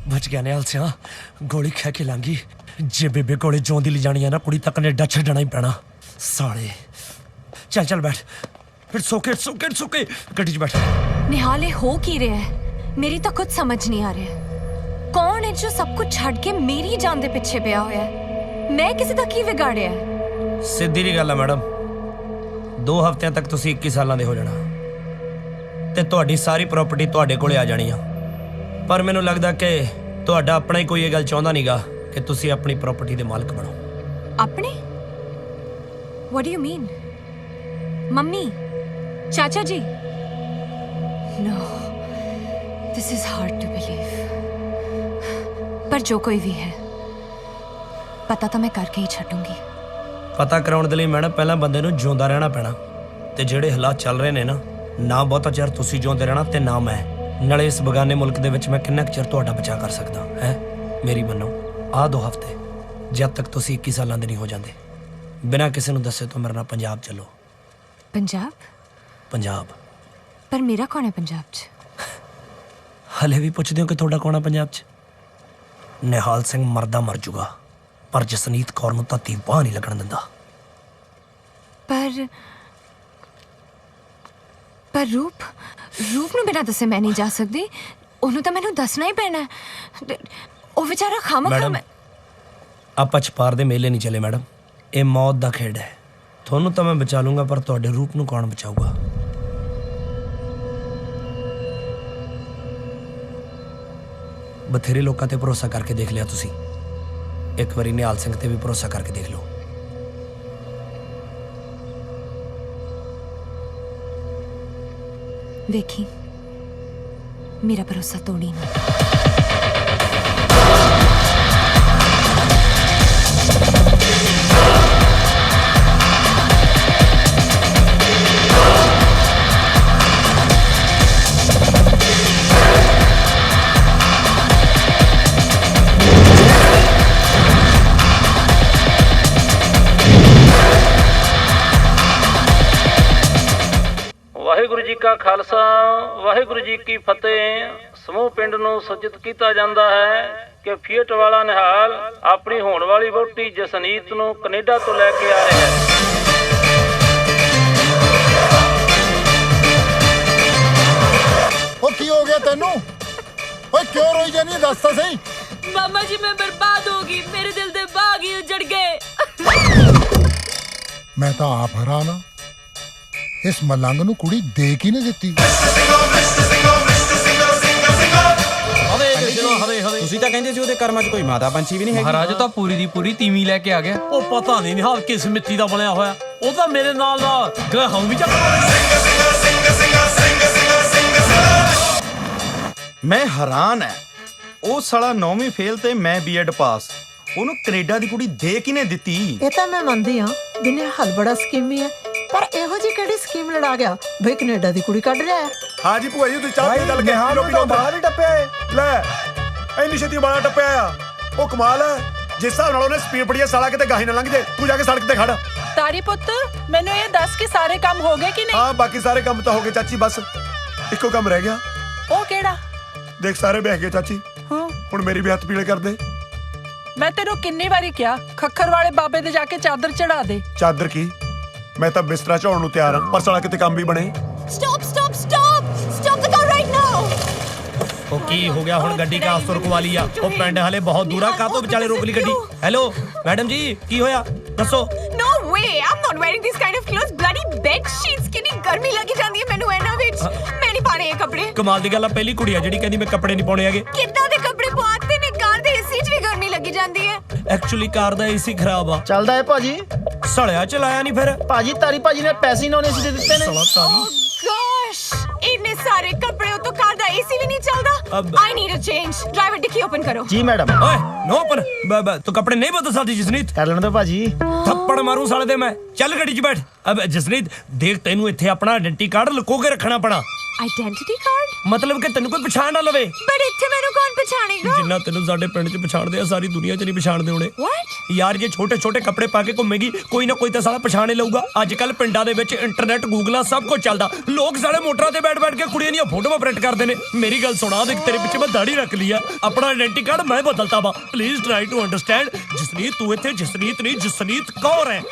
ਬਚ ਗਿਆ ਨਿਹਾਲ ਸਿਆ, ਗੋਲੀ ਖਾ ਕੇ ਲਾਂਗੀ। ਜੇ ਬੇਬੇ ਕੋਲੇ ਜਿਉਂਦੀ ਲਿਜਾਣੀ ਆ ਨਾ, ਕੁੜੀ ਤੱਕ ਕੈਨੇਡਾ ਛੱਡਣਾ ਹੀ ਪੈਣਾ ਸਾਲੇ। ਚੱਲ ਚੱਲ ਬੈਠ, ਫਿਰ ਸੋਕੇ ਗੱਡੀ 'ਚ ਬੈਠ। निहाल, ये हो की रहा है? मेरी तो कुछ समझ नहीं आ रहा है। कौन है जो सब कुछ छड़ के मेरी जान दे पिछे पिया होया है? मैं किसी दा की विगाड़िया है? ਸਿੱਧੀ ਜੀ ਗੱਲ ਆ ਮੈਡਮ, 2 ਹਫ਼ਤਿਆਂ ਤੱਕ ਤੁਸੀਂ 21 ਸਾਲਾਂ ਦੇ ਹੋ ਜਾਣਾ ਤੇ ਤੁਹਾਡੀ ਸਾਰੀ ਪ੍ਰਾਪਰਟੀ ਤੁਹਾਡੇ ਕੋਲੇ ਆ ਜਾਣੀ ਆ। ਪਰ ਮੈਨੂੰ ਲੱਗਦਾ ਕਿ ਤੁਹਾਡਾ ਆਪਣਾ ਹੀ ਕੋਈ ਇਹ ਗੱਲ ਚਾਹੁੰਦਾ ਨਹੀਂਗਾ ਕਿ ਤੁਸੀਂ ਆਪਣੀ ਪ੍ਰਾਪਰਟੀ ਦੇ ਮਾਲਕ ਬਣੋ। अपने? What do you mean? Mummy, चाचा जी? No, this is hard to believe. पर जो कोई भी है, ਪਤਾ ਤਾਂ ਮੈਂ ਕਰਕੇ ਹੀ ਛੱਡੂੰਗੀ। ਪਤਾ ਕਰਾਉਣ ਦੇ ਲਈ ਮੈਡਮ ਪਹਿਲਾਂ ਬੰਦੇ ਨੂੰ ਜਿਉਂਦਾ ਰਹਿਣਾ ਪੈਣਾ, ਤੇ ਜਿਹੜੇ ਹਾਲਾਤ ਚੱਲ ਰਹੇ ਨੇ ਨਾ ਬਹੁਤਾ ਚਿਰ ਤੁਸੀਂ ਜਿਉਂਦੇ ਰਹਿਣਾ ਤੇ ਨਾ ਮੈਂ। ਨਾਲੇ ਇਸ ਬਗਾਨੇ ਮੁਲਕ ਦੇ ਵਿੱਚ ਮੈਂ ਕਿੰਨਾ ਕੁ ਚਿਰ ਤੁਹਾਡਾ ਬਚਾਅ ਕਰ ਸਕਦਾ ਹੈ। ਮੇਰੀ ਮੰਨੋ, ਆਹ 2 ਹਫ਼ਤੇ ਜਦ ਤੱਕ ਤੁਸੀਂ 21 ਸਾਲਾਂ ਦੇ ਨਹੀਂ ਹੋ ਜਾਂਦੇ, ਬਿਨਾਂ ਕਿਸੇ ਨੂੰ ਦੱਸੇ ਤੋਂ ਮੇਰੇ ਨਾਲ ਪੰਜਾਬ ਚੱਲੋ। ਪੰਜਾਬ? ਪੰਜਾਬ। ਪਰ ਮੇਰਾ ਕੌਣ ਹੈ ਪੰਜਾਬ 'ਚ? ਹਲੇ ਵੀ ਪੁੱਛਦੇ ਹੋ ਕਿ ਤੁਹਾਡਾ ਕੌਣ ਹੈ ਪੰਜਾਬ 'ਚ? ਨਿਹਾਲ ਸਿੰਘ ਮਰਦਾ ਮਰ ਜੂਗਾ, ਪਰ ਜਸਨੀਤ ਕੌਰ ਨੂੰ ਧਰਤੀ ਬਾਹ ਨਹੀਂ ਲੱਗਣ ਦਿੰਦਾ। ਪਰ ਰੂਪ ਨੂੰ ਬਿਨਾਂ ਦੱਸੇ ਮੈਂ ਨਹੀਂ ਜਾ ਸਕਦੀ। ਉਹਨੂੰ ਤਾਂ ਮੈਨੂੰ ਦੱਸਣਾ ਹੀ ਪੈਣਾ ਹੈ। ਉਹ ਵਿਚਾਰਾ ਮੈਡਮ, ਆਪਾਂ ਛਪਾਰ ਦੇ ਮੇਲੇ ਨਹੀਂ ਚਲੇ ਮੈਡਮ, ਇਹ ਮੌਤ ਦਾ ਖੇਡ ਹੈ। ਤੁਹਾਨੂੰ ਤਾਂ ਮੈਂ ਬਚਾ ਲੂੰਗਾ, ਪਰ ਤੁਹਾਡੇ ਰੂਪ ਨੂੰ ਕੌਣ ਬਚਾਊਗਾ? ਬਥੇਰੇ ਲੋਕਾਂ ਤੇ ਭਰੋਸਾ ਕਰਕੇ ਦੇਖ ਲਿਆ ਤੁਸੀਂ, ਇੱਕ ਵਾਰੀ ਨਿਹਾਲ ਸਿੰਘ ਤੇ ਵੀ ਭਰੋਸਾ ਕਰਕੇ ਦੇਖ ਲਓ। ਵੇਖੀ, ਮੇਰਾ ਭਰੋਸਾ ਤੋੜੀ ਨਾ। ਵਾਹਿਗੁਰੂ ਜੀ ਕਾ ਖਾਲਸਾ ਵਾਹਿਗੁਰੂ ਜੀ ਕੀ ਫਤਿਹ। ਸਮੂਹ ਪਿੰਡ ਨੂੰ ਸੂਚਿਤ ਕੀਤਾ ਜਾਂਦਾ ਹੈ ਕਿ ਫੀਟ ਵਾਲਾ ਨਿਹਾਲ ਆਪਣੀ ਹੋਣ ਵਾਲੀ ਵਹੁਟੀ ਜਸਨੀਤ ਨੂੰ ਕੈਨੇਡਾ ਤੋਂ ਲੈ ਕੇ ਆ ਰਿਹਾ ਹੈ। ਉਹ ਕੀ ਹੋ ਗਿਆ ਤੈਨੂੰ? ਓਏ ਕਿਉਂ ਰੋਈ ਜਾਨੀ? ਦੱਸ ਤਾਂ ਸਹੀ। मामा जी मैं बर्बाद होगी, मेरे दिल दे बाग ही उजड़ गए। ਮੈਂ ਤਾਂ ਆਪ ਹੈਰਾਨ ਆ, ਇਸ ਮਲੰਗ ਨੂੰ ਕੁੜੀ ਦੇ ਕੀ ਨਹੀਂ ਦਿੱਤੀ। ਤੁਸੀਂ ਤਾਂ ਕਹਿੰਦੇ ਸੀ ਉਹਦੇ ਕਰਮਾਂ 'ਚ ਕੋਈ ਮਾਤਾ ਪੰਛੀ ਵੀ ਨਹੀਂ ਹੈਗੀ। ਮਹਾਰਾਜ ਤਾਂ ਪੂਰੀ ਦੀ ਪੂਰੀ ਤੀਵੀਂ ਲੈ ਕੇ ਆ ਗਿਆ। ਉਹ ਪਤਾ ਨਹੀਂ ਨਿਹਾਲ ਕਿਸ ਮਿੱਟੀ ਦਾ ਬਣਿਆ ਹੋਇਆ, ਉਹ ਤਾਂ ਮੇਰੇ ਨਾਲ ਦਾ ਗ੍ਰਹਿ ਵੀ ਚੱਕ। ਮੈਂ ਹੈਰਾਨ ਹੈ, ਉਹ ਸਾਲਾ 9ਵੀਂ ਫੇਲ ਤੇ ਮੈਂ ਬੀਐਡ ਪਾਸ, ਉਹਨੂੰ ਕੈਨੇਡਾ ਦੀ ਕੁੜੀ ਦੇ ਕਿਨੇ ਦਿੱਤੀ? ਇਹ ਤਾਂ ਮੈਂ ਮੰਨਦੀ ਹਾਂ ਵੀ ਨਿਹਾਲ ਬੜਾ ਸਕੀਮੀ ਹੈ, ਪਰ ਇਹੋ ਜਿਹੀ ਕਿਹੜੀ ਸਕੀਮ ਲੜਾ ਗਿਆ ਬਈ ਕੈਨੇਡਾ ਦੀ ਕੁੜੀ ਕੱਢ ਰਿਹਾ ਹੈ? ਹਾਂ ਜੀ ਭੂਆ ਜੀ, ਤੁਸੀਂ ਚਾਹ ਪੀ ਚੱਲ ਕੇ ਪੀਲੋ ਬਾਹਰ ਹੀ ਟੱਪਿਆ ਏ। ਲੈ ਇੰਨੀ ਛੇਤੀ ਬਾਹਰ ਟੱਪਿਆ ਆ, ਉਹ ਕਮਾਲ ਹੈ। ਜਿਸ ਹਿਸਾਬ ਨਾਲ ਉਹਨੇ ਸਪੀਡ ਪੜੀ ਆ, ਸਾਲਾ ਕਿਤੇ ਗਾਹੀ ਨਾ ਲੰਘ ਜੇ। ਤੂੰ ਜਾ ਕੇ ਸੜਕ ਤੇ ਖੜ। ਤਾਰੀ ਪੁੱਤ, ਮੈਨੂੰ ਇਹ ਦੱਸ ਕਿ ਸਾਰੇ ਕੰਮ ਹੋ ਗਏ ਕਿ ਨਹੀਂ? ਹਾਂ, ਬਾਕੀ ਸਾਰੇ ਕੰਮ ਤਾਂ ਹੋ ਗਏ ਚਾਚੀ, ਬਸ ਇੱਕੋ ਕੰਮ ਰਹਿ ਗਿਆ। ਉਹ ਕਿਹੜਾ? ਦੇਖ ਸਾਰੇ ਬਹਿ ਗਏ ਚਾਚੀ, ਹੁਣ ਮੇਰੀ ਵੀ ਹੱਥ ਪੀਲੇ ਕਰ ਦੇ। ਮੈਂ ਤੈਨੂੰ ਕਿੰਨੀ ਵਾਰੀ ਕਿਹਾ ਖੱਖਰ ਵਾਲੇ ਬਾਬੇ ਦੇ ਜਾ ਕੇ ਚਾਦਰ ਚੜਾ ਦੇ। ਚਾਦਰ ਕੀ, ਮੈਂ ਤਾਂ ਬਿਸਤਰਾ ਝਾਉਣ ਨੂੰ ਤਿਆਰ ਹਾਂ, ਪਰ ਸਾਲਾ ਕਿਤੇ ਕੰਮ ਵੀ ਬਣੇ। Stop, stop, stop! Stop the car right now! ਉਹ ਕੀ ਹੋ ਗਿਆ ਹੁਣ? ਗੱਡੀ ਕਾਸ ਤੋਂ ਰੁਕਵਾ ਲਈ ਆ? ਉਹ ਪਿੰਡ ਹਲੇ ਬਹੁਤ ਦੂਰ ਆ, ਕਾਹਤੋਂ ਵਿਚਾਲੇ ਰੋਕ ਲਈ ਗੱਡੀ? ਹੈਲੋ ਮੈਡਮ ਜੀ, ਕੀ ਹੋਇਆ ਦੱਸੋ? No way! I'm not wearing these kind of clothes. Bloody bed sheets! ਕਿੰਨੀ ਗਰਮੀ ਲੱਗੀ ਜਾਂਦੀ ਹੈ ਮੈਨੂੰ ਇਹਨਾਂ ਵਿੱਚ। ਮੈਂ ਨਹੀਂ ਪਾਣੇ ਇਹ ਕੱਪੜੇ। ਕਮਾਲ ਦੀ ਗੱਲ ਆ, ਪਹਿਲੀ ਕੁੜੀ ਆ ਜਿਹੜੀ ਕਹਿੰਦੀ ਮੈਂ ਕੱਪੜੇ ਨਹੀਂ ਪਾਉਣੇ ਹੈਗੇ। ਕਿੱਦਾਂ ਦੇ ਕੱਪੜੇ ਪਵਾਤੇ ਨੇ? ਕਾਰ ਦੇ ਏਸੀ 'ਚ ਵੀ ਗਰਮੀ ਲੱਗੀ ਜਾਂਦੀ ਹੈ। ਐਕਚੁਅਲੀ ਕਾਰ ਦਾ ਏਸੀ ਖਰਾਬ ਆ। ਚੱਲਦਾ ਹੈ ਭਾਜੀ। ਸੜਿਆ ਚਲਾਇਆ ਨਹੀਂ ਫਿਰ ਭਾਜੀ ਤਾਰੀ ਭਾਜੀ ਨੇ ਪੈਸੇ ਹੀ ਏਸੀ ਦੇ ਦਿੱਤੇ ਨੇ। ਸੜਾ ਤਾਰੀ। Gosh! ਇੰਨੇ ਸਾਰੇ ਕੱਪੜੇ ਉਤੋਂ ਕਾਰ ਦਾ ਏਸੀ ਵੀ ਨਹੀਂ ਚੱਲਦਾ। I need a change. Driver dickey open ਕਰੋ। ਜੀ ਮੈਡਮ। ਓਏ ਨੋ ਓਪਨ। ਤੂੰ ਕੱਪੜੇ ਨਹੀਂ ਬਦਲ ਸਕਦੀ ਜਸਨੀਤ? ਕਰ ਲੈਣ ਦੋ ਭਾਜੀ। ਥੱਪੜ ਮਾਰੂ ਸਾਲੇ ਦੇ ਮੈਂ। ਚੱਲ ਗੱਡੀ 'ਚ ਬੈਠ। ਅਬ ਜਸਨੀਤ ਦੇਖ, ਤੈਨੂੰ ਇੱਥੇ ਆਪਣਾ ਆਇਡੈਂਟੀ ਕਾਰਡ ਲੁਕੋ ਕੇ ਰੱਖਣਾ ਪੈਣਾ। ਆਇਡੈਂਟੀ ਕਾਰਡ? ਮਤਲਬ ਕਿ ਤੈਨੂੰ ਕੋਈ ਪਛਾਣ ਨਾ ਲਵੇ। ਪਰ ਇੱਥੇ ਮੈਨੂੰ ਕੌਣ ਪਛਾਣੇਗਾ? ਜਿੰਨਾ ਤੈਨੂੰ ਸਾਡੇ ਪਿੰਡ 'ਚ ਪਛਾਣਦੇ ਆ, ਸਾਰੀ ਦੁਨੀਆ 'ਚ ਨਹੀਂ ਪਛਾਣਦੇ ਹੋਣੇ। ਯਾਰ ਜੇ ਛੋਟੇ ਛੋਟੇ ਕੱਪੜੇ ਪਾ ਕੇ ਘੁੰਮੇਗੀ, ਕੋਈ ਨਾ ਕੋਈ ਤਾਂ ਸਾਲਾ ਪਛਾਣੇ ਲਊਗਾ। ਅੱਜ ਕੱਲ ਪਿੰਡਾਂ ਦੇ ਵਿੱਚ ਇੰਟਰਨੈਟ, ਗੂਗਲਾਂ ਸਭ ਕੁਝ ਚੱਲਦਾ। ਲੋਕ ਸਾਲੇ ਮੋਟਰਾਂ ਤੇ ਬੈਠ ਬੈਠ ਕੇ ਕੁੜੀਆਂ ਦੀਆਂ ਫੋਟੋਆਂ ਪ੍ਰਿੰਟ ਕਰਦੇ ਨੇ। ਮੇਰੀ ਗੱਲ ਸੁਣਾ, ਦੇਖ ਤੇਰੇ ਪਿੱਛੇ ਮੈਂ ਦਾੜੀ ਰੱਖ ਲਈ ਆ, ਆਪਣਾ ਆਇਡੈਂਟੀ ਕਾਰਡ ਮੈਂ ਬਦਲਤਾ ਵਾ। Please try to understand. Jasneet ਤੂੰ ਇੱਥੇ ਜਸਨੀਤ ਨਹੀਂ, ਜਸਨੀਤ ਕੌਰ ਹੈ।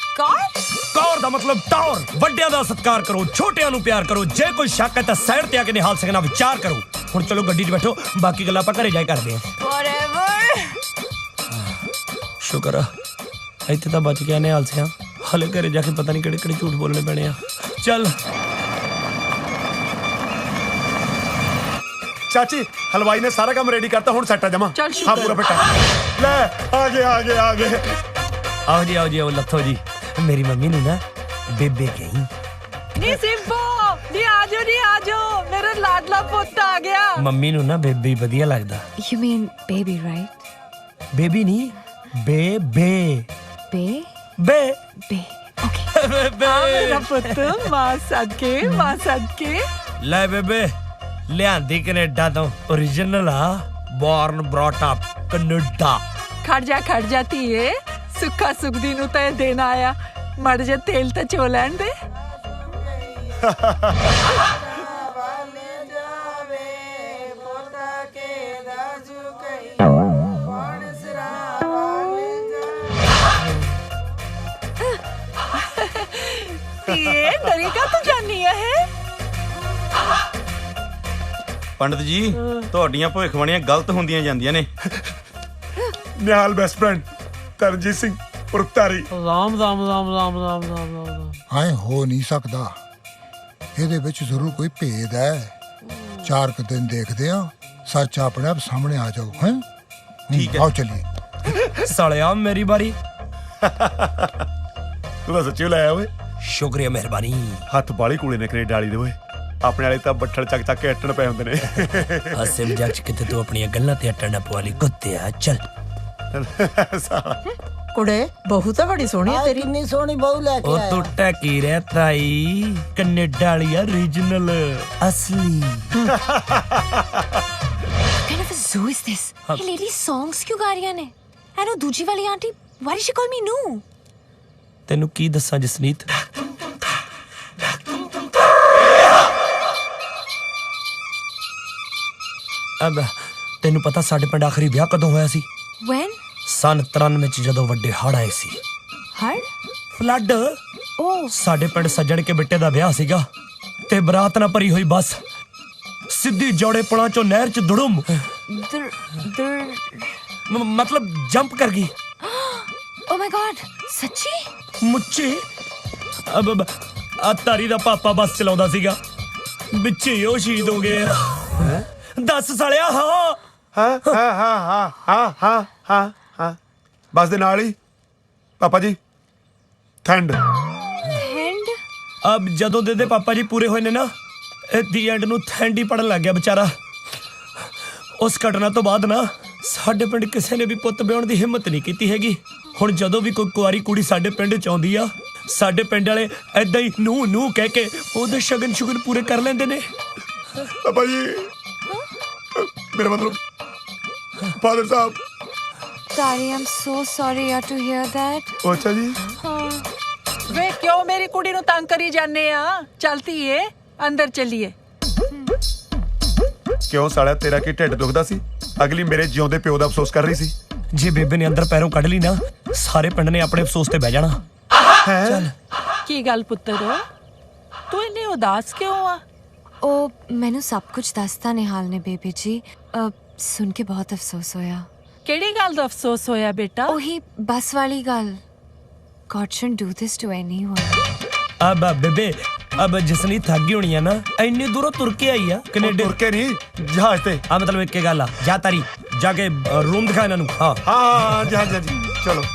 ਕੌਰ ਦਾ ਮਤਲਬ ਟੌਰ। ਵੱਡਿਆਂ ਦਾ ਸਤਿਕਾਰ ਕਰੋ, ਛੋਟਿਆਂ ਨੂੰ ਪਿਆਰ ਕਰੋ। ਜੇ ਕੋਈ ਸ਼ੱਕ ਹੈ ਤਾਂ ਸਾਈਡ ਤੇ ਆ ਕੇ ਨਿਹਾਲ ਸਿੰਘ ਨਾਲ ਵਿਚਾਰ ਕਰੋ। ਹੁਣ ਚਲੋ ਗੱਡੀ 'ਚ ਬੈਠੋ, ਬਾਕੀ ਗੱਲਾਂ ਆਪਾਂ ਘਰੇ ਜਾ ਕੇ ਕਰਦੇ ਹਾਂ। ਸ਼ੁਕਰ ਆ ਇੱਥੇ ਤਾਂ ਬਚ ਗਿਆ ਨਿਹਾਲ ਸਿੰਘ। ਹਲੇ ਘਰੇ ਜਾ ਕੇ ਪਤਾ ਨਹੀਂ ਕਿਹੜੇ ਕਿਹੜੇ ਝੂਠ ਬੋਲਣੇ ਪੈਣੇ ਆ। ਚੱਲ ਚਾਚੀ, ਹਲਵਾਈ ਨੇ ਸਾਰਾ ਕੰਮ ਰੈਡੀ ਕਰਤਾ, ਹੁਣ ਸੈੱਟ ਆ ਜਮਾ। ਹਾਂ ਪੂਰਾ ਫਿੱਟ ਆ। ਲੈ ਆ ਗਏ ਆ ਗਏ ਆ ਗਏ। ਆਓ ਜੀ ਆਓ ਜੀ, ਆਓ ਲੱਥੋ ਜੀ। ਮੇਰੀ ਮੰਮੀ ਨੂੰ ਨਾ ਬੇਬੇ ਕਹੀ। ਨੀ ਸਿੰਪੋ, ਨੀ ਆਜੋ ਨੀ ਆਜੋ, ਮੇਰਾ ਲਾਡਲਾ ਪੁੱਤ ਆ ਗਿਆ। ਮੰਮੀ ਨੂੰ ਨਾ ਬੇਬੀ ਵਧੀਆ ਲੱਗਦਾ। You mean baby, right? Baby ਨਹੀਂ, बेबे बे बे बे मेरा पुत्त मां सदके ले बेबे लियांदी कनेडा तो ओरिजिनल आ बॉर्न ब्रॉट अप कनेडा खड़ जा धीए सुखा सुखदी नु ते देन आया मड़ जे तेल ते चो लैन दे ਧੀਏ ਡਰੀ ਕਾ ਤੂੰ ਜਾਨੀ ਹੈ ਪੰਡਤ ਜੀ ਤੁਹਾਡੀਆਂ ਭਵਿੱਖਬਾਣੀਆਂ ਗਲਤ ਹੁੰਦੀਆਂ ਜਾਂਦੀਆਂ ਨੇ ਨਿਹਾਲ ਬੈਸਟ ਫਰੈਂਡ ਤਰਨਜੀਤ ਸਿੰਘ ਪੁਰਤਾਰੀ ਰਾਮ ਐ ਹੋ ਨਹੀਂ ਸਕਦਾ ਇਹਦੇ ਵਿੱਚ ਜ਼ਰੂਰ ਕੋਈ ਭੇਦ ਹੈ 4 ਕੁ ਦਿਨ ਦੇਖਦੇ ਆ ਸੱਚ ਆਪਣੇ ਆਪ ਸਾਹਮਣੇ ਆ ਜਾਊ ਹੈ ਠੀਕ ਹੈ आओ चलिए सालिया मेरी बारी ਤੂੰ ਤਾਂ ਸੱਚੀ ਲਾਇਆ ਓਏ शुक्रिया मेहरबानी ਹੱਥ ਬਾਲੀ ਕੂਲੇ ਨੇ ਕੈਨੇਡਾ ਵਾਲੀ ਦੇ ਓਏ ਆਪਣੇ ਵਾਲੇ ਤਾਂ ਬੱਠਲ ਚੱਕ ਕੇ ਅੱਟਣ ਪਏ ਹੁੰਦੇ ਨੇ हासे मजाक च किते तू अपनी गल्लां ते अटना पवाली कुत्तिया चल ਕੁੜੇ ਬਹੂ ਤਾਂ ਬੜੀ ਸੋਹਣੀ ਹੈ ਤੇਰੀ ਕਿੰਨੀ ਸੋਹਣੀ ਬਹੂ ਲੈ ਕੇ ओ ਆਇਆ तू टकी रे ताई कनेडा वाली ओरिजिनल असली kind of a zoo is this? ये lady songs क्यों गा रही ने? And वो दूजी वाली aunty, why did she call me Noo? तेनू की दस्सां जसनीत अब तेनू पता साडे पिंड आखिरी ब्याह कदों होया सी When? सन 93 ਚ ਜਦੋਂ ਵੱਡੇ ਹੜ ਆਏ ਸੀ हर? Flood Oh. ਸਾਡੇ ਪਿੰਡ ਸੱਜਣ ਕੇ ਬਿੱਟੇ ਦਾ ਵਿਆਹ ਸੀਗਾ ਤੇ ਬਰਾਤ ਨਾਲ ਭਰੀ ਹੋਈ ਬੱਸ ਸਿੱਧੀ ਜੋੜੇ ਪੁਲਾਂ ਚੋਂ ਨਹਿਰ ਚ ਦੁੜਮ मतलब जंप कर गई Oh my God, सच्ची? मुच्ची अब तारी दा पापा बस चलाਉਂਦਾ ਸੀਗਾ ਵਿੱਚੇ ਹੀ ਉਹ ਸ਼ਹੀਦ ਹੋ ਗਏ 10 ਸਾਲਿਆ ਹਾਂ ਬਸ ਦੇ ਨਾਲ ਹੀ ਪਾਪਾ ਜੀ ਠੰਡ Hand? अब ਜਦੋਂ ਦੇ ਪਾਪਾ ਜੀ ਪੂਰੇ ਹੋਏ ਨੇ ਨਾ ਦੀ ਐਂਡ ਨੂੰ ਥੈਂਡੀ ਪੜਨ ਲੱਗ ਗਿਆ ਵਿਚਾਰਾ ਉਸ ਘਟਨਾ ਤੋਂ ਬਾਅਦ ਨਾ ਸਾਡੇ ਪਿੰਡ ਕਿਸੇ ਨੇ ਵੀ ਪੁੱਤ ਵਿਆਹਣ ਦੀ ਹਿੰਮਤ ਨਹੀਂ ਕੀਤੀ ਹੈਗੀ ਹੁਣ ਜਦੋਂ ਵੀ ਕੋਈ ਕੁਆਰੀ ਕੁੜੀ ਸਾਡੇ ਪਿੰਡ ਚ ਆਉਂਦੀ ਆ ਸਾਡੇ ਪਿੰਡ ਵਾਲੇ ਐਦਾਂ ਹੀ ਨੂੰ ਕਹਿ ਕੇ ਉਹਦੇ ਸ਼ਗਨ ਸ਼ੁਗਨ ਪੂਰੇ ਕਰ ਲੈਂਦੇ ਨੇ ਪਾਪਾ ਜੀ ਮੇਰਾ ਮਤਲਬ father Sahib Tari, I'm so sorry yaar to hear that. ਉਹ ਅੱਛਾ ਜੀ ਵੇ ਕਿਉਂ ਮੇਰੀ ਕੁੜੀ ਨੂੰ ਤੰਗ ਕਰੀ ਜਾਂਦੇ ਆ ਚਲਤੀ ਏ ਅੰਦਰ ਚੱਲੀਏ ਕਿਉਂ ਸਾਲਿਆ ਤੇਰਾ ਕੀ ਢਿੱਡ ਦੁਖਦਾ ਸੀ ਅਗਲੀ ਮੇਰੇ ਜਿਉਂਦੇ ਪਿਓ ਦਾ ਅਫਸੋਸ ਕਰ ਰਹੀ ਸੀ ਜੇ ਬੇਬੇ ਨੇ ਅੰਦਰ ਪੈਰੋਂ ਕੱਢ ਲਈ ਨਾ ਸਾਰੇ ਪਿੰਡ ਨੇ ਆਪਣੇ ਅਫਸੋਸ ਤੇ ਬਹਿ ਜਾਣਾ ਚੱਲ ਕੀ ਗੱਲ ਪੁੱਤਰ ਤੂੰ ਇੰਨੀ ਉਦਾਸ ਕਿਉਂ ਆ ਉਹ ਮੈਨੂੰ ਸਭ ਕੁਝ ਦੱਸਤਾ ਨਿਹਾਲ ਨੇ ਬੇਬੀ ਜੀ ਸੁਣ ਕੇ ਬਹੁਤ ਅਫਸੋਸ ਹੋਇਆ ਕਿਹੜੀ ਗੱਲ ਦਾ ਅਫਸੋਸ ਹੋਇਆ ਬੇਟਾ ਉਹੀ ਬੱਸ ਵਾਲੀ ਗੱਲ God shouldn't do this to anyone. अब बेबे अब जिसनी थक गई होनी है ना इन्नी दूरों तुर के आई है कनेडा तुर के नहीं जहाज ते मतलब एक गल आ जा तारी जाके रूम दिखा इन्हां नू हां हां जहाज जी चलो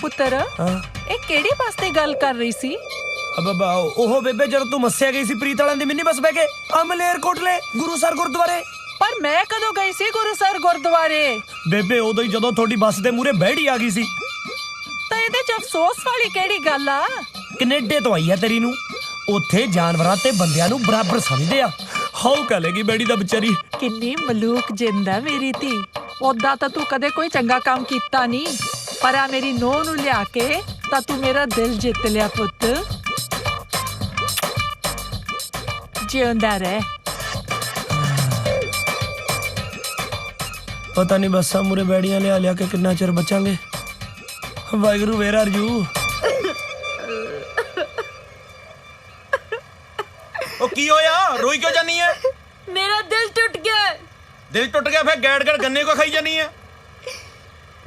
ਪੁੱਤਰ ਇਹ ਕਿਹੜੀ ਬੱਸ ਤੇ ਗੱਲ ਕਰ ਰਹੀ ਸੀ अब ओहो बेबे जब तू मस्सिया गई सी प्रीत वाले दी मिनी बस बह के अमलेर कोटले गुरुसर गुरुद्वारे ਪਰ ਮੈਂ ਕਦੋਂ ਗਈ ਸੀ ਗੁਰੂਸਰ ਗੁਰਦੁਆਰੇ ਬੇਬੇ ਉਦੋਂ ਹੀ ਜਦੋਂ ਤੁਹਾਡੀ ਬੱਸ ਦੇ ਮੂਹਰੇ ਬਹਿੜੀ ਆ ਗਈ ਸੀ ਤਾਂ ਇਹਦੇ ਚ ਅਫਸੋਸ ਵਾਲੀ ਕਿਹੜੀ ਗੱਲ ਆ ਕੈਨੇਡਾ ਤੋਂ ਆਈ ਆ ਤੇਰੀ ਨੂੰ ਉੱਥੇ ਜਾਨਵਰਾਂ ਤੇ ਬੰਦਿਆਂ ਨੂੰ ਬਰਾਬਰ ਸਮਝਦੇ ਆ ਹਾਉ ਕਹੇਗੀ ਬੇੜੀ ਦਾ ਵਿਚਾਰੀ ਕਿੰਨੀ ਮਲੂਕ ਜਿੰਦਾ ਮੇਰੀ ਧੀ ਉਦਾਂ ਤਾਂ ਤੂੰ ਕਦੇ ਕੋਈ ਚੰਗਾ ਕੰਮ ਕੀਤਾ ਨਹੀਂ ਪਰ ਆ ਮੇਰੀ ਨੂੰਹ ਨੂੰ ਲਿਆ ਕੇ ਤਾਂ ਤੂੰ ਮੇਰਾ ਦਿਲ ਜਿੱਤ ਲਿਆ ਪੁੱਤ ਜਿਉਂਦਾ ਰਹਿ पता नहीं बसा मुरे बैड़ियां लिया के कितना चिर बचांगे वाहिगुरु वेयर आर यू ओ की होया रोई क्यों जानी है मेरा दिल टूट गया दिल टूट गया फिर गैड़ गैड़ गन्ने को खाई जानी है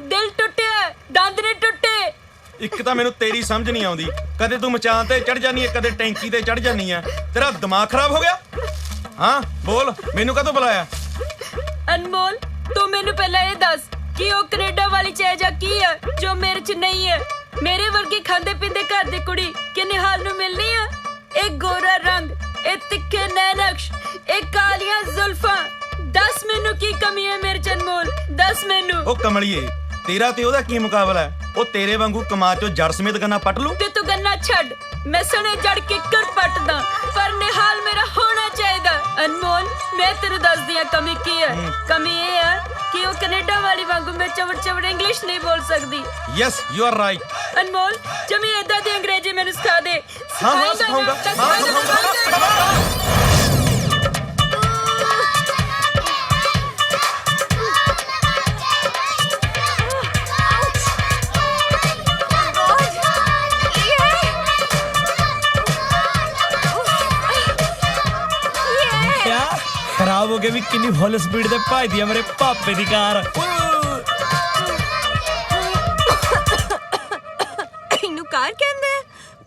दिल टूटे दंद ने टूटे ਇੱਕ ਤਾਂ ਮੈਨੂੰ ਤੇਰੀ ਸਮਝ ਨਹੀਂ ਆਉਂਦੀ ਕਦੇ ਤੂੰ ਮਚਾਨ ਤੇ ਚੜ ਜਾਨੀ ਹੈ ਕਦੇ ਟੈਂਕੀ ਤੇ ਚੜ ਜਾਨੀ ਹੈ ਤੇਰਾ ਦਿਮਾਗ ਖਰਾਬ ਹੋ ਗਿਆ ਹਾਂ ਬੋਲ ਮੈਨੂੰ ਕਦੋਂ ਬੁਲਾਇਆ अनमोल तू मैनू पहला ये दस कि वो कनेडा वाली चैजा की है जो मेरे च नहीं है मेरे वर्गी खांदे पींदे घर दी कुड़ी कि निहाल नू मिलनी है एक गोरा रंग एक तिखे नैनक्श एक कालियां जुल्फां दस मैनू की कमी है मेरे च अनमोल, दस मैनू। ਉਹ ਕਮਲੀਏ ਤੇਰਾ ਤੇ ਉਹਦਾ ਕੀ ਮੁਕਾਬਲਾ ਹੈ? ਉਹ ਤੇਰੇ ਵਾਂਗੂ ਕਮਾ ਚੋਂ ਜੜ ਸਮੇਤ ਗੰਨਾ ਪੱਟ ਲੂ। ਤੇ ਤੂੰ ਗੰਨਾ ਛੱਡ, ਮੈਂ ਸਣੇ ਜੜ ਕਿੱਕਰ ਪੱਟਦਾ, ਪਰ ਨਿਹਾਲ ਮੇਰਾ ਹੋਣਾ ਚਾਹੀਦਾ। ਅਨਮੋਲ ਮੈਂ ਤੈਨੂੰ ਦੱਸਦੀ ਆ ਕਮੀ ਕੀ ਹੈ। ਕਮੀ ਇਹ ਹੈ ਕਿ ਉਹ ਕੈਨੇਡਾ ਵਾਲੀ ਵਾਂਗੂ ਮੈਂ ਚਵੜ ਚਵੜ ਇੰਗਲਿਸ਼ ਨਹੀਂ ਬੋਲ ਸਕਦੀ। Yes you are right. Anmol ਜਮੀ ਏਦਾਂ ਦੀ ਅੰਗਰੇਜ਼ੀ ਮੈਨੂੰ ਸਿਖਾ ਦੇ। ਹਾਂ ਸਿਖਾਉਂਗਾ, ਹਾਂ ਸਿਖਾਉਂਗਾ। ਖਰਾਬ ਹੋ ਕੇ ਵੀ ਕਿੰਨੀ ਫੁੱਲ ਸਪੀਡ ਤੇ ਭਜਦੀ ਆ ਮੇਰੇ ਪਾਪੇ ਦੀ ਕਾਰ। ਇਹਨੂੰ ਕਾਰ ਕਹਿੰਦੇ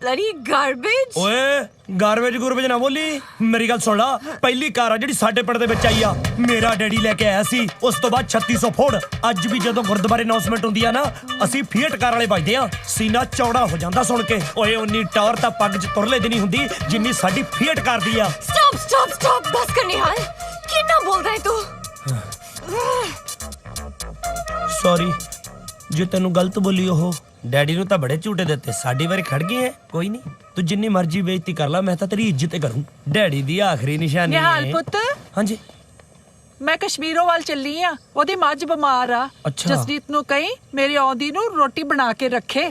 ਬਲਡੀ ਗਾਰਬੇਜ। ਓਏ ਗਾਰਬੇਜ ਗੁਰਬੇਜ ਨਾ ਬੋਲੀ, ਮੇਰੀ ਗੱਲ ਸੁਣ ਲਾ। ਪਹਿਲੀ ਕਾਰ ਆ ਜਿਹੜੀ ਸਾਡੇ ਪਿੰਡ ਦੇ ਵਿੱਚ ਆਈ ਆ, ਮੇਰਾ ਡੈਡੀ ਲੈ ਕੇ ਆਇਆ ਸੀ। ਉਸ ਤੋਂ ਬਾਅਦ 3600 ਫੋੜ। ਅੱਜ ਵੀ ਜਦੋਂ ਗੁਰਦੁਆਰੇ ਅਨਾਉਂਸਮੈਂਟ ਹੁੰਦੀ ਆ ਨਾ, ਅਸੀਂ ਫੀਟ ਕਾਰ ਵਾਲੇ ਵੱਜਦੇ ਆ। ਸੀਨਾ ਚੌੜਾ ਹੋ ਜਾਂਦਾ ਸੁਣ ਕੇ। ਓਏ ਉਨੀ ਟੌਰ ਤਾਂ ਪੱਗ 'ਚ ਤੁਰਲੇ ਦੀ ਨਹੀਂ ਹੁੰਦੀ ਜਿੰਨੀ ਸਾਡੀ ਫੀਟ ਕਾਰ ਦੀ ਆ। स्टॉप स्टॉप स्टॉप बस कर निहाल, कितना बोल रहा है तू? ਸੌਰੀ ਜੇ ਤੈਨੂੰ ਗਲਤ ਬੋਲੀ। ਉਹ ਡੈਡੀ ਨੂੰ ਤਾਂ ਬੜੇ ਝੂਟੇ ਦਿੱਤੇ, ਸਾਡੀ ਵਾਰੀ ਖੜ ਗਏ ਹੈ। ਕੋਈ ਨਹੀਂ, ਤੂੰ ਜਿੰਨੀ ਮਰਜ਼ੀ ਬੇਇੱਜ਼ਤੀ ਕਰ ਲੈ, ਮੈਂ ਤਾਂ ਤੇਰੀ ਇੱਜ਼ਤ ਕਰੂੰ। ਡੈਡੀ ਦੀ ਆਖਰੀ ਨਿਸ਼ਾਨੀ ਹੈ। ਨਿਹਾਲ ਪੁੱਤ, ਹਾਂਜੀ ਮੈਂ ਕਸ਼ਮੀਰੋਂ ਵੱਲ ਚੱਲੀ ਆ, ਉਹਦੀ ਮੱਝ ਬਿਮਾਰ ਆ। ਅੱਛਾ। ਜਸਜੀਤ ਨੂੰ ਕਹੀਂ ਮੇਰੀ ਆਉਂਦੀ ਨੂੰ ਰੋਟੀ ਬਣਾ ਕੇ ਰੱਖੇ।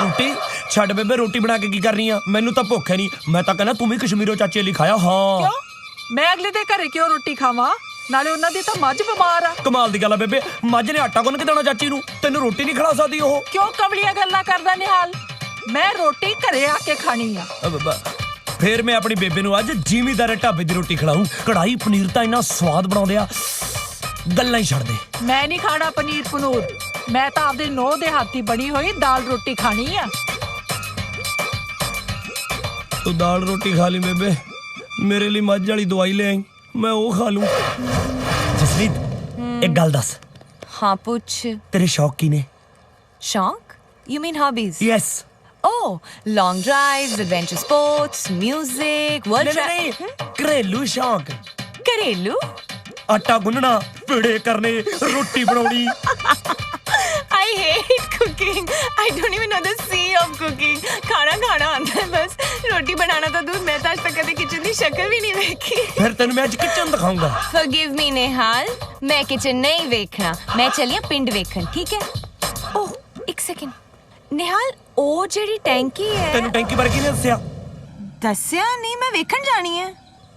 ਰੋਟੀ ਛੱਡ ਬੇਬੇ, ਰੋਟੀ ਬਣਾ ਕੇ ਕੀ ਕਰਨੀ ਆ? ਮੈਨੂੰ ਤਾਂ ਭੁੱਖ ਹੈ ਨਹੀਂ। ਮੈਂ ਤਾਂ ਕਹਿੰਦਾ ਤੂੰ ਵੀ ਕਸ਼ਮੀਰੋਂ ਚਾਚੇ ਲਈ ਖਾਇਆ। ਹਾਂ ਕਿਉਂ? ਮੈਂ ਅਗਲੇ ਦੇ ਘਰੇ ਕਿਉਂ ਰੋਟੀ ਖਾਵਾਂ? ਨਾਲੇ ਉਹਨਾਂ ਦੀ ਤਾਂ ਮੱਝ ਬਿਮਾਰ ਆ। ਕਮਾਲ ਦੀ ਗੱਲ ਆ ਬੇਬੇ, ਮੱਝ ਨੇ ਆਟਾ ਗੁੰਨ ਕੇ ਦੇਣਾ ਚਾਚੀ ਨੂੰ, ਤੈਨੂੰ ਰੋਟੀ ਨਹੀਂ ਖਿਲਾ ਸਕਦੀ ਉਹ? ਕਿਉਂ ਕਵਲੀਆਂ ਗੱਲਾਂ ਕਰਦਾ ਨਿਹਾਲ? ਮੈਂ ਰੋਟੀ ਘਰੇ ਆ ਕੇ ਖਾਣੀ ਆ। ਫੇਰ ਮੈਂ ਆਪਣੀ ਬੇਬੇ ਨੂੰ ਅੱਜ ਜ਼ਿਮੀਦਾਰੇ ਢਾਬੇ ਦੀ ਰੋਟੀ ਖਿਲਾऊं। ਕੜਾਈ ਪਨੀਰ ਤਾਂ ਇੰਨਾ ਸਵਾਦ ਬਣਾਉਂਦੇ ਆ, ਗੱਲਾਂ ਹੀ ਛੱਡ ਦੇ। ਮੈਂ ਨਹੀਂ ਖਾਣਾ ਪਨੀਰ ਪਨੂਰ, ਮੈਂ ਤਾਂ ਆਪਦੇ ਨੋਹ ਦੇ ਹੱਥੀ ਬਣੀ ਹੋਈ ਦਾਲ ਰੋਟੀ ਖਾਣੀ ਆ। ਤੂੰ ਦਾਲ ਰੋਟੀ ਖਾ ਲਈ ਬੇਬੇ, ਮੇਰੇ ਲਈ ਮੱਝ ਵਾਲੀ ਦਵਾਈ ਲੈ ਆਈ, ਮੈਂ ਉਹ ਖਾ ਲੂੰ। ਜਸਲੀਤ ਇੱਕ ਗੱਲ ਦੱਸ। हाँ पूछ। ਤੇਰੇ ਸ਼ੌਕ ਕੀ ਨੇ? शौक? You mean hobbies? Yes. Oh, long drives, adventure sports, music, world नहीं, घरेलू शौक। घरेलू? आटा गुनना, पेड़े करने, रोटी बनानी। I hate cooking. I don't even know the C of cooking. खाना खाना आता है बस, रोटी बनाना तो दूर। मैं तो आज तक कभी किचन की शक्ल भी नहीं देखी। फिर तेन मैं आज किचन दिखाऊंगा। Forgive me निहाल, मैं किचन नहीं देखना, मैं चली हूं पिंड वेखन, ठीक है? ओह एक सेकंड निहाल, ਉਹ ਜਿਹੜੀ ਟੈਂਕੀ ਹੈ। ਤੈਨੂੰ ਟੈਂਕੀ ਬਾਰੇ ਕਿਹਨੇ ਦੱਸਿਆ? ਦੱਸਿਆ ਨਹੀਂ, ਮੈਂ ਵੇਖਣ ਜਾਣੀ ਹੈ।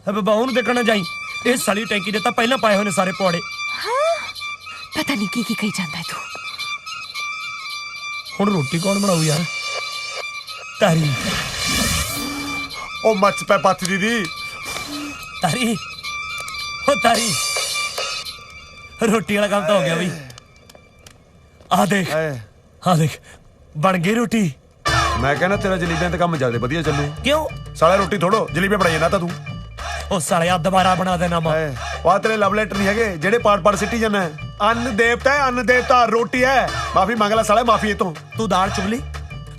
ਬਾਬਾ ਉਹਨੂੰ ਦੇਖਣਾ ਜਾਈ। ਇਹ ਸਾਲੀ ਟੈਂਕੀ ਦੇ ਤਾਂ ਪਹਿਲਾਂ ਪਾਏ ਹੋਏ ਨੇ ਸਾਰੇ ਪੌੜੇ। ਹਾਂ ਪਤਾ ਨਹੀਂ ਕੀ ਕਹੀ ਜਾਂਦਾ ਹੈ ਤੂੰ। ਹੁਣ ਰੋਟੀ ਕੌਣ ਬਣਾਊ ਯਾਰ? ਤਾਰੀ। ਉਹ ਮੱਚ ਪੈ ਪੱਤ ਦੀਦੀ। ਤਾਰੀ ਉਹ ਤਾਰੀ, ਰੋਟੀ ਵਾਲਾ ਕੰਮ ਤਾਂ ਹੋ ਗਿਆ ਬਈ। ਆ ਦੇਖ ਆ ਦੇਖ, ਬਣ ਗਈ ਰੋਟੀ। ਮੈਂ ਕਹਿੰਦਾ ਤੇਰਾ ਜਲੀਬੀਆਂ ਤੇ ਕੰਮ ਜ਼ਿਆਦਾ ਵਧੀਆ ਚੱਲੂ। ਕਿਉਂ? ਸਾਲਾ ਰੋਟੀ ਥੋੜੋ ਜਲੀਬੀਆਂ ਬਣਾਈ ਜਾਂਦਾ ਤਾਂ ਤੂੰ। ਉਹ ਸਾਲਿਆ ਦੁਬਾਰਾ ਬਣਾ ਦੇਣਾ ਮਾ। ਵਾਹ ਤੇਰੇ ਲਵ ਲੈਟਰ ਨਹੀਂ ਹੈਗੇ ਜਿਹੜੇ ਪਾੜ ਸਿੱਟੀ ਜਾਂਦਾ। ਅੰਨ ਦੇਵਤਾ ਹੈ, ਅੰਨ ਦੇਵਤਾ ਰੋਟੀ ਹੈ। ਮਾਫੀ ਮੰਗ ਲੈ ਸਾਲਾ, ਮਾਫੀ ਇਹ ਤੋਂ। ਤੂੰ ਦਾਲ ਚੁਗ ਲਈ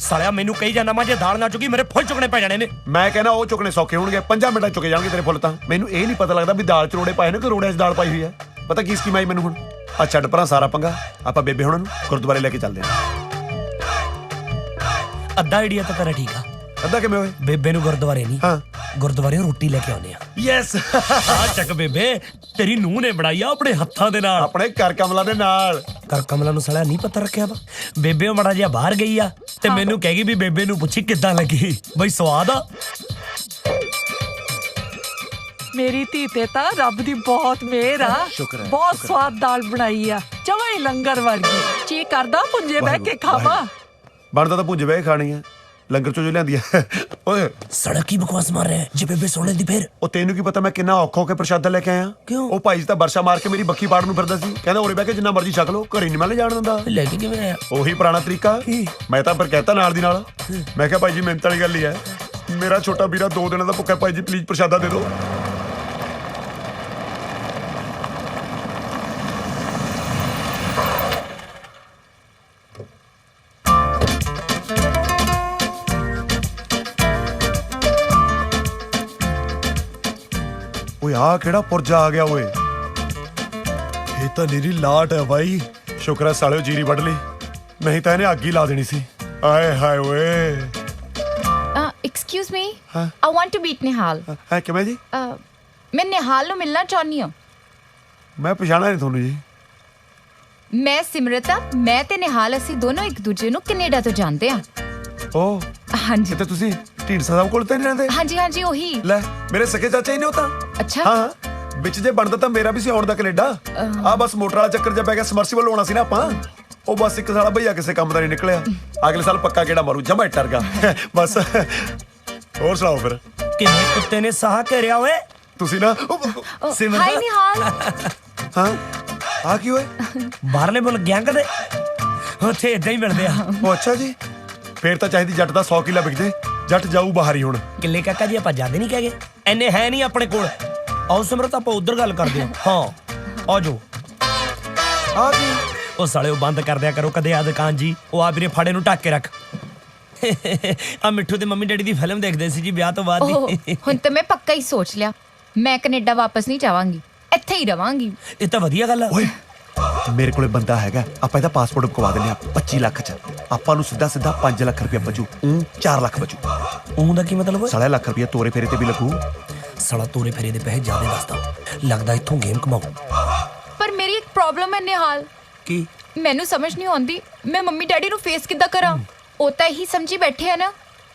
ਸਾਲਿਆ, ਮੈਨੂੰ ਕਹੀ ਜਾਂਦਾ ਮੈਂ ਜੇ ਦਾਲ ਨਾ ਚੁਗੀ ਮੇਰੇ ਫੁੱਲ ਚੁਗਣੇ ਪੈ ਜਾਣੇ ਨੇ। ਮੈਂ ਕਹਿੰਦਾ ਉਹ ਚੁਗਣੇ ਸੌਖੇ ਹੋਣਗੇ, 5 ਮਿੰਟਾਂ ਚੁਗੇ ਜਾਣਗੇ ਤੇਰੇ ਫੁੱਲ ਤਾਂ। ਮੈਨੂੰ ਇਹ ਨਹੀਂ ਪਤਾ ਲੱਗਦਾ ਵੀ ਦਾਲ ਚ ਰੋੜੇ ਪਾਏ ਨੇ ਕਿ ਰੋੜਿਆਂ 'ਚ ਦਾਲ ਪਾਈ ਹੋਈ ਹੈ। ਪਤਾ ਕੀ ਸਕੀਮ ਆਈ ਮੈਨੂੰ ਹੁਣ? ਆ ਛੱਡ ਪਰਾਂ ਸਾਰਾ ਪੰਗਾ, ਆਪਾਂ ਬੇਬੇ ਹੁਣਾਂ ਨੂੰ ਗੁਰਦੁਆਰੇ ਲੈ ਕੇ ਚੱਲਦੇ ਹਾਂ। ਅੱਧਾ ਆਈਡੀਆ ਤਾਂ ਤੇਰਾ ਠੀਕ ਆ। ਅੱਧਾ ਕਿਵੇਂ ਹੋਏ? ਬੇਬੇ ਨੂੰ ਗੁਰਦੁਆਰੇ ਨਹੀਂ, ਗੁਰਦੁਆਰੇ ਰੋਟੀ ਲੈ ਕੇ ਆਉਂਦੇ ਆ। ਯੈਸ। ਆ ਚੱਕ ਬੇਬੇ, ਤੇਰੀ ਨੂੰਹ ਨੇ ਬਣਾਈ ਆ ਆਪਣੇ ਹੱਥਾਂ ਦੇ ਨਾਲ, ਆਪਣੇ ਕਰ ਕਮਲਾ ਦੇ ਨਾਲ। ਕਰ ਕਮਲਾ ਨੂੰ ਸਾਲਿਆ ਨਹੀਂ ਪਤਾ ਰੱਖਿਆ ਵਾ। ਬੇਬੇ ਉਹ ਮੜਾ ਜਿਹਾ ਬਾਹਰ ਗਈ ਆ ਤੇ ਮੈਨੂੰ ਕਹੇਗੀ ਵੀ ਬੇਬੇ ਨੂੰ ਪੁੱਛੀ ਕਿੱਦਾਂ ਲੱਗੀ। ਬਈ ਸਵਾਦ ਆ। ਮੇਰੀ ਧੀ ਤੇ ਤਾਂ ਰੱਬ ਦੀ ਬਹੁਤ ਮਿਹਰ ਆ। ਬਹੁਤ ਸਵਾਦ ਦਾਲ ਬਣਾਈ ਆ, ਜਮਾਂ ਹੀ ਲੰਗਰ ਵਰਗੀ। ਜੀ ਕਰਦਾ ਪੁੰਜੇ ਬਹਿ ਕੇ ਖਾਵਾਂ। ਬਣਦਾ ਤਾਂ ਭੁੱਜ ਬਹਿ ਖਾਣੀ ਆ, ਲੰਗਰ ਚੋਂ ਜੋ ਲਿਆਂਦੀ ਆ। ਓਏ ਸੜਕ ਕੀ ਬਕਵਾਸ ਮਾਰ ਰਿਹਾ ਜੇ ਬੇਬੇ ਸੁਣ ਲੈਂਦੀ ਫੇਰ? ਉਹ ਤੈਨੂੰ ਕੀ ਪਤਾ ਮੈਂ ਕਿੰਨਾ ਔਖਾ ਹੋ ਕੇ ਪ੍ਰਸ਼ਾਦਾ ਲੈ ਕੇ ਆਇਆ। ਕਿਉਂ? ਉਹ ਭਾਈ ਤਾਂ ਵਰਸ਼ਾ ਮਾਰ ਕੇ ਮੇਰੀ ਬੱਖੀ ਪਾੜ ਨੂੰ ਫਿਰਦਾ ਸੀ, ਕਹਿੰਦਾ ਉਰੇ ਬਹਿ ਕੇ ਜਿੰਨਾ ਮਰਜ਼ੀ ਛਕ ਲਓ, ਘਰੇ ਨਹੀਂ ਮੈਂ ਲੈ ਜਾਣ ਦਿੰਦਾ। ਲੈ ਕੇ ਕਿਵੇਂ ਆਇਆ? ਉਹੀ ਪੁਰਾਣਾ ਤਰੀਕਾ। ਮੈਂ ਤਾਂ ਪਰ ਕਹਿਤਾ ਨਾਲ ਦੀ ਨਾਲ, ਮੈਂ ਕਿਹਾ ਭਾਈ ਜੀ ਮਿਹਨਤ ਵਾਲੀ ਗੱਲ ਹੀ ਹੈ, ਮੇਰਾ ਛੋਟਾ ਵੀਰਾ 2 ਦਿਨਾਂ ਦਾ ਭੁੱਖਾ, ਭਾਈ ਜੀ ਪਲੀਜ਼ ਪ੍ਰਸ਼ਾਦਾ ਦੇ ਦਿਓ। ਓਏ ਆ ਕਿਹੜਾ ਪੁਰਜਾ ਆ ਗਿਆ ਓਏ? ਇਹ ਤਾਂ ਨੀਰੀ ਲਾਟ ਹੈ ਬਾਈ। ਸ਼ੁਕਰ ਹੈ ਸਾਲਿਓ ਜੀਰੀ ਵੱਢ ਲਈ, ਨਹੀਂ ਤਾਂ ਇਹਨੇ ਅੱਗ ਹੀ ਲਾ ਦੇਣੀ ਸੀ। ਆਏ ਹਾਏ ਓਏ। Excuse me, I want to meet Nihal. ਹੈ ਕਿਵੇਂ ਜੀ? ਮੈਂ ਨਿਹਾਲ ਨੂੰ ਮਿਲਣਾ ਚਾਹੁੰਦੀ ਹਾਂ। ਮੈਂ ਪਛਾਣਿਆ ਨਹੀਂ ਤੁਹਾਨੂੰ ਜੀ। ਮੈਂ ਸਿਮਰਤ ਆ। ਮੈਂ ਤੇ ਨਿਹਾਲ ਅਸੀਂ ਦੋਨੋਂ ਇੱਕ ਦੂਜੇ ਨੂੰ ਕੈਨੇਡਾ ਤੋਂ ਜਾਣਦੇ ਆ। ਓ ਹਾਂਜੀ। ਤੇ ਤੁਸੀਂ ਢੀਂਡਸਾ ਸਾਹਿਬ ਕੋਲ ਤਾਂ ਨਹੀਂ ਰਹਿੰਦੇ? ਹਾਂਜੀ ਹਾਂਜੀ ਉਹੀ। ਲੈ ਮੇਰੇ ਸਕੇ ਚਾਚਾ ਹੀ ਨੇ ਉਹ ਤਾਂ। ਅੱਛਾ। ਹਾਂ ਵਿੱਚ ਜੇ ਬਣਦਾ ਤਾਂ ਮੇਰਾ ਵੀ ਸੀ ਆਉਣ ਦਾ ਕੈਨੇਡਾ। ਆ ਬਸ ਮੋਟਰ ਵਾਲਾ ਚੱਕਰ ਜਿਹਾ ਪੈ ਗਿਆ, ਸਮਰਸੀਬਲ ਹੋਣਾ ਸੀ ਨਾ ਆਪਾਂ। ਉਹ ਬਸ ਇੱਕ ਸਾਲਾ ਭਈਆ ਕਿਸੇ ਕੰਮ ਦਾ ਨਹੀਂ ਨਿਕਲਿਆ। ਅਗਲੇ ਸਾਲ ਪੱਕਾ ਕਿਹੜਾ ਮਾਰੂ, ਜਮਾ ਟਰਗਾ ਬਸ। ਹੋਰ ਸੁਣਾਓ ਫਿਰ। ਕਿੰਨੇ ਕੁੱਤੇ ਨੇ ਸਾਹ ਘੇਰਿਆ ਓਏ? ਤੁਸੀਂ ਨਾ ਹਾਈ ਨਿਹਾਲ। ਹਾਂ ਆ ਕੀ ਓਏ? ਬਾਹਰਲੇ ਮੁਲਕ ਗਿਆ ਕਦੇ? ਉੱਥੇ ਇਦਾਂ ਹੀ ਮਿਲਦੇ ਆ। ਉਹ ਅੱਛਾ ਜੀ, ਫੇਰ ਤਾਂ ਚਾਹੀਦੀ ਜੱਟ ਦਾ 100 ਕਿੱਲਾ ਵਿਕਦੇ। ਜੱਟ ਜਾਊ ਬਾਹਰ ਹੀ ਹੁਣ। ਕਿੱਲੇ ਕਾਕਾ ਜੀ ਆਪਾਂ ਜਾਂਦੇ ਨਹੀਂ ਕਹਗੇ, ਐਨੇ ਹੈ ਨਹੀਂ ਆਪਣੇ ਕੋਲ। ਆਓ ਸਿਮਰਤ ਆਪਾਂ ਉਧਰ ਗੱਲ ਕਰਦੇ ਹਾਂ। ਹਾਂ ਆ ਜਾਓ। ਆ ਕੀ? ਉਹ ਸਾਲੇ ਉਹ ਬੰਦ ਕਰ ਦਿਆ ਕਰੋ ਕਦੇ ਆ ਦੁਕਾਨ ਜੀ। ਉਹ ਆ ਵੀਰੇ ਫਾੜੇ ਨੂੰ ਢੱਕ ਕੇ ਰੱਖ। ਆ ਮਿੱਠੂ ਤੇ ਮੰਮੀ ਡੈਡੀ ਦੀ ਫਿਲਮ ਦੇਖਦੇ ਸੀ ਜੀ ਵਿਆਹ ਤੋਂ ਬਾਅਦ ਦੀ। ਹੁਣ ਤਾਂ ਮੈਂ ਪੱਕਾ ਹੀ ਸੋਚ ਲਿਆ, ਮੈਂ ਕੈਨੇਡਾ ਵਾਪਸ ਨਹੀਂ ਜਾਵਾਂਗੀ, ਇੱਥੇ ਹੀ ਰਵਾਂਗੀ। ਇਹ ਤਾਂ ਵਧੀਆ ਗੱਲ ਆ। ਓਏ ਮੇਰੇ ਕੋਲੇ ਬੰਦਾ ਹੈਗਾ, ਆਪਾਂ ਇਹਦਾ ਪਾਸਪੋਰਟ ਬਕਵਾ ਦਿੰਦੇ ਆ 25 ਲੱਖ ਚ। ਆਪਾਂ ਨੂੰ ਸਿੱਧਾ 5 ਲੱਖ ਰੁਪਇਆ ਬਚੂ। 4 ਲੱਖ ਬਚੂ। ਉਹਦਾ ਕੀ ਮਤਲਬ? ਸਾਲਾ ਲੱਖ ਰੁਪਇਆ ਤੋਰੇ ਫੇਰੇ ਤੇ ਵੀ ਲੱਗੂ। ਸਾਲਾ ਤੋਰੇ ਫੇਰੇ ਦੇ ਪੈਸੇ ਜ਼ਿਆਦਾ ਦੱਸਦਾ ਲੱਗਦਾ, ਇੱਥੋਂ ਗੇਮ ਕਮਾਉ। ਪਰ ਮੇਰੀ ਇੱਕ ਪ੍ਰੋਬਲਮ ਹੈ ਨਿਹਾਲ। ਕੀ? ਮੈਨੂੰ ਸਮਝ ਨਹੀਂ ਆਉਂਦੀ ਮੈਂ ਮੰਮੀ ਡੈਡੀ ਨੂੰ ਫੇਸ ਕਿੱਦਾਂ ਕਰਾਂ। ਉਹ ਤਾਂ ਇਹੀ ਸਮਝੀ ਬੈਠੇ ਆ ਨਾ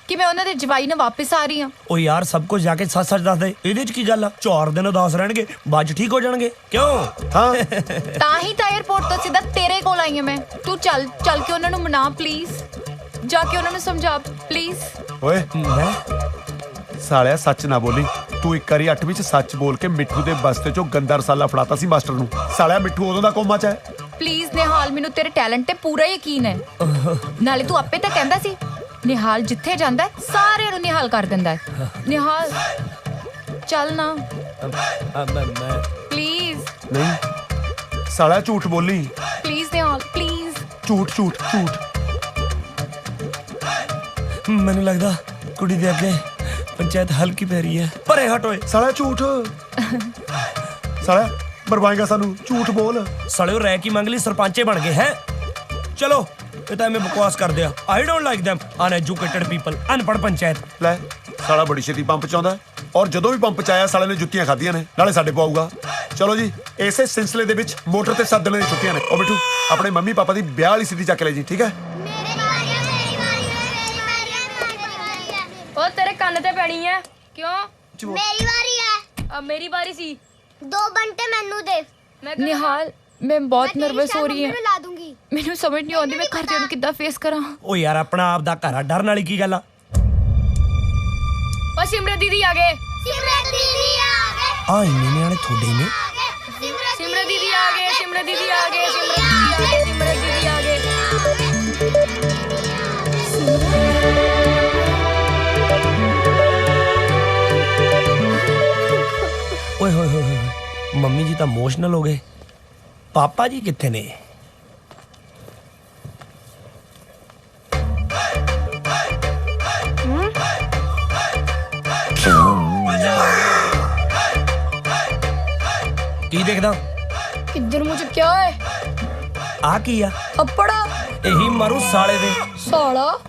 ਕਿ ਮੈਂ ਉਹਨਾਂ ਦੇ ਜਵਾਈ ਨਾਲ ਵਾਪਸ ਆ ਰਹੀ ਹਾਂ। ਉਹ ਯਾਰ ਸਭ ਕੁਝ ਜਾ ਕੇ ਸੱਚ ਦੱਸ ਦੇ, ਇਹਦੇ ਚ ਕੀ ਗੱਲ ਆ? 4 ਦਿਨ ਉਦਾਸ ਰਹਿਣਗੇ, ਬਾਅਦ ਚ ਠੀਕ ਹੋ ਜਾਣਗੇ। ਕਿਉਂ? ਹਾਂ ਤਾਂ ਹੀ ਤਾਂ 에ਅਰਪੋਰਟ ਤੋਂ ਸਿੱਧਾ ਤੇਰੇ ਕੋਲ ਆਈ ਹਾਂ ਮੈਂ। ਤੂੰ ਚੱਲ ਕੇ ਉਹਨਾਂ ਨੂੰ ਮਨਾ ਪਲੀਜ਼, ਜਾ ਕੇ ਉਹਨਾਂ ਨੂੰ ਸਮਝਾ ਪਲੀਜ਼। ਓਏ ਸਾਲਿਆ ਸੱਚ ਨਾ ਬੋਲੀ। ਤੂੰ ਇੱਕ ਵਾਰੀ 8ਵੀਂ ਚ ਸੱਚ ਬੋਲ ਕੇ ਮਿੱਠੂ ਦੇ ਬਸਤੇ ਚੋਂ ਗੰਦਾ ਰਸਾਲਾ ਫੜਾਤਾ ਸੀ ਮਾਸਟਰ ਨੂੰ। ਸਾਲਿਆ ਮਿੱਠੂ ਉਦੋਂ ਦਾ ਕੋਮਾ ਚ ਹੈ। ਪਲੀਜ਼ ਨਿਹਾਲ, ਮੈਨੂੰ ਤੇਰੇ ਟੈਲੈਂਟ ਤੇ ਪੂਰਾ ਯਕੀਨ ਹੈ। ਨਾਲੇ ਤੂੰ ਆਪੇ ਤਾਂ ਕਹਿੰਦਾ ਸੀ ਨਿਹਾਲ ਜਿੱਥੇ ਜਾਂਦਾ ਸਾਰਿਆਂ ਨੂੰ ਨਿਹਾਲ ਕਰ ਦਿੰਦਾ ਹੈ। ਨਿਹਾਲ ਚੱਲ ਨਾ ਪਲੀਜ਼। ਨਹੀਂ ਸਾਲਿਆ ਝੂਠ ਬੋਲੀ। Please Nihal please. ਝੂਠ ਝੂਠ ਝੂਠ। ਮੈਨੂੰ ਲੱਗਦਾ ਕੁੜੀ ਦੇ ਅੱਗੇ ਪੰਚਾਇਤ ਹਲਕੀ ਪੈ ਰਹੀ ਹੈ। ਪਰੇ ਹਟ ਓਏ। ਸਾਲਿਆ ਝੂਠ। ਸਾਲਿਆ ਮਰਵਾਏਗਾ ਸਾਨੂੰ, ਝੂਠ ਬੋਲ। ਸਾਲਿਓ ਰਹਿ ਕੀ ਮੰਗ ਲਈ, ਸਰਪੰਚੇ ਬਣ ਗਏ ਹੈ। ਚਲੋ ਇਹ ਤਾਂ ਐਵੇਂ ਬਕਵਾਸ ਕਰਦੇ ਆ। I don't like them uneducated people, ਅਨਪੜ੍ਹ ਪੰਚਾਇਤ। ਲੈ ਸਾਲਾ ਬੜੀ ਛੇਤੀ ਪੰਪ ਚ ਆਉਂਦਾ, ਔਰ ਜਦੋਂ ਵੀ ਪੰਪ ਚ ਆਇਆ ਸਾਲੇ ਨੇ ਜੁੱਤੀਆਂ ਖਾਧੀਆਂ ਨੇ, ਨਾਲੇ ਸਾਡੇ ਪਵਾਊਗਾ। ਚਲੋ ਜੀ ਇਸੇ ਸਿਲਸਿਲੇ ਦੇ ਵਿੱਚ ਮੋਟਰ ਤੇ ਸੱਦਣ ਦੀਆਂ ਛੁੱਟੀਆਂ ਨੇ। ਉਹ ਬਿੱਟੂ ਆਪਣੇ ਮੰਮੀ ਪਾਪਾ ਦੀ ਵਿਆਹ ਵਾਲੀ ਸਿੱਧੀ ਚੱਕ ਲੈ ਜੀ, ਠੀਕ ਹੈ? ਉਹ ਤੇਰੇ ਕੰਨ ਤੇ ਪੈਣੀ ਹੈ। ਕਿਉਂ? ਮੇਰੀ ਵਾਰੀ ਹੈ। ਮੇਰੀ ਵਾਰੀ ਸੀ। 2 ਬੰਟੇ ਮੈਨੂੰ ਦੇ। ਨਿਹਾਲ ਮੈਂ ਬਹੁਤ ਨਰਵਸ ਹੋ ਰਹੀ ਹਾਂ। ਮੈਂ ਲਾ ਦੂੰਗੀ। ਮੈਨੂੰ ਸਮਝ ਨਹੀਂ ਆਉਂਦੀ ਮੈਂ ਘਰਦਿਆਂ ਨੂੰ ਕਿੱਦਾਂ ਫੇਸ ਕਰਾਂ। ਉਹ ਯਾਰ ਆਪਣਾ ਆਪ ਦਾ ਘਰ ਆ, ਡਰਨ ਵਾਲੀ ਕੀ ਗੱਲ ਆ? ਉਹ ਸਿਮਰਤ ਦੀਦੀ ਆ ਗਏ। ਸਿਮਰਤ ਦੀਦੀ ਆ ਗਏ। ਆ ਇੰਨੇ ਨਿਆਣੇ ਤੁਹਾਡੇ ਨੇ? ਸਿਮਰਤ ਦੀਦੀ ਆ ਗਏ। ਸਿਮਰਤ ਦੀਦੀ ਆ ਗਏ। ਸਿਮਰਤ ਦੀਦੀ ਆ ਗਏ। ਓਏ ਹੋਏ ਹੋਏ ਹੋਏ, ਮੰਮੀ ਜੀ ਤਾਂ ਇਮੋਸ਼ਨਲ ਹੋ ਗਏ। ਪਾਪਾ ਜੀ ਕਿੱਥੇ ਨੇ? ਕੀ ਦੇਖਦਾ? ਕਿੱਧਰ ਮੂੰਹ ਚੁੱਕਿਆ ਓਏ? ਆ ਕੀ ਆ? ਅੱਪੜਾ। ਇਹੀ ਮਾਰੂ ਸਾਲੇ ਦੇ। ਸਾਲਾ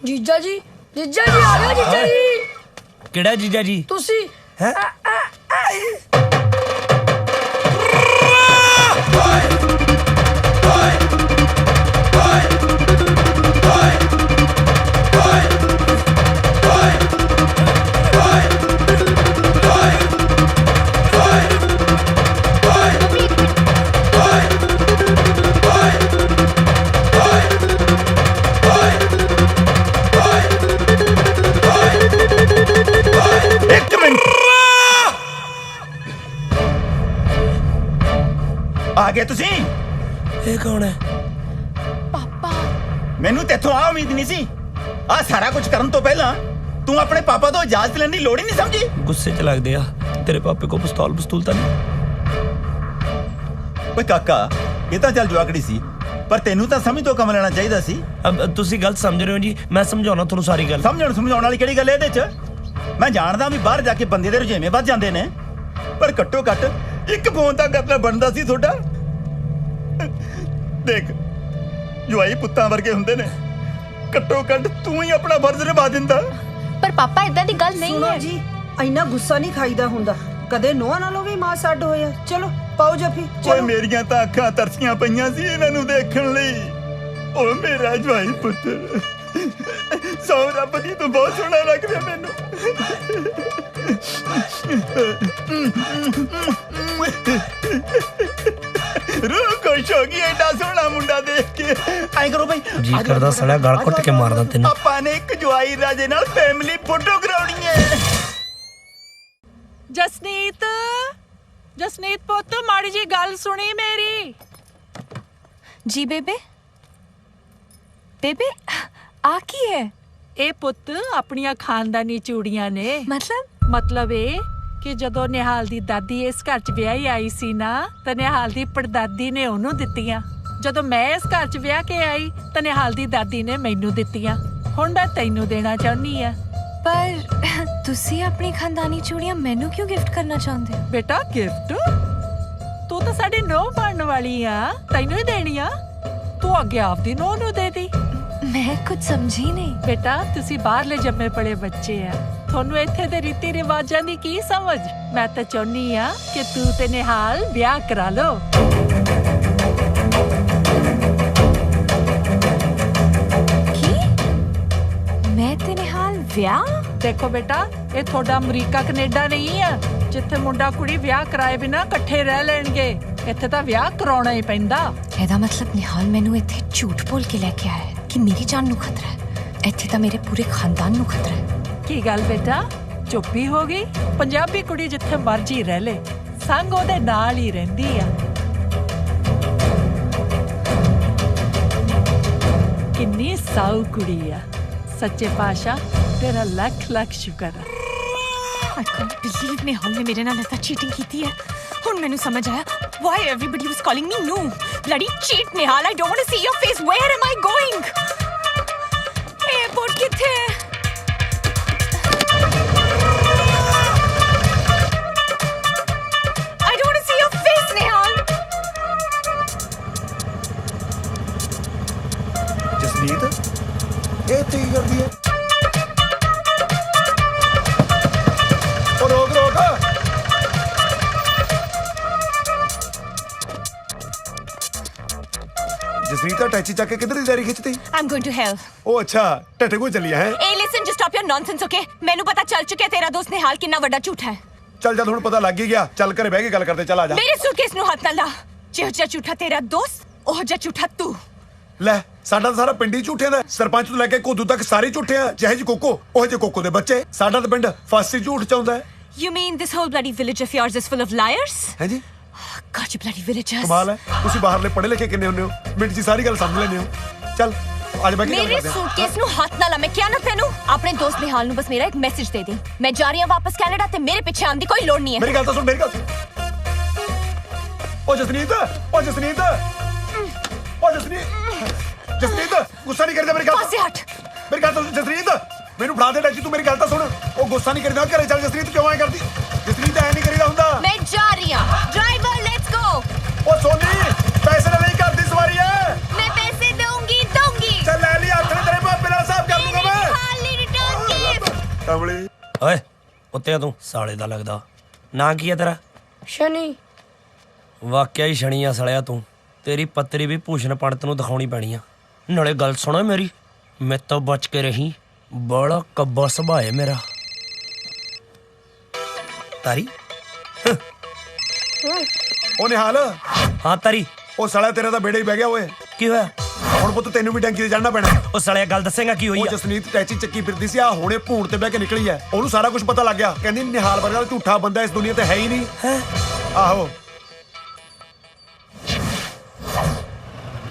ਜੀਜਾ ਜੀ। ਜੀਜਾ ਜੀ ਆ ਗਏ। ਜੀਜਾ ਜੀ। ਕਿਹੜਾ ਜੀਜਾ ਜੀ? ਤੁਸੀਂ ਹੈ? ਇੱਕ ਮਿੰਟ ਆ ਗਏ ਤੁਸੀਂ? ਇਹ ਕੌਣ ਹੈ? ਪਾਪਾ। ਮੈਨੂੰ ਤੇਥੋਂ ਆ ਉਮੀਦ ਨਹੀਂ ਸੀ। ਆ ਸਾਰਾ ਕੁਝ ਕਰਨ ਤੋਂ ਪਹਿਲਾਂ ਤੂੰ ਆਪਣੇ ਪਾਪਾ ਤੋਂ ਇਜਾਜ਼ਤ ਲੈਣ ਦੀ ਲੋੜ ਹੀ ਨਹੀਂ ਸਮਝੀ। ਗੁੱਸੇ 'ਚ ਲੱਗਦੇ ਆ। ਤੇਰੇ ਪਾਪੇ ਕੋ ਪਿਸਤੌਲ ਤਾਂ ਨਹੀਂ? ਓਏ ਕਾਕਾ ਇਹ ਤਾਂ ਚੱਲ ਜਵਾਕੜੀ ਸੀ, ਪਰ ਤੈਨੂੰ ਤਾਂ ਸਮਝ ਤੋਂ ਕੰਮ ਲੈਣਾ ਚਾਹੀਦਾ ਸੀ। ਤੁਸੀਂ ਗਲਤ ਸਮਝ ਰਹੇ ਹੋ ਜੀ, ਮੈਂ ਸਮਝਾਉਣਾ ਤੁਹਾਨੂੰ ਸਾਰੀ ਗੱਲ। ਸਮਝਾਉਣ ਵਾਲੀ ਕਿਹੜੀ ਗੱਲ ਹੈ ਇਹਦੇ 'ਚ? ਮੈਂ ਜਾਣਦਾ ਵੀ ਬਾਹਰ ਜਾ ਕੇ ਬੰਦੇ ਦੇ ਰੁਝੇਵੇਂ ਵੱਧ ਜਾਂਦੇ ਨੇ। पर घट्टो घट एक फोन तां करना बनदा सी थोड़ा। देख जवाई पुत्तां वर्गे हुंदे ने, घट्टो घट तू ही अपना फर्ज निभा दिंदा। पर पापा इदां दी गल नहीं है जी, ਇੰਨਾ ਗੁੱਸਾ ਨਹੀਂ ਖਾਈਦਾ ਹੁੰਦਾ। ਕਦੇ ਨੋਹਾਂ ਨਾਲੋਂ ਵੀ ਮਾਂ ਛੱਡ ਹੋਇਆ। ਚਲੋ ਪਾਓ ਜੱਫੀ। ਓਏ ਮੇਰੀਆਂ ਤਾਂ ਅੱਖਾਂ ਤਰਸੀਆਂ ਪਈਆਂ ਸੀ ਇਹਨਾਂ ਨੂੰ ਦੇਖਣ ਲਈ। ਓ ਮੇਰਾ ਜਵਾਈ ਪੁੱਤ, ਸੌ ਰੱਬ ਦੀ ਤੂੰ ਬਹੁਤ ਸੋਹਣਾ ਲੱਗਦਾ ਮੈਨੂੰ। रूह खुश होगी एडा सोहना मुंडा देख के। आई करो भाई, जी करदा सड़ा गल घुट के मारदा तैनू। ਆਪਾਂ ਨੇ ਇੱਕ ਜਵਾਈ ਰਾਜੇ ਨਾਲ ਫੈਮਿਲੀ ਫੋਟੋ ਕਰਾਉਣੀ ਹੈ। ਜਸਨੀਤ, ਜਸਨੀਤ ਪੁੱਤ ਮਾੜੀ ਜੀ ਗੱਲ ਸੁਣੀ ਮੇਰੀ। जी बेबे, बेबे आ की है? ਇਹ ਪੁੱਤ ਆਪਣੀਆਂ ਖਾਨਦਾਨੀ ਚੂੜੀਆਂ ਨੇ। मतलब ਇਹ ਕਿ ਜਦੋਂ ਨਿਹਾਲ ਦੀ ਦਾਦੀ ਇਸ ਘਰ 'ਚ ਵਿਆਹੀ ਆਈ ਸੀ ਨਾ, ਤਾਂ ਨਿਹਾਲ ਦੀ ਪੜਦਾਦੀ ਨੇ ਉਹਨੂੰ ਦਿੱਤੀਆਂ। ਜਦੋਂ ਮੈਂ ਇਸ ਘਰ 'ਚ ਵਿਆਹ ਕੇ ਆਈ ਤਾਂ ਨਿਹਾਲ ਦੀ ਦਾਦੀ ਨੇ ਮੈਨੂੰ ਦਿੱਤੀਆਂ। ਹੁਣ ਮੈਂ ਤੈਨੂੰ ਦੇਣਾ ਚਾਹੁੰਦੀ ਆ। पर ਤੁਸੀਂ ਆਪਣੀ ਖਾਨਦਾਨੀ ਚੂੜੀਆਂ ਮੈਨੂੰ ਕਿਉਂ ਗਿਫਟ ਕਰਨਾ ਚਾਹੁੰਦੇ ਹੋ? ਬੇਟਾ ਗਿਫਟ? ਤੂੰ ਤਾਂ ਸਾਡੀ ਨੂੰਹ ਬਣਨ ਵਾਲੀ ਆ, ਤੈਨੂੰ ਹੀ ਦੇਣੀ ਆ। ਤੂੰ ਅੱਗੇ ਆਪਦੀ ਨੂੰਹ ਨੂੰ ਦੇ ਦੀ। ਮੈਂ ਕੁਝ ਸਮਝੀ ਨਹੀਂ। ਬੇਟਾ ਤੁਸੀਂ ਬਾਹਰਲੇ ਜੰਮੇ ਪਲੇ ਬੱਚੇ ਆ, ਤੁਹਾਨੂੰ ਇੱਥੇ ਦੇ ਰੀਤੀ ਰਿਵਾਜਾਂ ਦੀ ਕੀ ਸਮਝ। ਮੈਂ ਤਾਂ ਚਾਹੁੰਦੀ ਆ ਕਿ ਤੂੰ ਤੇ ਨਿਹਾਲ ਵਿਆਹ ਕਰਾ ਲਓ। ਮੈਂ ਤੇ ਨਿਹਾਲ ਵਿਆਹ? ਦੇਖੋ ਬੇਟਾ, ਇਹ ਤੁਹਾਡਾ ਅਮਰੀਕਾ ਕੈਨੇਡਾ ਨਹੀਂ ਆ ਜਿੱਥੇ ਮੁੰਡਾ ਕੁੜੀ ਵਿਆਹ ਕਰਾਏ ਬਿਨਾ ਇਕੱਠੇ ਰਹਿ ਲੈਣਗੇ। ਇੱਥੇ ਤਾਂ ਵਿਆਹ ਕਰਾਉਣਾ ਹੀ ਪੈਂਦਾ। ਇਹਦਾ ਮਤਲਬ ਨਿਹਾਲ ਮੈਨੂੰ ਇੱਥੇ ਝੂਠ ਬੋਲ ਕੇ ਲੈ ਕੇ ਆਇਆ ਹੈ ਕਿ ਮੇਰੀ ਜਾਨ ਨੂੰ ਖਤਰਾ ਹੈ। ਇੱਥੇ ਤਾਂ ਮੇਰੇ ਪੂਰੇ ਖਾਨਦਾਨ ਨੂੰ ਖਤਰਾ ਹੈ। ਕੀ ਗੱਲ ਬੇਟਾ, ਚੁੱਪੀ ਹੋ ਗਈ? ਪੰਜਾਬੀ ਕੁੜੀ ਜਿੱਥੇ ਮਰਜੀ ਰਹਿ ਲੇ, ਸੰਗ ਉਹਦੇ ਨਾਲ ਹੀ ਰਹਿੰਦੀ ਆ। ਕਿੰਨੀ ਸਾਊ ਕੁੜੀ ਆ। ਸੱਚੇ ਪਾਤਸ਼ਾਹ ਤੇਰਾ ਲੱਖ ਲੱਖ ਸ਼ੁਕਰ ਆ। I can't believe ਨਿਹਾਲ ਨੇ ਮੇਰੇ ਨਾਲ ऐसा cheating ਕੀਤੀ ਹੈ। ਹੁਣ ਮੈਨੂੰ ਸਮਝ ਆਇਆ why everybody was calling me noob. Bloody cheat Nihal, I don't want to see your face. Where am I going? Airport ਕਿੱਥੇ ਹੈ? I don't want to see your face ਨਿਹਾਲ. ਜਸਨੀਤ ਇਹ ਤੇ ਕੀ ਕਰਦੀ ਹੈ? ਉਹ ਰੋਕ ਰੋਕ। ਜਸਨੀਤ ਟੈਚੀ ਚੱਕ ਕੇ ਕਿੱਧਰ ਦੀ ਜ਼ਾਰੀ ਖਿੱਚਦੀ? I'm going to hell. ਉਹ ਅੱਛਾ ਟੱਟੇ ਕੋ ਚੱਲੀ ਹੈ। Hey listen, just stop your nonsense, okay? ਮੈਨੂੰ ਪਤਾ ਚੱਲ ਚੁੱਕਿਆ ਤੇਰਾ ਦੋਸਤ ਨਿਹਾਲ ਕਿੰਨਾ ਵੱਡਾ ਝੂਠ ਹੈ। ਚੱਲ ਜਦ ਹੁਣ ਪਤਾ ਲੱਗ ਹੀ ਗਿਆ, ਚੱਲ ਘਰੇ ਬਹਿ ਕੇ ਗੱਲ ਕਰਦੇ। ਚੱਲ ਆ ਜਾ। ਮੇਰੇ ਸੂਟਕੇਸ ਨੂੰ ਹੱਥ ਨਾ ਲਾ। ਜਿਹੋ ਜਿਹਾ ਝੂਠਾ ਤੇਰਾ ਦੋਸਤ, ਉਹ ਜਿਹਾ ਝੂਠਾ ਤੂੰ। ਲੈ ਸਾਡਾ ਤਾਂ ਸਾਰਾ ਪਿੰਡ ਹੀ ਝੂਠਿਆਂ ਦਾ। ਸਰਪੰਚ ਤੋਂ ਲੈ ਕੇ ਕੋਦੂ ਤੱਕ ਸਾਰੇ ਝੂਠੇ ਆ। ਜਿਹੇ ਜੀ ਕੋਕੋ ਉਹ ਜਿਹੇ ਕੋਕੋ ਦੇ ਬੱਚੇ। ਸਾਡਾ ਤਾਂ ਪਿੰਡ ਫਾਸੀ ਝੂਠ ਚਾਹੁੰਦਾ ਹੈ। You mean this whole bloody village of yours is full of liars? ਹੈ ਜੀ। God, you bloody villagers. ਕਮਾਲ ਹੈ, ਤੁਸੀਂ ਬਾਹਰਲੇ ਪੜ੍ਹੇ ਲਿਖੇ ਕਿੰਨੇ ਹੁੰਦੇ ਹੋ, ਮਿੰਟ 'ਚ ਸਾਰੀ ਗੱਲ ਸਮਝ ਲੈਂਦੇ ਹੋ। ਚੱਲ ਅੱਜ ਬੈ ਕੇ ਗੱਲ ਮੇਰੇ ਕਰਦੇ ਹਾਂ। ਸੂਟਕੇਸ ਨੂੰ ਹੱਥ ਨਾ ਲਾ। ਮੈਂ ਕਿਹਾ ਨਾ ਤੈਨੂੰ, ਆਪਣੇ ਦੋਸਤ ਨਿਹਾਲ ਨੂੰ ਬਸ ਮੇਰਾ ਇੱਕ ਮੈਸੇਜ ਦੇ ਦੇ। ਮੈਂ ਜਾ ਰਹੀ ਹਾਂ ਵਾਪਸ ਕੈਨੇਡਾ ਤੇ ਮੇਰੇ ਪਿੱਛੇ ਆਉਣ ਦੀ ਕੋਈ ਲੋੜ ਨਹੀਂ ਹੈ। ਮੇਰੀ ਗੱਲ ਤਾਂ ਸੁਣ, ਮੇਰੀ ਗੱਲ। ਓ ਜਸਨੀਤ, ਓ ਜਸਨੀਤ, ਓ ਜਸਨੀਤ, ਜਸਨੀਤ ਗੁੱਸਾ ਨਹੀਂ ਕਰਦਾ। ਮੇਰੀ ਗੱਲ ਪਾਸੇ ਹਟ। ਮੇਰੀ ਗੱਲ ਸੁਣ ਜਸਨੀਤ, ਮੈਨੂੰ ਫੜਾ ਦੇ ਟੈਚੀ। ਤੂੰ ਮੇਰੀ ਗੱਲ ਤਾਂ ਸੁਣ। ਉਹ ਗੁੱਸਾ ਨਹੀਂ ਕਰਦਾ, ਘਰੇ ਚੱਲ। ਜਸਨੀਤ ਕਿਉਂ ਐ ਕਰਦੀ? ਜਸਨੀਤ ਐ ਨਹੀਂ ਕਰੀਦਾ ਹੁੰਦਾ। ਮੈਂ ਜਾ ਰਹੀ ਹਾਂ। Driver let's go. ਓ ਸੋਨੀ ਪੈਸੇ ਨਾਲ ਨਹੀਂ ਕਰਦੀ ਸਵਾਰੀ ਐ। ਮੈਂ ਪੈਸੇ ਦਊਂਗੀ। ਚੱਲ ਲੈ ਲਈ ਹੱਥ ਨੇ ਤੇਰੇ ਭਾਪੇ ਨਾਲ ਹਿਸਾਬ ਕਰ ਲੂੰਗਾ ਮੈਂ। ਖਾਲੀ ਰਿਟਰਨ ਗਿਫਟ। ਕਮਲੀ ਓਏ ਉੱਤੇ ਤੂੰ ਸਾਲੇ ਦਾ ਲੱਗਦਾ। ਨਾਂ ਕੀ ਹੈ ਤੇਰਾ? ਸ਼ਨੀ। ਵਾਕਿਆ ਹੀ ਸ਼ਣੀ ਆ ਸਲਿਆ ਤੂੰ। ਤੇਰੀ ਪੱਤਰੀ ਵੀ ਭੂਸ਼ਣ ਪੰਡਤ ਨੂੰ ਦਿਖਾਉਣੀ ਪੈਣੀ ਆ। ਨਾਲੇ ਗੱਲ ਸੁਣੋ ਮੇਰੀ, ਮੇਰੇ ਤੋਂ ਬਚ ਕੇ ਰਹੀ। ਬੜਾ ਕੱਬਾ ਸੁਭਾਅ ਹੈ ਮੇਰਾ। ਤਾਰੀ ਉਹ ਨਿਹਾਲ। ਹਾਂ ਤਾਰੀ। ਉਹ ਸਾਲਾ ਤੇਰਾ ਤਾਂ ਬੇੜਾ ਹੀ ਬਹਿ ਗਿਆ ਓਏ। ਕੀ ਹੋਇਆ? ਹੁਣ ਪੁੱਤ ਤੈਨੂੰ ਵੀ ਟੈਂਕੀ ਤੇ ਚੜਨਾ ਪੈਣਾ। ਉਹ ਸਾਲਿਆ ਗੱਲ ਦੱਸੇਗਾ ਕੀ ਹੋਈ ਉਹ ਆ? ਜਸਨੀਤ ਟੈਚੀ ਚੱਕੀ ਫਿਰਦੀ ਸੀ, ਆ ਹੁਣੇ ਭੂਣ ਤੇ ਬਹਿ ਕੇ ਨਿਕਲੀ ਐ। ਉਹਨੂੰ ਸਾਰਾ ਕੁਝ ਪਤਾ ਲੱਗ ਗਿਆ। ਕਹਿੰਦੀ ਨਿਹਾਲ ਵਰਗਾ ਝੂਠਾ ਬੰਦਾ ਇਸ ਦੁਨੀਆ ਤੇ ਹੈ ਹੀ ਨਹੀਂ। ਹੈ ਆਹੋ।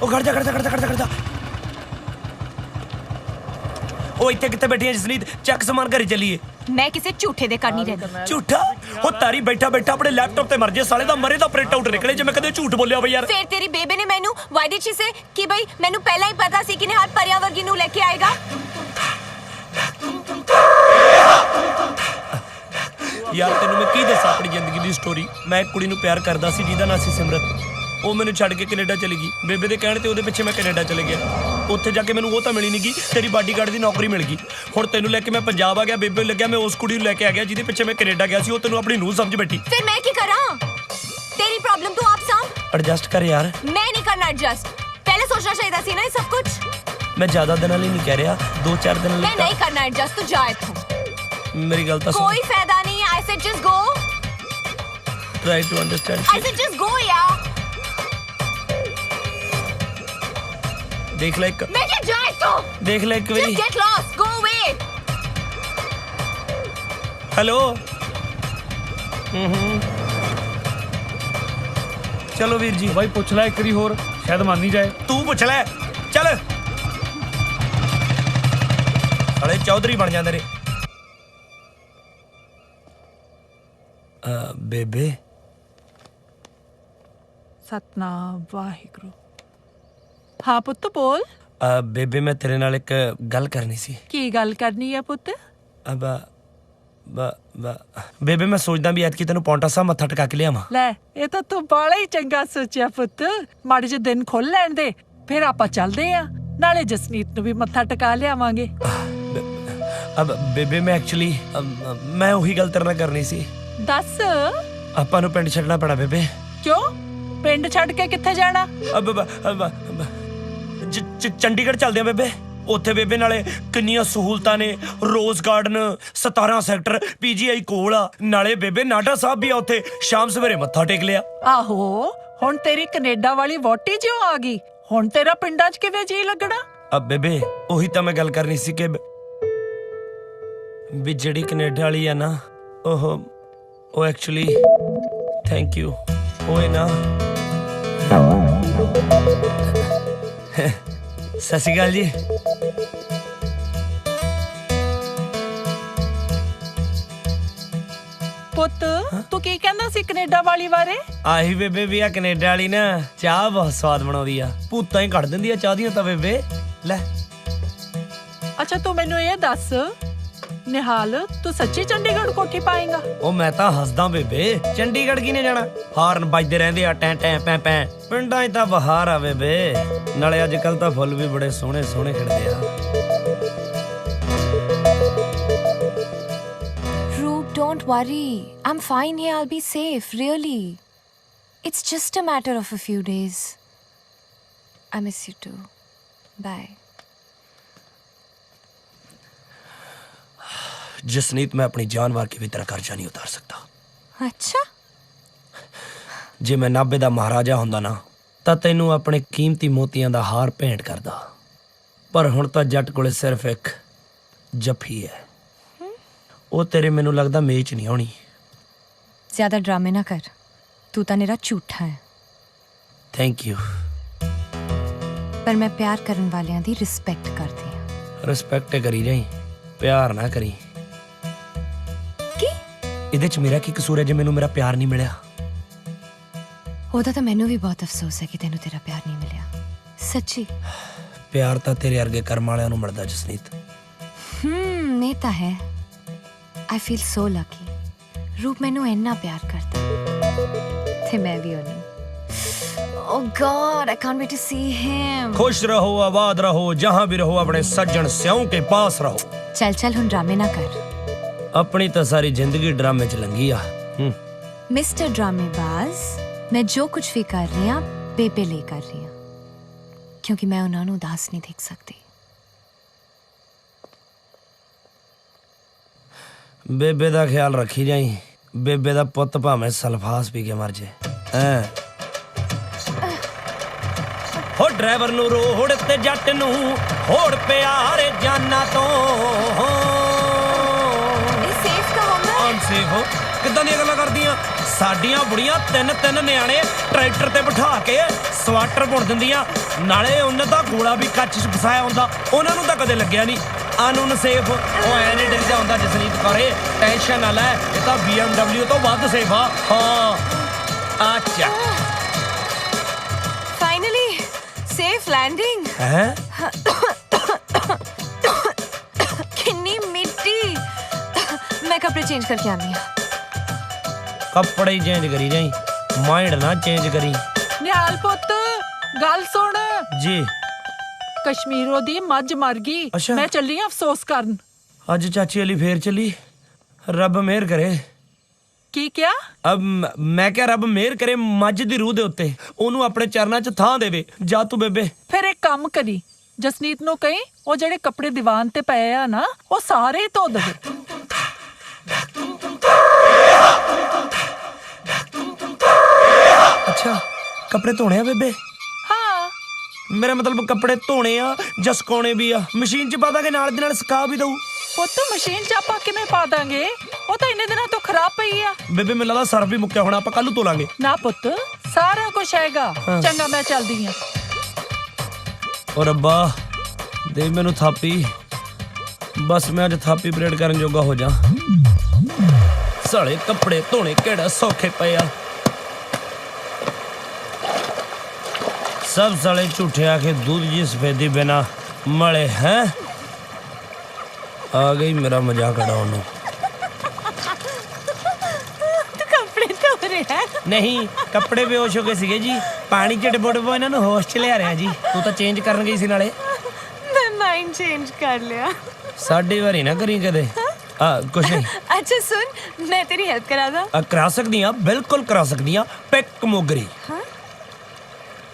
ਉਹ ਖੜ ਜਾ। ਉਹ ਇੱਥੇ ਕਿੱਥੇ ਬੈਠੀ ਹੈ ਜਸਨੀਤ? ਚੱਕ ਸਮਾਨ ਘਰੇ ਚੱਲੀਏ। ਮੈਂ ਕਿਸੇ ਝੂਠੇ ਦੇ ਘਰ ਨਹੀਂ ਰਹਿੰਦੀ। ਝੂਠਾ? ਉਹ ਤਾਰੀ ਬੈਠਾ ਆਪਣੇ ਲੈਪਟਾਪ ਤੇ ਮਰ ਜੇ ਸਾਲੇ ਦਾ ਮਰੇ ਦਾ ਪ੍ਰਿੰਟ ਆਊਟ ਨਿਕਲੇ ਜੇ ਮੈਂ ਕਦੇ ਝੂਠ ਬੋਲਿਆ ਬਈ ਯਾਰ। ਫਿਰ ਤੇਰੀ ਬੇਬੇ ਨੇ ਮੈਨੂੰ ਵਾਈ ਡਿਡ ਸ਼ੀ ਸੇ ਕਿ ਬਈ ਮੈਨੂੰ ਪਹਿਲਾਂ ਹੀ ਪਤਾ ਸੀ ਕਿ ਨਿਹਾਲ ਪਰਿਆ ਵਰਗੀ ਨੂੰ ਲੈ ਕੇ ਆਏਗਾ। ਯਾਰ ਤੈਨੂੰ ਮੈਂ ਕੀ ਦੱਸਾਂ ਆਪਣੀ ਜ਼ਿੰਦਗੀ ਦੀ ਸਟੋਰੀ। ਮੈਂ ਇੱਕ ਕੁੜੀ ਨੂੰ ਪਿਆਰ ਕਰਦਾ ਸੀ ਜਿਹਦਾ ਨਾਂ ਸੀ ਸਿਮਰਤ। ਉਹ ਮੈਨੂੰ ਛੱਡ ਕੇ ਕੈਨੇਡਾ ਚਲੀ ਗਈ। ਬੇਬੇ ਦੇ ਕਹਿਣ ਤੇ ਉਹਦੇ ਪਿੱਛੇ ਮੈਂ ਕੈਨੇਡਾ ਚਲੇ ਗਿਆ। ਉੱਥੇ ਜਾ ਕੇ ਮੈਨੂੰ ਉਹ ਤਾਂ ਮਿਲੀ ਨਹੀਂ ਗਈ, ਤੇਰੀ ਬਾਡੀਗਾਰਡ ਦੀ ਨੌਕਰੀ ਮਿਲ ਗਈ। ਹੁਣ ਤੈਨੂੰ ਲੈ ਕੇ ਮੈਂ ਪੰਜਾਬ ਆ ਗਿਆ। ਬੇਬੇ ਨੂੰ ਲੱਗਿਆ ਮੈਂ ਉਸ ਕੁੜੀ ਨੂੰ ਲੈ ਕੇ ਆ ਗਿਆ ਜਿਹਦੇ ਪਿੱਛੇ ਮੈਂ ਕੈਨੇਡਾ ਗਿਆ ਸੀ। ਉਹ ਤੈਨੂੰ ਆਪਣੀ ਨੂੰਹ ਸਮਝ ਬੈਠੀ। फिर मैं क्या करा? तेरी प्रॉब्लम तो आप साहब। ਐਡਜਸਟ ਕਰ ਯਾਰ। मैं नहीं करना एडजस्ट। पहले सोचना चाहिए था ना ये सब कुछ। ਮੈਂ ਜ਼ਿਆਦਾ ਦਿਨਾਂ ਲਈ ਨਹੀਂ ਕਹਿ ਰਿਹਾ, 2-4 ਦਿਨਾਂ मैं ਲਈ। नहीं करना एडजस्ट, तू जा इत्थों। ਮੇਰੀ ਗੱਲ ਤਾਂ ਸੁਣ। कोई फायदा नहीं है। I said just go। Try to understand. I said just go यार। ਦੇਖ ਲੈ ਇੱਕ। मैं क्या जा इत्थों। ਦੇਖ ਲੈ ਇੱਕ ਵਾਰੀ। Just get lost, go away। Hello. ਚਲੋ ਵੀਰ ਜੀ। ਬਾਈ ਪੁੱਛ ਲੈ ਇੱਕ ਵਾਰੀ ਹੋਰ, ਸ਼ਾਇਦ ਮੰਨ ਹੀ ਜਾਏ। ਤੂੰ ਪੁੱਛ ਲੈ। ਚੱਲ ਸਾਲੇ ਚੌਧਰੀ ਬਣ ਜਾਂਦੇ ਨੇ। ਬੇਬੇ। ਸਤਨਾਮ ਵਾਹਿਗੁਰੂ। ਹਾਂ ਪੁੱਤ ਬੋਲ। ਬੇਬੇ ਮੈਂ ਤੇਰੇ ਨਾਲ ਇੱਕ ਗੱਲ ਕਰਨੀ ਸੀ। ਕੀ ਗੱਲ ਕਰਨੀ ਹੈ ਪੁੱਤ? ਬੇਬੇ ਮੈਂ ਸੋਚਦਾ ਵੀ ਐਤਕੀ ਤੈਨੂੰ ਪੌਂਟਾ ਸਾਹਿਬ ਮੱਥਾ ਟਿਕਾ ਕੇ ਲਿਆਵਾਂ। ਲੈ ਇਹ ਤਾਂ ਤੂੰ ਬਾਲਾ ਹੀ ਚੰਗਾ ਸੋਚਿਆ ਪੁੱਤ। ਮਾੜੇ ਜਿਹੇ ਦਿਨ ਖੁੱਲ ਲੈਣ ਦੇ, ਫਿਰ ਆਪਾਂ ਚੱਲਦੇ ਆ। ਨਾਲੇ ਜਸਨੀਤ ਨੂੰ ਵੀ ਮੱਥਾ ਟਿਕਾ ਲਿਆਵਾਂਗੇ। ਬੇਬੇ ਮੈਂ ਐਕਚੁਅਲੀ ਮੈਂ ਉਹੀ ਗੱਲ ਤੇਰੇ ਨਾਲ ਕਰਨੀ ਸੀ। ਦੱਸ। ਆਪਾਂ ਨੂੰ ਪਿੰਡ ਛੱਡਣਾ ਪੈਣਾ ਬੇਬੇ। ਕਿਉਂ? ਪਿੰਡ ਛੱਡ ਕੇ ਕਿੱਥੇ ਜਾਣਾ? ਚੰਡੀਗੜ੍ਹ ਚੱਲਦੇ ਆ ਬੇਬੇ। ਉੱਥੇ ਬੇਬੇ ਨਾਲੇ ਕਿੰਨੀਆਂ ਸਹੂਲਤਾਂ ਨੇ। ਰੋਜ਼ ਗਾਰਡਨ 17 ਸੈਕਟਰ PGI ਕੋਲ ਆ। ਨਾਲੇ ਬੇਬੇ ਨਾਡਾ ਸਾਹਿਬ ਵੀ ਆ ਉੱਥੇ। ਸ਼ਾਮ ਸਵੇਰੇ ਮੱਥਾ ਟੇਕ ਲਿਆ। ਆਹੋ ਹੁਣ ਤੇਰੀ ਕੈਨੇਡਾ ਵਾਲੀ ਵੋਟੀ ਜਿਉਂ ਆ ਗਈ। ਹੁਣ ਤੇਰਾ ਪਿੰਡਾਂ 'ਚ ਕਿਵੇਂ ਜੀ ਲੱਗਣਾ? ਬੇਬੇ ਉਹੀ ਤਾਂ ਮੈਂ ਗੱਲ ਕਰਨੀ ਸੀ ਕਿ ਵੀ ਜਿਹੜੀ ਕੈਨੇਡਾ ਵਾਲੀ ਆ ਨਾ ਉਹ ਐਕਚੁਅਲੀ ਥੈਂਕ ਯੂ ਉਹ ਹੈ ਨਾ। ਸਤਿ ਸ਼੍ਰੀ ਅਕਾਲ ਜੀ। ਪੁੱਤ ਤੂੰ ਕੀ ਕਹਿੰਦਾ ਸੀ ਕੈਨੇਡਾ ਵਾਲੀ ਬਾਰੇ? ਆਹੀ ਬੇਬੇ ਵੀ ਆ ਕੈਨੇਡਾ ਵਾਲੀ ਨਾ ਚਾਹ ਬਹੁਤ ਸਵਾਦ ਬਣਾਉਂਦੀ ਆ। ਭੂਤਾਂ ਹੀ ਕੱਢ ਦਿੰਦੀ ਆ ਚਾਹ ਦੀਆਂ ਤਾਂ ਬੇਬੇ। ਲੈ ਅੱਛਾ ਤੂੰ ਮੈਨੂੰ ਇਹ ਦੱਸ ਨਿਹਾਲ, ਤੂੰ ਸੱਚੀ ਚੰਡੀਗੜ੍ਹ ਕੋਠੀ ਪਾਏਗਾ? ਉਹ ਮੈਂ ਤਾਂ ਹੱਸਦਾ ਬੇਬੇ। ਚੰਡੀਗੜ੍ਹ ਕਿਨੇ ਜਾਣਾ? ਹਾਰਨ ਵੱਜਦੇ ਰਹਿੰਦੇ ਆ ਟੈਂ ਟੈਂ ਪੈ ਪੈ। ਪਿੰਡਾਂ 'ਚ ਤਾਂ ਬਹਾਰ ਆ ਬੇਬੇ। ਨਾਲੇ ਅੱਜ ਕੱਲ ਤਾਂ ਫੁੱਲ ਵੀ ਬੜੇ ਸੋਹਣੇ ਸੋਹਣੇ ਖਿੜਦੇ ਆ। Roop, don't worry. I'm fine here. I'll be safe, really. It's just a matter of a few days. I miss you too. Bye. Jasneet ਮੈਂ ਆਪਣੀ ਜਾਨ ਵਾਰ ਕੇ ਵੀ ਤੇਰਾ ਕਰਜ਼ਾ ਨਹੀਂ ਉਤਾਰ ਸਕਦਾ। ਅੱਛਾ। ਜੇ ਮੈਂ ਨਾਭੇ ਦਾ ਮਹਾਰਾਜਾ ਹੁੰਦਾ ਨਾ ਤਾਂ ਤੈਨੂੰ ਆਪਣੇ ਕੀਮਤੀ ਮੋਤੀਆਂ ਦਾ ਹਾਰ ਭੇਂਟ ਕਰਦਾ। ਪਰ ਹੁਣ ਤਾਂ ਜੱਟ ਕੋਲੇ ਸਿਰਫ ਇੱਕ ਜੱਫੀ ਹੈ। ਉਹ ਤੇਰੇ ਮੈਨੂੰ ਲੱਗਦਾ ਮੇਚ ਨਹੀਂ ਆਉਣੀ। ज्यादा ड्रामे ना कर। तू तो मेरा झूठा है। Thank you. पर मैं प्यार करन वालियां दी रिस्पेक्ट करदी हां। ਰਿਸਪੈਕਟ ਕਰੀ ਜਾਈ, ਪਿਆਰ ਨਾ ਕਰੀ। ਕੀ? ਇਹਦੇ ਚ ਮੇਰਾ ਕੀ ਕਸੂਰ ਹੈ ਜੇ ਮੈਨੂੰ ਮੇਰਾ ਪਿਆਰ ਨਹੀਂ ਮਿਲਿਆ? ਉਹਦਾ ਤਾਂ ਮੈਨੂੰ ਵੀ ਬਹੁਤ ਅਫਸੋਸ ਹੈ ਕਿ ਤੈਨੂੰ ਤੇਰਾ ਪਿਆਰ ਨਹੀਂ ਮਿਲਿਆ। ਸੱਚੀ। ਪਿਆਰ ਤਾਂ ਤੇਰੇ ਵਰਗੇ ਕਰਮ ਵਾਲਿਆਂ ਨੂੰ ਮਿਲਦਾ ਜਸਨੀਤ। ਇਹ ਤਾਂ ਹੈ। I feel so Lucky. ਰੂਪ ਮੈਨੂੰ ਇੰਨਾ ਪਿਆਰ ਕਰਦਾ ਤੇ ਮੈਂ ਵੀ ਉਹਨੂੰ। Oh God, I can't wait to see him. खुश रहो, आबाद रहो, जहाँ भी रहो अपने सज्जन स्याऊ के पास रहो। चल चल हुन ड्रामे ना कर। अपनी तो सारी जिंदगी ड्रामे च लंघी आ। मिस्टर ड्रामेबाज, मैं जो कुछ भी कर रही हूँ बेबे ले कर रही हूँ, क्योंकि मैं उन्होंने उदास नहीं देख सकती। बेबे दा ख्याल रखी जाई। बेबे दा पुत्त भावें सल्फास पी के मर जाए। हो ड्राइवर नू रोड ते जट नू होड़ प्यारे जाना तो अनसेफ हो किदां दी गल्लां करदियां? साडियां बुढ़ियां ਤਿੰਨ ਨਿਆਣੇ ट्रैक्टर ते बिठा के ਸਵਾਟਰ बुन दिंदियां। नाले उन्हें तां गोला भी कच्च च फसाया हुंदा, उन्हां नूं तां कदे लग्गिया नहीं। अनसेफ ਉਹ ਐ ਨਹੀਂ ਡਰ ਜਾਂਦਾ ਜਸਨੀਤ ਕੌਰੇ। ਟੈਨਸ਼ਨ ਨਾ ਲੈ, ਇਹ ਤਾਂ BMW ਤੋਂ ਵੱਧ ਸੇਫ ਆ। ਹਾਂ ਅੱਛਾ फाइनली सेफ लैंडिंग। है किन्नी मिट्टी। मैं कपड़े चेंज करके आनी हूँ। ਕੱਪੜੇ ਹੀ ਚੇਂਜ ਕਰੀ ਜਾਈ, ਮਾਈਂਡ ਨਾ ਚੇਂਜ ਕਰੀ। ਨਿਹਾਲ ਪੁੱਤ ਗੱਲ ਸੁਣ ਜੀ। ਕਸ਼ਮੀਰੋਂ ਦੀ ਮੱਝ ਮਰ ਗਈ, ਮੈਂ ਚੱਲੀ ਆਂ ਅਫਸੋਸ ਕਰਨ। ਅੱਜ ਚਾਚੀ ਅਲੀ ਫੇਰ ਚੱਲੀ, ਰੱਬ ਮਿਹਰ ਕਰੇ। ਕੀ ਕਿਹਾ? ਅਬ ਮੈਂ ਕਿਹਾ ਰੱਬ ਮਿਹਰ ਕਰੇ ਮੱਝ ਦੀ ਰੂਹ ਦੇ ਉੱਤੇ, ਉਹਨੂੰ ਆਪਣੇ ਚਰਨਾਂ 'ਚ ਥਾਂ ਦੇਵੇ। ਜਾ ਤੂੰ ਬੇਬੇ। ਫਿਰ ਇੱਕ ਕੰਮ ਕਰੀ, ਜਸਨੀਤ ਨੂੰ ਕਹੀਂ ਉਹ ਜਿਹੜੇ ਕੱਪੜੇ ਦੀਵਾਨ ਤੇ ਪਏ ਆ ਨਾ ਉਹ ਸਾਰੇ ਧੋ ਦੇਵੇ। ਅੱਛਾ ਕੱਪੜੇ ਧੋਣੇ ਆ ਬੇਬੇ? ਹਾਂ। ਮੇਰਾ ਮਤਲਬ ਕੱਪੜੇ ਧੋਣੇ ਆ ਜਾਂ ਸੁਕਾਉਣੇ ਵੀ ਆ? ਮਸ਼ੀਨ 'ਚ ਪਾ ਦਾਂਗੇ, ਨਾਲ ਦੀ ਨਾਲ ਸੁਕਾ ਵੀ ਦਊ। ਪੁੱਤ ਮਸ਼ੀਨ 'ਚ ਆਪਾਂ ਕਿਵੇਂ ਪਾ ਦਾਂਗੇ, ਉਹ ਤਾਂ ਇੰਨੇ ਦਿਨਾਂ ਤੋਂ ਖਰਾਬ ਪਈ ਆ। ਬੇਬੇ ਮੈਨੂੰ ਲੱਗਦਾ ਸਰਫ ਵੀ ਮੁੱਕਿਆ ਹੋਣਾ, ਆਪਾਂ ਕੱਲ ਨੂੰ ਧੋ ਲਾਂਗੇ। ਨਾ ਪੁੱਤ ਸਾਰਾ ਕੁਝ ਹੈਗਾ। ਚੰਗਾ ਮੈਂ ਚੱਲਦੀ ਆਂ। ਓ ਰੱਬਾ ਦੇ ਮੈਨੂੰ ਥਾਪੀ, ਬਸ ਮੈਂ ਅੱਜ ਥਾਪੀ ਪਰੇਡ ਕਰਨ ਜੋਗਾ ਹੋ ਜਾ। ਸਾਲੇ ਕੱਪੜੇ ਧੋਣੇ ਕਿਹੜਾ ਸੌਖੇ ਪਏ ਆ। सब साले झूठे आके दूध जी सफेदी बिना मले हैं। आ गई मेरा मजाक उड़ाने। तू कपड़े धो रहे हैं? नहीं कपड़े बेहोश हो गए सीगे जी, पानी च डबो डबो इन्हां नूं होश च लिया रहा जी। तू तो चेंज करन गई सी नाले। मैं माइंड चेंज कर लिया। साडी वारी ना करी कदे। कुछ नहीं। अच्छा सुन, मैं तेरी हेल्प करा दा। करा सकदी हां, बिल्कुल करा सकदी हां। पिक मोगरी। हाँ?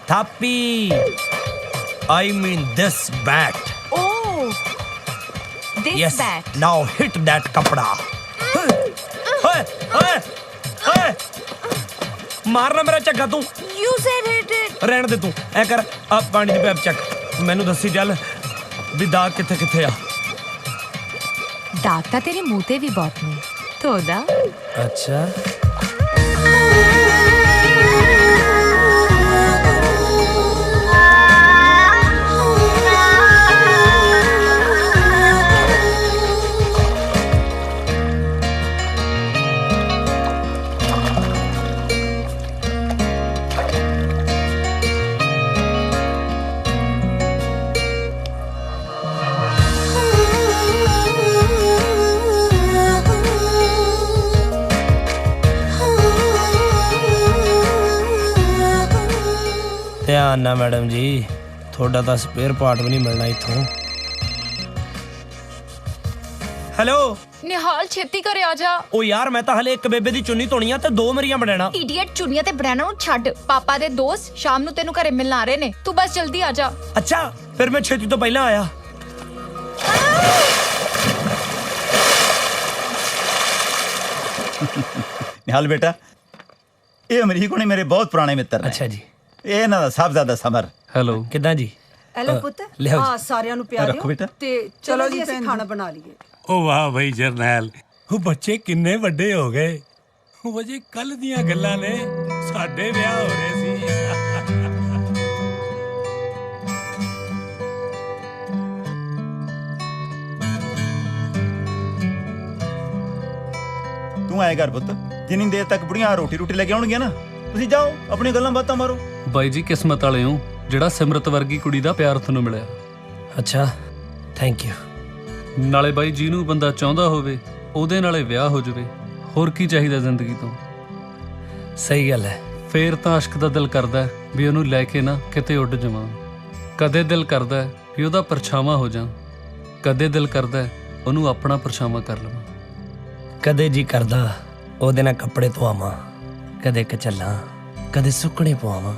थापी I mean this bat. Oh, this yes. bat. Now hit that kapda. Hey, hey, hey. मारना मेरा चक्का तू। You said hit it. रहने दे तू। ऐ कर अब पानी दी पैप चक, मैनू दसी चल भी दाग किथे किथे आ। दाग तां तेरे मुंह ते भी बहुत ने, धो दा। अच्छा ध्यान ना मैडम जी, थोड़ा तो स्पेयर पार्ट भी नहीं मिलना इथों। हेलो निहाल छेती करे आजा। ओ यार मैं तो हले एक बेबे दी चुन्नी धोनी आ ते दो मेरियां बनैना। इडियट चुन्नियां ते बनैना नु छੱਡ। पापा दे दोस्त शाम नु तेनु घरे मिलना आ रहे ने, तू बस जल्दी आजा। अच्छा फिर मैं छेती तो पहला आया। निहाल बेटा, ये अमरीक ने मेरे बहुत पुराने मित्र ने। अच्छा जी। ये इन्हां दा साहबजादा समर। हेलो किदां जी? हेलो पुत, हाँ सारिਆਂ ਨੂੰ ਪਿਆ रखो बेटा। ਤੇ ਚਲੋ ਜੀ ਅਸੀਂ ਖਾਣਾ ਬਣਾ ਲਈਏ। ओ वाह भाई जरनैल, ਉਹ ਬੱਚੇ ਕਿੰਨੇ ਵੱਡੇ ਹੋ ਗਏ। ਉਹ ਜੀ ਕੱਲ ਦੀਆਂ ਗੱਲਾਂ ਨੇ, ਸਾਡੇ ਵਿਆਹ ਹੋ ਰਹੇ ਸੀ। तू आए घर पुत, जिन्नी देर तक बुढ़ियां रोटी रोटी लेके आउणगीਆਂ ना, ਤੁਸੀਂ ਜਾਓ ਆਪਣੀ ਗੱਲਾਂ ਬਾਤਾਂ ਮਾਰੋ। ਬਾਈ ਜੀ ਕਿਸਮਤ ਵਾਲੇ ਹੋ ਜਿਹੜਾ ਸਿਮਰਤ ਵਰਗੀ ਕੁੜੀ ਦਾ ਪਿਆਰ ਤੁਹਾਨੂੰ ਮਿਲਿਆ। ਅੱਛਾ ਥੈਂਕ ਯੂ। ਨਾਲੇ ਬਾਈ ਜਿਹਨੂੰ ਬੰਦਾ ਚਾਹੁੰਦਾ ਹੋਵੇ ਉਹਦੇ ਨਾਲੇ ਵਿਆਹ ਹੋ ਜਾਵੇ, ਹੋਰ ਕੀ ਚਾਹੀਦਾ ਜ਼ਿੰਦਗੀ ਤੋਂ। ਸਹੀ ਗੱਲ ਹੈ। ਫੇਰ ਤਾਂ ਅਸ਼ਕ ਦਾ ਦਿਲ ਕਰਦਾ ਵੀ ਉਹਨੂੰ ਲੈ ਕੇ ਨਾ ਕਿਤੇ ਉੱਡ ਜਾਵਾਂ। ਕਦੇ ਦਿਲ ਕਰਦਾ ਵੀ ਉਹਦਾ ਪਰਛਾਵਾਂ ਹੋ ਜਾ, ਕਦੇ ਦਿਲ ਕਰਦਾ ਉਹਨੂੰ ਆਪਣਾ ਪਰਛਾਵਾਂ ਕਰ ਲਵਾਂ। ਕਦੇ ਜੀ ਕਰਦਾ ਉਹਦੇ ਨਾਲ ਕੱਪੜੇ ਧਵਾਵਾਂ, ਕਦੇ ਕਚੱਲਾਂ, ਕਦੇ ਸੁੱਕਣੇ ਪਵਾਵਾਂ।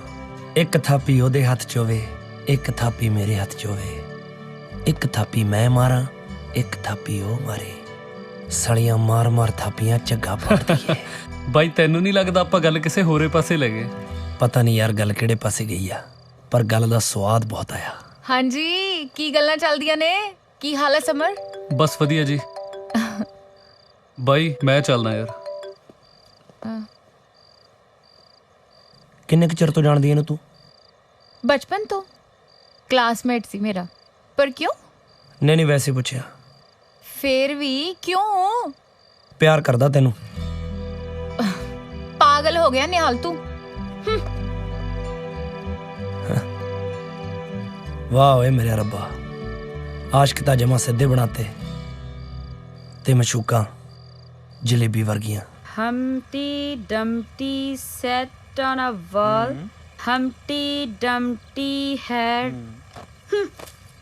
ਇੱਕ ਥਾਪੀ ਉਹਦੇ ਹੱਥ 'ਚ ਹੋਵੇ, ਇੱਕ ਥਾਪੀ ਮੇਰੇ ਹੱਥ 'ਚ ਹੋਵੇ। ਇੱਕ ਥਾਪੀ ਮੈਂ ਮਾਰਾਂ, ਇੱਕ ਥਾਪੀ ਉਹ ਮਾਰੇ। ਸਲੀਆਂ ਮਾਰ ਮਾਰ ਥਾਪੀਆਂ ਝੱਗਾ ਪਾੜਦੀ ਏ। ਬਾਈ ਤੈਨੂੰ ਨਹੀਂ ਲੱਗਦਾ ਆਪਾਂ ਗੱਲ ਕਿਸੇ ਹੋਰੇ ਪਾਸੇ ਲੈ ਗਏ? ਪਤਾ ਨਹੀਂ ਯਾਰ ਗੱਲ ਕਿਹੜੇ ਪਾਸੇ ਗਈ ਆ, ਪਰ ਗੱਲ ਦਾ ਸਵਾਦ ਬਹੁਤ ਆਇਆ। ਹਾਂਜੀ ਕੀ ਗੱਲਾਂ ਚੱਲਦੀਆਂ ਨੇ? ਕੀ ਹਾਲ ਹੈ ਸਮਰ? ਬਸ ਵਧੀਆ ਜੀ। ਬਾਈ ਮੈਂ ਚੱਲਦਾ ਯਾਰ। ਕਿੰਨੇ ਕੁ ਚਿਰ ਤੋਂ ਜਾਣਦੀ ਇਹਨੂੰ ਤੂੰ? ਬਚਪਨ ਤੋਂ ਕਲਾਸਮੇਟ ਸੀ ਮੇਰਾ। ਪਰ ਕਿਉਂ? ਨਹੀਂ ਵੈਸੇ ਪੁੱਛਿਆ। ਫੇਰ ਵੀ ਕਿਉਂ? ਪਿਆਰ ਕਰਦਾ ਤੈਨੂੰ। ਪਾਗਲ ਹੋ ਗਿਆ ਨਿਹਾਲ ਤੂੰ। ਵਾਹ ਓਏ ਮੇਰੇ ਰੱਬਾ, ਆਸ਼ਕ ਤਾਂ ਜਮਾ ਸਿੱਧੇ ਬਣਾਤੇ ਤੇ ਮਸ਼ੂਕਾਂ ਜਲੇਬੀ ਵਰਗੀਆਂ। Humpty Dumpty sat on a wall. Humpty Dumpty had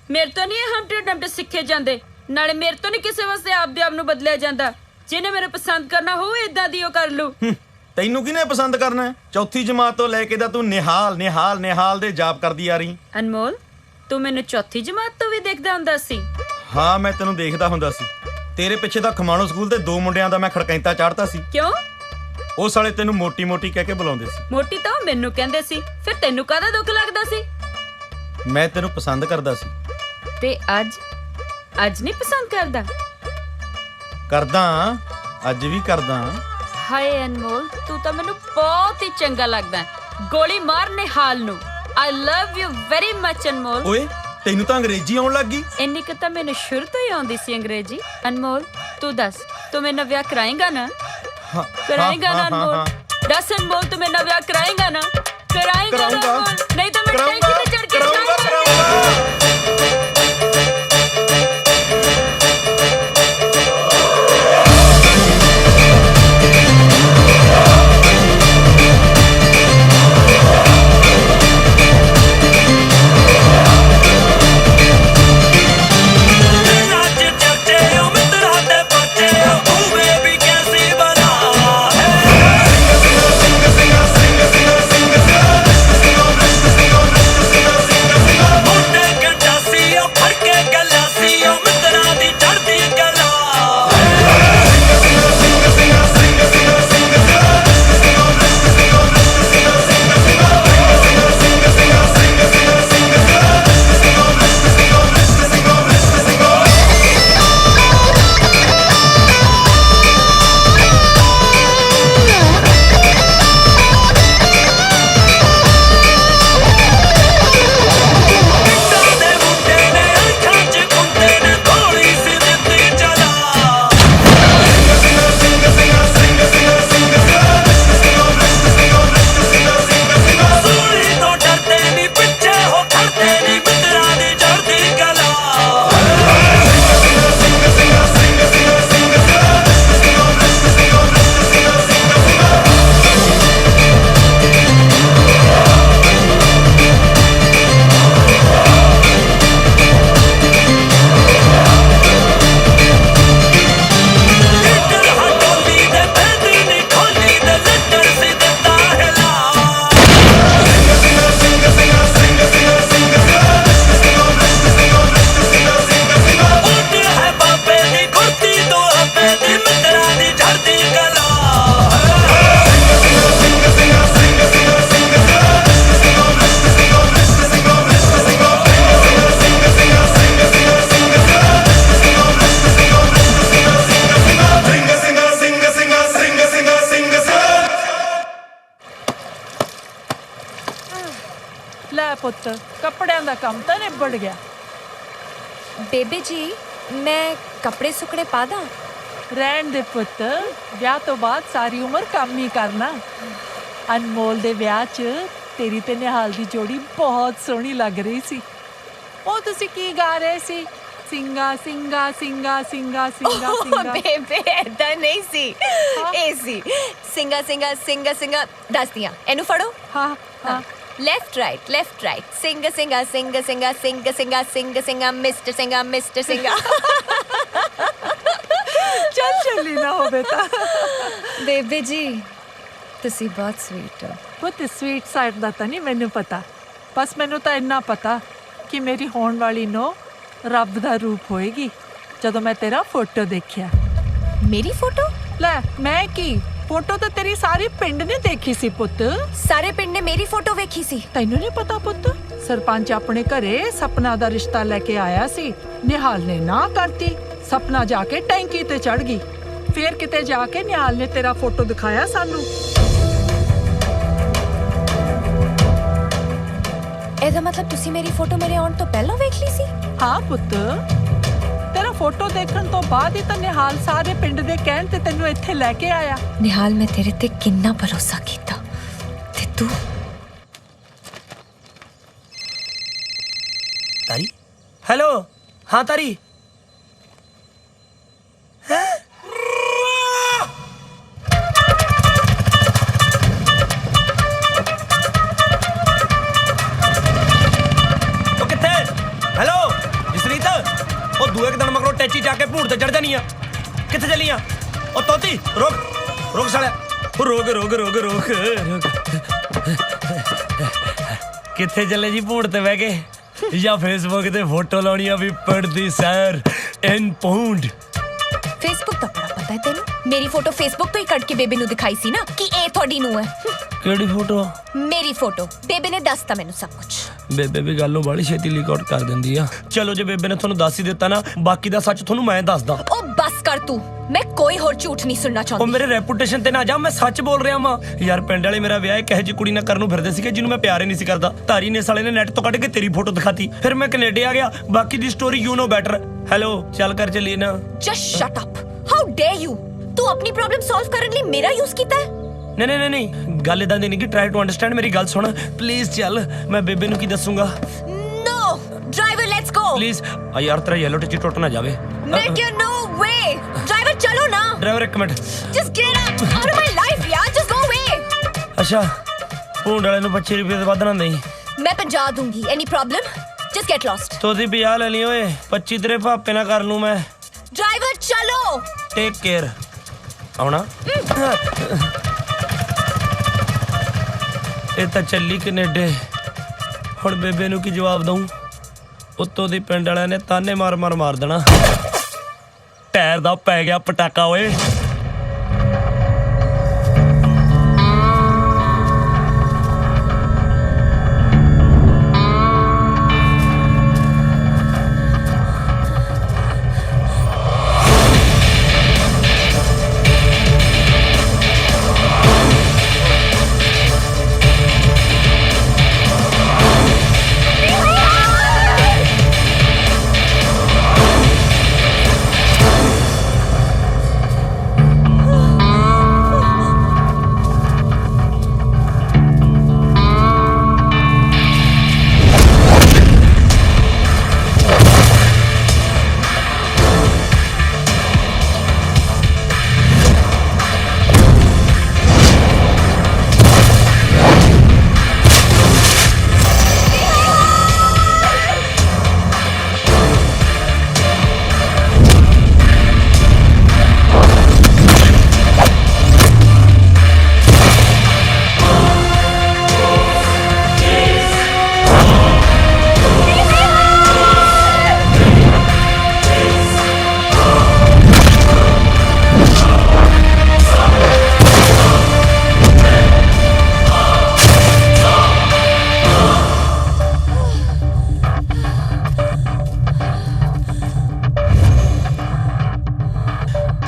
ਮੇਰੇ ਤੋਂ ਨਹੀਂ ਹੰਪਟੀ ਡੰਪਟੀ ਸਿੱਖੇ ਜਾਂਦੇ ਨਾਲੇ ਮੇਰੇ ਤੋਂ ਨਹੀਂ ਕਿਸੇ ਵਾਸਤੇ ਆਪਦੇ ਆਪ ਨੂੰ ਬਦਲਿਆ ਜਾਂਦਾ ਜਿਹਨੇ ਮੇਰੇ ਪਸੰਦ ਕਰਨਾ ਹੋਵੇ ਇਦਾਂ ਦੀ ਉਹ ਕਰ ਲੂ ਤੈਨੂੰ ਕਿਹਨੇ ਪਸੰਦ ਕਰਨਾ ਹੈ? ਚੌਥੀ ਜਮਾਤ ਤੋਂ ਲੈ ਕੇ ਤਾਂ ਤੂੰ ਨਿਹਾਲ ਨਿਹਾਲ ਨਿਹਾਲ ਦੇ ਜਾਪ ਕਰਦੀ ਆ ਰਹੀ। ਅਨਮੋਲ ਤੂੰ ਮੈਨੂੰ ਚੌਥੀ ਜਮਾਤ ਤੋਂ ਵੀ ਦੇਖਦਾ ਹੁੰਦਾ ਸੀ? ਹਾਂ ਮੈਂ ਤੈਨੂੰ ਦੇਖਦਾ ਹੁੰਦਾ ਸੀ। ਤੇਰੇ ਪਿੱਛੇ ਤਾਂ ਖਮਾਣੋ ਸਕੂਲ ਤੇ 2 ਮੁੰਡਿਆਂ ਦਾ ਮੈਂ ਖੜਕੈਂਤਾ ਚਾੜਤਾ ਸੀ। ਕਿਉਂ? ਉਹ ਸਾਲੇ ਤੈਨੂੰ ਮੋਟੀ ਮੋਟੀ ਕਹਿ ਕੇ ਬੁਲਾਉਂਦੇ ਸੀ। ਮੋਟੀ ਤਾਂ ਉਹ ਮੈਨੂੰ ਕਹਿੰਦੇ ਸੀ ਫਿਰ ਤੈਨੂੰ ਕਾਹਦਾ ਦੁੱਖ ਲੱਗਦਾ ਸੀ? ਮੈਂ ਤੈਨੂੰ ਪਸੰਦ ਕਰਦਾ ਸੀ। ਤੇ ਅੱਜ ਨਹੀਂ ਪਸੰਦ ਕਰਦਾ? ਕਰਦਾ ਅੱਜ ਵੀ ਕਰਦਾ। ਹਾਏ ਅਨਮੋਲ ਤੂੰ ਤਾਂ ਮੈਨੂੰ ਬਹੁਤ ਹੀ ਚੰਗਾ ਲੱਗਦਾ ਗੋਲੀ ਮਾਰ ਨਿਹਾਲ ਨੂੰ। I love you very much ਅਨਮੋਲ। ਓਏ ਤੈਨੂੰ ਤਾਂ ਅੰਗਰੇਜ਼ੀ ਆਉਣ ਲੱਗ ਗਈ। ਇੰਨੀ ਕੁ ਤਾਂ ਮੈਨੂੰ ਸ਼ੁਰੂ ਤੋਂ ਹੀ ਆਉਂਦੀ ਸੀ ਅੰਗਰੇਜ਼ੀ। ਅਨਮੋਲ ਤੂੰ ਦੱਸ ਤੂੰ ਮੇਰੇ ਨਾਲ ਵਿਆਹ ਕਰਾਏਂਗਾ ਨਾ? ਕਰਾਏਂਗਾ ਨਾ ਅਨਮੋਲ? ਦੱਸ ਅਨਮੋਲ ਤੂੰ ਮੇਰੇ ਨਾਲ ਵਿਆਹ ਕਰਾਏਂਗਾ ਨਾ? ਕਰਾਏਂਗਾ ਨਾ ਅਨਮੋਲ? ਨਹੀਂ ਤਾਂ ਮੈਂ ਟੈਂਕੀ ਤੇ ਚੜ ਕੇ ਪੁੱਤ ਕੱਪੜਿਆਂ ਦਾ ਕੰਮ ਤਾਂ ਨਿਬੜ ਗਿਆ। ਬੇਬੇ ਜੀ ਮੈਂ ਕੱਪੜੇ ਸੁੱਕਣੇ ਪਾ ਦਾਂ? ਰਹਿਣ ਦੇ ਪੁੱਤ ਵਿਆਹ ਤੋਂ ਬਾਅਦ ਸਾਰੀ ਉਮਰ ਕੰਮ ਹੀ ਕਰਨਾ। ਅਨਮੋਲ ਦੇ ਵਿਆਹ 'ਚ ਤੇਰੀ ਤੇ ਨਿਹਾਲ ਦੀ ਜੋੜੀ ਬਹੁਤ ਸੋਹਣੀ ਲੱਗ ਰਹੀ ਸੀ। ਉਹ ਤੁਸੀਂ ਕੀ ਗਾ ਰਹੇ ਸੀ? ਸਿੰਗਾ ਸਿੰਗਾ ਸਿੰਗਾ ਸਿੰਗਾ ਸਿੰਗਾ ਸਿੰਗਾ। ਬੇਬੇ ਐਦਾਂ ਨਹੀਂ ਸੀ, ਇਹ ਸੀ ਸਿੰਗਾ ਸਿੰਗਾ ਸਿੰਗਾ ਸਿੰਗਾ। ਦੱਸਦੀਆਂ ਇਹਨੂੰ ਫੜੋ। ਹਾਂ ਹਾਂ left right singa singa singa singa singa singa singa singa Mr. Singa ਚੱਲ ਚੱਲੀ ਨਾ ਹੋ ਬੇਟਾ। ਬੇਬੇ ਜੀ ਤੁਸੀਂ ਬਹੁਤ ਸਵੀਟ ਹੋ। ਪੁੱਤ ਸਵੀਟ ਸਾਈਡ ਦਾ ਤਾਂ ਨਹੀਂ ਮੈਨੂੰ ਪਤਾ, ਬਸ ਮੈਨੂੰ ਤਾਂ ਇੰਨਾ ਪਤਾ ਕਿ ਮੇਰੀ ਹੋਣ ਵਾਲੀ ਨੋ ਰੱਬ ਦਾ ਰੂਪ ਹੋਏਗੀ ਜਦੋਂ ਮੈਂ ਤੇਰਾ ਫੋਟੋ ਦੇਖਿਆ। ਮੇਰੀ ਫੋਟੋ? ਲੈ ਮੈਂ ਕੀ, ਫੋਟੋ ਤਾਂ ਤੇਰੀ ਸਾਰੇ ਪਿੰਡ ਨੇ ਦੇਖੀ ਸੀ ਪੁੱਤ। ਸਾਰੇ ਪਿੰਡ ਨੇ ਮੇਰੀ ਫੋਟੋ ਵੇਖੀ ਸੀ? ਤੈਨੂੰ ਨਹੀਂ ਪਤਾ ਪੁੱਤ? ਸਰਪੰਚ ਆਪਣੇ ਘਰੇ ਸਪਨਾ ਦਾ ਰਿਸ਼ਤਾ ਲੈ ਕੇ ਆਇਆ ਸੀ, ਨਿਹਾਲ ਨੇ ਨਾ ਕਰਤੀ। ਸਪਨਾ ਜਾ ਕੇ ਟੈਂਕੀ ਤੇ ਚੜ ਗਈ, ਫੇਰ ਕਿਤੇ ਜਾ ਕੇ ਨਿਹਾਲ ਨੇ ਤੇਰਾ ਫੋਟੋ ਦਿਖਾਇਆ ਸਾਨੂੰ। ਇਹਦਾ ਮਤਲਬ ਤੁਸੀਂ ਮੇਰੀ ਫੋਟੋ ਮੇਰੇ ਆਉਣ ਤੋਂ ਪਹਿਲਾਂ ਵੇਖ ਲਈ ਸੀ? ਹਾਂ ਪੁੱਤ, ਤੇਰਾ ਫੋਟੋ ਦੇਖਣ ਤੋਂ ਬਾਅਦ ਹੀ ਤਾਂ ਨਿਹਾਲ ਸਾਰੇ ਪਿੰਡ ਦੇ ਕਹਿਣ ਤੇ ਤੈਨੂੰ ਇੱਥੇ ਲੈ ਕੇ ਆਇਆ। ਨਿਹਾਲ ਮੈਂ ਤੇਰੇ ਤੇ ਕਿੰਨਾ ਭਰੋਸਾ ਕੀਤਾ ਤੇ ਤੂੰ। ਤਾਰੀ ਹੈਲੋ। ਹਾਂ ਤਾਰੀ। ਤੇ ਚੜ ਜਾਨੀ ਆ ਕਿੱਥੇ ਚੱਲੀ ਆ ਉਹ ਤੋਤੀ ਰੁਕ ਸਾਲਿਆ ਰੁਕ ਕਿੱਥੇ ਚੱਲੇ ਜੀ ਭੂੰਡ ਤੇ ਬਹਿ ਕੇ ਜਾਂ ਫੇਸਬੁੱਕ ਤੇ ਫੋਟੋ ਲਾਉਣੀ ਆ ਵੀ ਪੜਦੀ ਸੈਰ ਇਨ ਪੌਂਡ ਫੇਸਬੁੱਕ ਦਾ ਬੜਾ ਪਤਾ ਹੈ ਤੈਨੂੰ ਮੇਰੀ ਫੋਟੋ ਫੇਸਬੁੱਕ ਤੋਂ ਹੀ ਕੱਢ ਕੇ ਬੇਬੇ ਨੂੰ ਦਿਖਾਈ ਸੀ ਨਾ ਕਿ ਇਹ ਤੁਹਾਡੀ ਨੂੰ ਹੈ ਕਿਹੜੀ ਫੋਟੋ ਮੇਰੀ ਫੋਟੋ ਬੇਬੇ ਨੇ ਦੱਸਤਾ ਮੈਨੂੰ ਸਭ ਕੁਝ ਬੇਬੇ ਵੀ ਗੱਲ ਨੂੰ ਬੜੀ ਛੇਤੀ ਲੀਕ ਆਊਟ ਕਰ ਦਿੰਦੀ ਆ ਚਲੋ ਜੇ ਬੇਬੇ ਨੇ ਤੁਹਾਨੂੰ ਦੱਸ ਹੀ ਦਿੱਤਾ ਨਾ ਬਾਕੀ ਦਾ ਸੱਚ ਤੁਹਾਨੂੰ ਮੈਂ ਦੱਸਦਾ ਉਹ ਬਸ ਕਰ ਤੂੰ ਮੈਂ ਕੋਈ ਹੋਰ ਝੂਠ ਨਹੀਂ ਸੁਣਨਾ ਚਾਹੁੰਦੀ ਉਹ ਮੇਰੇ ਰੈਪੂਟੇਸ਼ਨ ਤੇ ਨਾ ਜਾ ਮੈਂ ਸੱਚ ਬੋਲ ਰਿਹਾ ਮਾਂ ਯਾਰ ਪਿੰਡ ਵਾਲੇ ਮੇਰਾ ਵਿਆਹ ਇੱਕ ਇਹੋ ਜਿਹੀ ਕੁੜੀ ਨਾਲ ਕਰਨ ਨੂੰ ਫਿਰਦੇ ਸੀਗੇ ਜਿਹਨੂੰ ਮੈਂ ਪਿਆਰ ਹੀ ਨਹੀਂ ਸੀ ਕਰਦਾ ਧਾਰੀ ਨੇ ਸਾਲੇ ਨੇ ਨੈਟ ਤੋਂ ਕੱਢ ਕੇ ਤੇਰੀ ਫੋਟੋ ਦਿਖਾਤੀ ਫਿਰ ਮੈਂ ਕੈਨੇਡਾ ਆ ਗਿਆ ਬਾਕੀ ਦੀ story you know better hello ਚੱਲ ਕਰ ਚੱਲੀਏ ਨਾ just shut up how dare you ਤੂੰ ਆਪਣੀ ਪ੍ਰੋਬਲਮ ਸੋਲਵ ਕਰਨ ਲਈ ਮੇਰਾ ਯੂਜ਼ ਕੀਤਾ ਹੈ ਨਹੀਂ ਗੱਲ ਇਦਾਂ ਦੀ ਨਹੀਂ ਕਿ ਟਰਾਈ ਟੂ ਅੰਡਰਸਟੈਂਡ ਮੇਰੀ ਗੱਲ ਸੁਣ ਪਲੀਜ਼ ਚੱਲ ਮੈਂ ਬੇਬੇ ਨੂੰ ਕੀ ਦੱਸੂਗਾ ਨੋ ਡਰਾਈਵਰ ਲੈਟਸ ਗੋ ਪਲੀਜ਼ ਆ ਯਾਰ ਤੇਰਾ ਯੈਲੋ ਟਿੱਚੀ ਟੁੱਟ ਨਾ ਜਾਵੇ ਮੈਂ ਕਿਹਾ ਨੋ ਵੇ ਡਰਾਈਵਰ ਚਲੋ ਨਾ ਡਰਾਈਵਰ ਇੱਕ minute just get out of my life ਯਾਰ ਜਸਟ ਗੋ ਵੇ ਅੱਛਾ ਭੂੰਡ ਵਾਲੇ ਨੂੰ 25 ਰੁਪਏ ਦੇ ਵੱਧ ਨਾ ਦੇਈ ਮੈਂ 50 ਦੂੰਗੀ any problem just get lost ਤੋਦੀ 50 ਲੈ ਲਈ ਓਏ 25 ਤੇਰੇ ਭਾਪੇ ਨਾਲ ਕਰ ਲੂੰ ਮੈਂ ਡਰਾਈਵਰ ਚਲੋ ਟੇਕ ਕੇਅਰ ਆਉਣਾ ਇਹ ਤਾਂ ਚੱਲੀ ਕੈਨੇਡਾ ਹੁਣ ਬੇਬੇ ਨੂੰ ਕੀ ਜਵਾਬ ਦਊਂ ਉੱਤੋਂ ਦੀ ਪਿੰਡ ਵਾਲਿਆਂ ਨੇ ਤਾਨੇ ਮਾਰ ਦੇਣਾ ਟਾਇਰ ਦਾ ਪੈ ਗਿਆ ਪਟਾਕਾ ਓਏ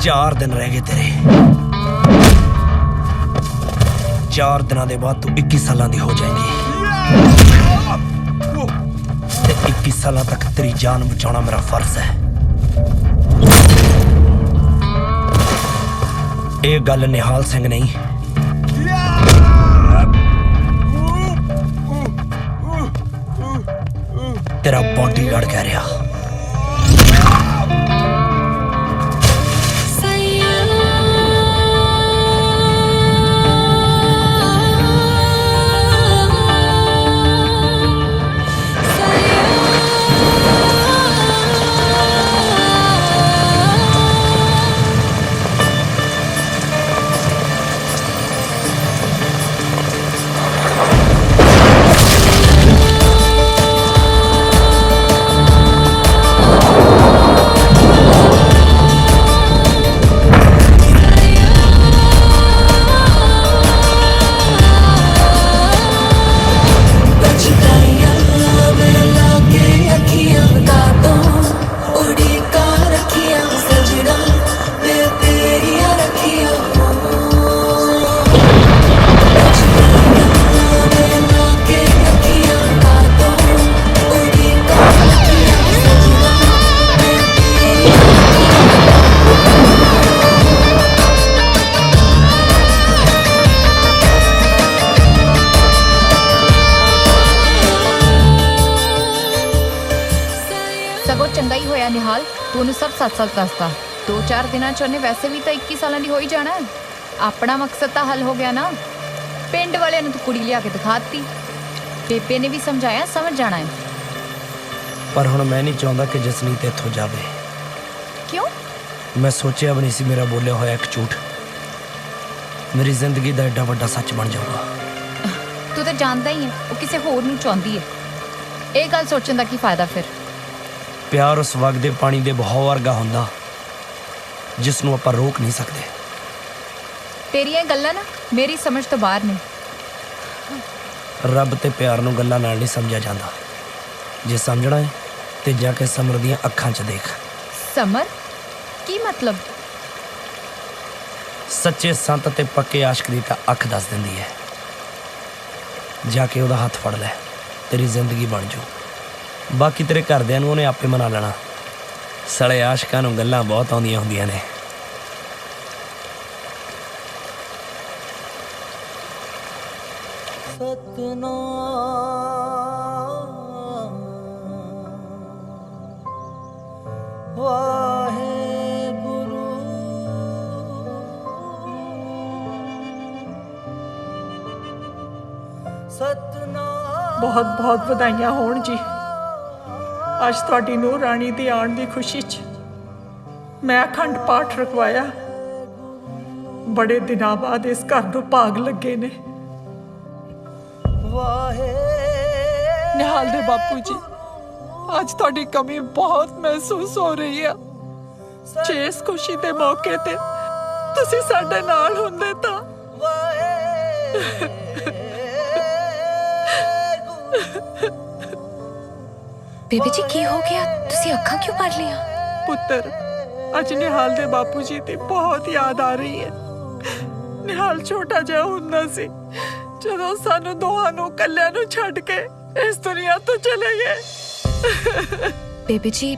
चार दिन रह गए तेरे 4 दिनों के बाद तू 21 साल की हो जाएगी 21 साल तक तेरी जान बचाना मेरा फर्ज है ये गल निहाल सिंह नहीं तेरा बॉडीगार्ड कह रहा सच दसदा 2-4 दिनों च उन्हें वैसे भी तो 21 साल की हो ही जाना है अपना मकसद तो हल हो गया ना पिंड वाले ने तो कुड़ी लिया के दिखाती बेबे ने भी समझाया समझ जाना है पर हुण मैं नहीं चाहता कि जसनीत इत्थों जावे क्यों मैं सोचिया भी नहीं सी मेरा बोलिया होया एक झूठ मेरी जिंदगी का एडा वड्डा सच बन जाऊगा। तू तो जानता ही है वो किसी होर नूं चाहुंदी है। ਇਹ ਗੱਲ ਸੋਚਣ ਦਾ ਕੀ ਫਾਇਦਾ ਫਿਰ? प्यार उस वगदे पानी दे बहाव वर्गा हुंदा जिसनों आपां रोक नहीं सकते। ਤੇਰੀਆਂ ਇਹ ਗੱਲਾਂ ਨਾ ਮੇਰੀ ਸਮਝ ਤੋਂ ਬਾਹਰ ਨੇ। रब ते प्यार नूं गल्लां नाल नहीं समझा जाता। जे समझना है ते जाके समर दियां अखां च देख। समर की मतलब? सच्चे संत ते पक्के आशिक दी तां अख दस दिंदी है। जाके उहदा हथ फड़ लै तेरी जिंदगी बन जू। बाकी तेरे घरदियां नूं उहने आपे मना लेना। सड़े आशिकां नूं गल्लां बहुत आउंदियां हुंदियां ने। ਬਹੁਤ ਬਹੁਤ ਵਧਾਈਆਂ ਹੋਣ ਜੀ। ਅੱਜ ਤੁਹਾਡੀ ਨੂੰਹ ਰਾਣੀ ਦੀ ਆਉਣ ਦੀ ਖੁਸ਼ੀ 'ਚ ਮੈਂ ਅਖੰਡ ਪਾਠ ਰਖਵਾਇਆ। ਬੜੇ ਦਿਨਾਂ ਬਾਅਦ ਇਸ ਘਰ ਨੂੰ ਭਾਗ ਲੱਗੇ ਨੇ। ਨਿਹਾਲ ਦੇ ਬਾਪੂ ਜੀ, ਅੱਜ ਤੁਹਾਡੀ ਕਮੀ ਬਹੁਤ ਮਹਿਸੂਸ ਹੋ ਰਹੀ ਆ। ਜੇ ਇਸ ਖੁਸ਼ੀ ਦੇ ਮੌਕੇ ਤੇ ਤੁਸੀਂ ਸਾਡੇ ਨਾਲ ਹੁੰਦੇ ਤਾਂ। ਬੇਬੀ ਜੀ ਕੀ ਹੋ ਗਿਆ? ਤੁਸੀਂ ਅੱਖਾਂ ਕਿਉਂ ਭਰ ਲਿਆ? ਪੁੱਤਰ, ਅੱਜ ਨਿਹਾਲ ਦੇ ਬਾਪੂ ਜੀ ਦੀ ਬਹੁਤ ਯਾਦ ਆ ਰਹੀ ਹੈ। ਨਿਹਾਲ ਛੋਟਾ ਜਿਹਾ ਹੁੰਦਾ ਸੀ ਜਦੋਂ ਸਾਨੂੰ ਦੋਹਾਂ ਨੂੰ ਇਕੱਲਿਆਂ ਨੂੰ ਛੱਡ ਕੇ ਇਸ ਦੁਨੀਆ ਤੋਂ ਚਲੇ ਗਏ। ਬੇਬੀ ਜੀ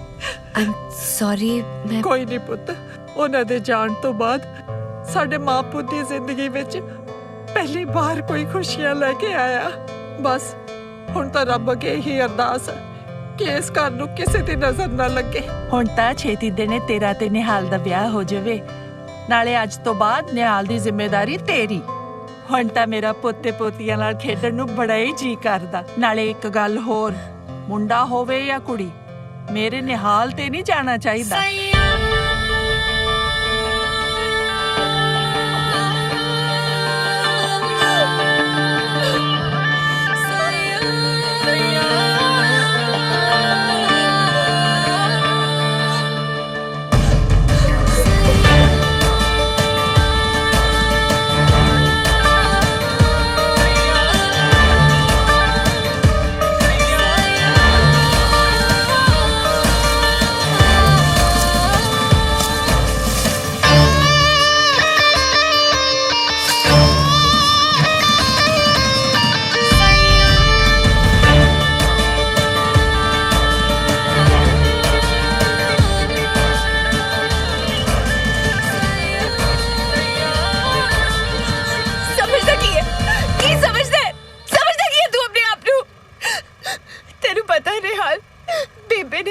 ਆਮ ਸੌਰੀ। ਮੈਂ ਕੋਈ ਨਹੀਂ ਪੁੱਤ, ਉਹਨਾਂ ਦੇ ਜਾਣ ਤੋਂ ਬਾਅਦ ਸਾਡੇ ਮਾਂ ਪੁੱਤ ਦੀ ਜ਼ਿੰਦਗੀ ਵਿੱਚ ਪਹਿਲੀ ਵਾਰ ਕੋਈ ਖੁਸ਼ੀਆਂ ਲੈ ਕੇ ਆਇਆ। ਬਸ ਹੁਣ ਤਾਂ ਰੱਬ ਅੱਗੇ ਹੀ ਅਰਦਾਸ ਹੈ ਕਿ ਇਸ ਘਰ ਨੂੰ ਕਿਸੇ ਦੀ ਨਜ਼ਰ ਨਾ ਲੱਗੇ। ਹੁਣ ਤਾਂ ਛੇਤੀ ਦਿਨੇ ਤੇਰਾ ਤੇ ਨਿਹਾਲ ਦਾ ਵਿਆਹ ਹੋ ਜਾਵੇ। ਨਾਲੇ ਅੱਜ ਤੋਂ ਬਾਅਦ ਨਿਹਾਲ ਦੀ ਜ਼ਿੰਮੇਵਾਰੀ ਤੇਰੀ। ਹੁਣ ਤਾਂ ਮੇਰਾ ਪੋਤੇ ਪੋਤੀਆਂ ਨਾਲ ਖੇਡਣ ਨੂੰ ਬੜਾ ਹੀ ਜੀ ਕਰਦਾ। ਨਾਲੇ ਇੱਕ ਗੱਲ ਹੋਰ, ਮੁੰਡਾ ਹੋਵੇ ਜਾਂ ਕੁੜੀ, ਮੇਰੇ ਨਿਹਾਲ ਤੇ ਨਹੀਂ ਜਾਣਾ ਚਾਹੀਦਾ।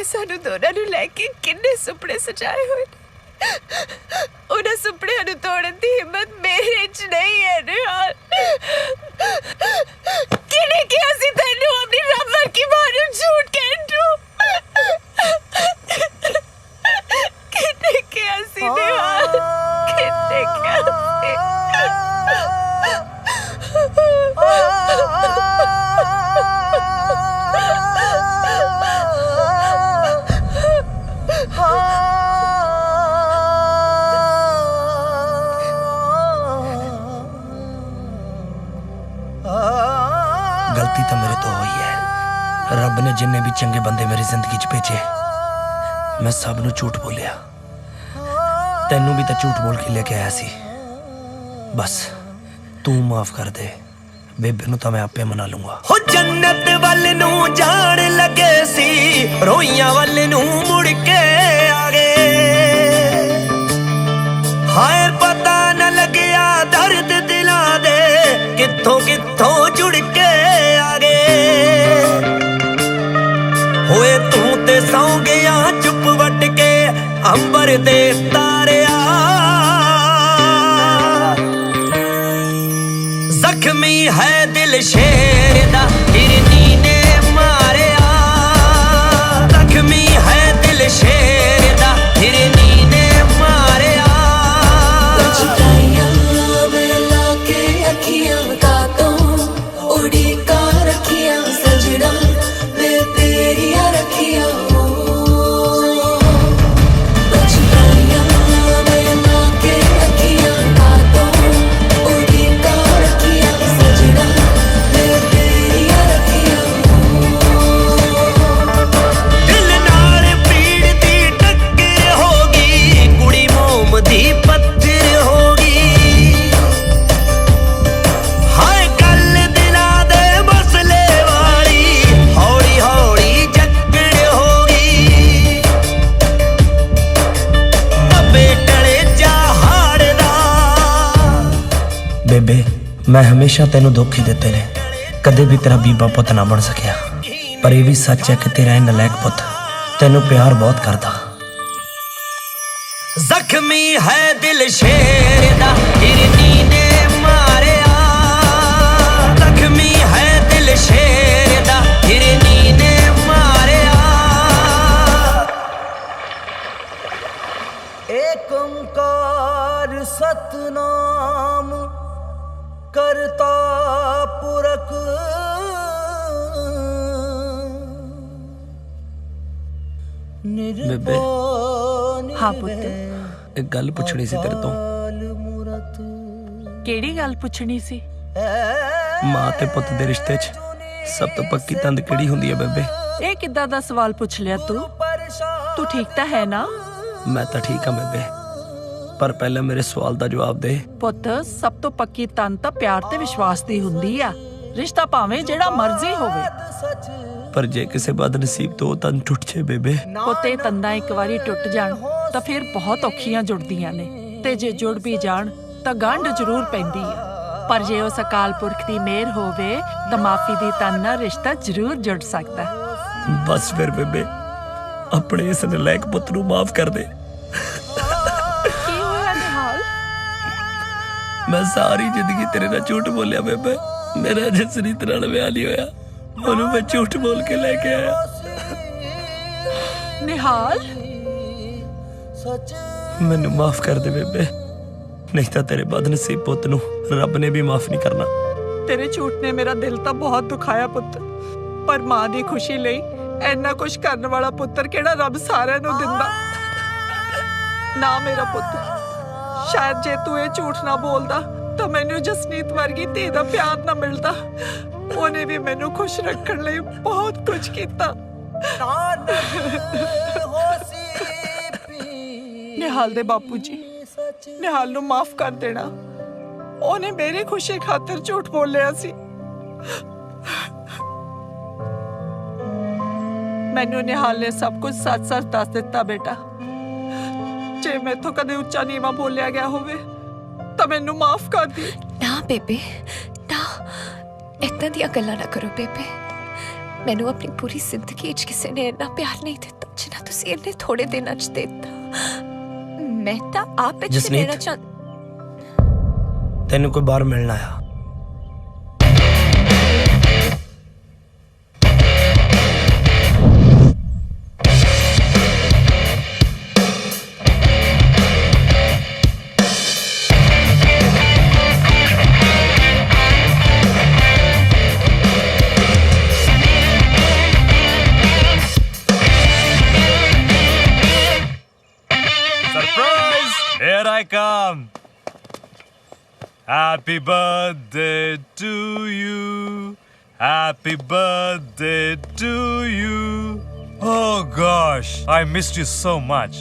ਸਾਨੂੰ ਦੋਨਾਂ ਨੂੰ ਲੈ ਕੇ ਕਿੰਨੇ ਸੁਪਨੇ ਸਜਾਏ ਹੋਏ ਨੇ। ਉਹਨਾਂ ਸੁਪਨਿਆਂ ਨੂੰ ਤੋੜਨ ਦੀ ਹਿੰਮਤ ਮੇਰੇ 'ਚ ਨਹੀਂ ਹੈ ਨਿਹਾਲ। ਕਿਹਨੇ ਕਿਹਾ ਸੀ ਤੈਨੂੰ ਆਪਣੀ ਰੱਬ ਵਰਗੀ ਮਾਂ ਨੂੰ ਝੂਠ ਕਹਿਣ ਨੂੰ? ਕਿਹਨੇ ਕਿਹਾ ਸੀ ਨਿਹਾਲ? ਕਿਹਨੇ ਕਿਹਾ ਸੀ? गलती तो मेरे तो हुई है। रब ने जिन्ने भी चंगे बंदे मेरी जिंदगी च भेजे मैं सब नू झूठ बोलिया। तेनू भी तो झूठ बोल के लेके आया सी। बस तू माफ कर दे, बेबे नू तो मैं आपे मना लूंगा। हो जन्नत वल नू जान लगे सी, रोइयां वल नू मुड़ के आ गए। हाय पता न लग्या दर्द दिलां दे कित्थों कित्थों जुड़ के आ गए। होए तू ते सौ गया चुप वट के अंबर दे तारिया। जख्मी है दिल शेर दा हिरनी ने मारिया। जख्मी है दिल शेर दा हिरनी ने मारिया। मैं हमेशा तेनू दुख ही दिते ने, कदे भी तेरा बीबा पुत ना बन सकिया। पर यह भी सच है कि तेरा ये नलायक पुत तेनू प्यार बहुत करदा। जख्मी है दिल शेर दा हिरनी ने मारिया, जख्मी है दिल शेर दा हिरनी ने मारिया। एक ओंकार सतनाम करता पुरख बेबे। हाँ पुत्त, एक गल पुछनी सी तेरे तो। केड़ी गल पुछनी सी? मां ते पुत दे रिश्ते च सब तो पक्की तंद केड़ी हुंदी है बेबे? ਇਹ ਕਿੱਦਾਂ ਦਾ ਸਵਾਲ ਪੁੱਛ ਲਿਆ ਤੂੰ ਠੀਕ ਤਾਂ ਹੈ ਨਾ? मैं तो ठीक हाँ बेबे, पर पहले मेरे सवाल का जवाब दे। ਪੁੱਤ ਸਭ ਤੋਂ ਪੱਕੀ ਤਨ ਤਾਂ ਪਿਆਰ ਤੇ ਵਿਸ਼ਵਾਸ ਦੀ ਹੁੰਦੀ ਆ। ਰਿਸ਼ਤਾ ਭਾਵੇਂ ਜਿਹੜਾ ਮਰਜ਼ੀ ਹੋਵੇ, पर जे किसी बदनसीब तो तन टूट जाए बेबे। ਪੁੱਤੇ ਤੰਦਾਂ ਇੱਕ ਵਾਰੀ ਟੁੱਟ ਜਾਣ ਤਾਂ ਫਿਰ ਬਹੁਤ ਔਖੀਆਂ ਜੁੜਦੀਆਂ ਨੇ, ਤੇ ਜੇ ਜੁੜ ਵੀ ਜਾਣ ਤਾਂ ਗੰਢ ਜ਼ਰੂਰ ਪੈਂਦੀ ਆ। ਪਰ ਜੇ ਉਸ ਅਕਾਲ ਪੁਰਖ ਦੀ ਮਿਹਰ ਹੋਵੇ ਤਾਂ ਮਾਫੀ ਦੀ ਤਨ ਨਾਲ ਰਿਸ਼ਤਾ ਜ਼ਰੂਰ ਜੁੜ ਸਕਦਾ। बस फिर बेबे अपने इस नलायक पुत नू माफ कर दे। ਕੀ ਹੋਇਆ ਨਿਹਾਲ? मैं सारी जिंदगी तेरे नाल झूठ बोलिया बेबे। मेरा जसरीत नाल विआह नहीं होया, ओनू मैं झूठ बोल के लेके आया। ਨਿਹਾਲ मैनू माफ कर दे बेबे, नहीं तो तेरे बदनसीब पुत नू रब ने भी माफ नहीं करना। ਤੇਰੇ ਝੂਠ ਨੇ ਮੇਰਾ ਦਿਲ ਤਾਂ ਬਹੁਤ ਦੁਖਾਇਆ ਪੁੱਤ, ਪਰ ਮਾਂ ਦੀ ਖੁਸ਼ੀ ਲਈ ਇੰਨਾ ਕੁਝ ਕਰਨ ਵਾਲਾ ਪੁੱਤਰ ਕਿਹੜਾ ਰੱਬ ਸਾਰਿਆਂ ਨੂੰ ਦਿੰਦਾ। ਨਾ ਮੇਰਾ ਪੁੱਤ, ਸ਼ਾਇਦ ਜੇ ਤੂੰ ਇਹ ਝੂਠ ਨਾ ਬੋਲਦਾ ਤਾਂ ਮੈਨੂੰ ਜਸਨੀਤ ਵਰਗੀ ਧੀ ਦਾ ਪਿਆਰ ਨਾ ਮਿਲਦਾ। ਉਹਨੇ ਵੀ ਮੈਨੂੰ ਖੁਸ਼ ਰੱਖਣ ਲਈ ਬਹੁਤ ਕੁਝ ਕੀਤਾ। ਨਿਹਾਲ ਦੇ ਬਾਪੂ ਜੀ, ਨਿਹਾਲ ਨੂੰ ਮਾਫ ਕਰ ਦੇਣਾ। ਉਹਨੇ ਮੇਰੀ ਖੁਸ਼ੀ ਖਾਤਰ ਝੂਠ ਬੋਲਿਆ ਸੀ। ਮੈਨੂੰ ਨਿਹਾਲ ਨੇ ਸਭ ਕੁਝ ਸੱਚ-ਸੱਚ ਦੱਸ ਦਿੱਤਾ ਬੇਟਾ। ਜੇ ਮੈਥੋਂ ਕਦੇ ਉੱਚਾ ਨੀਵਾਂ ਬੋਲਿਆ ਗਿਆ ਹੋਵੇ ਤਾਂ ਮੈਨੂੰ ਮਾਫ ਕਰ ਦੇ। ਨਾ ਬੇਬੇ ਨਾ, ਇਦਾਂ ਦੀਆਂ ਗੱਲਾਂ ਨਾ ਕਰੋ ਬੇਬੇ। ਮੈਨੂੰ ਆਪਣੀ ਪੂਰੀ ਜ਼ਿੰਦਗੀ 'ਚ ਕਿਸੇ ਨੇ ਇੰਨਾ ਪਿਆਰ ਨਹੀਂ ਦਿੱਤਾ ਜਿੰਨਾ ਤੁਸੀਂ ਇੰਨੇ ਥੋੜੇ ਦਿਨਾਂ 'ਚ ਦਿੱਤਾ। ਮੈਂ ਤਾਂ ਆਪ ਵਿੱਚ ਰਹਿਣਾ ਚਾਹੁੰਦੀ। तेनू कोई बाहर मिलना आया? Surprise! Here I come. Happy birthday to you. Happy birthday to you. Oh gosh, I missed you so much.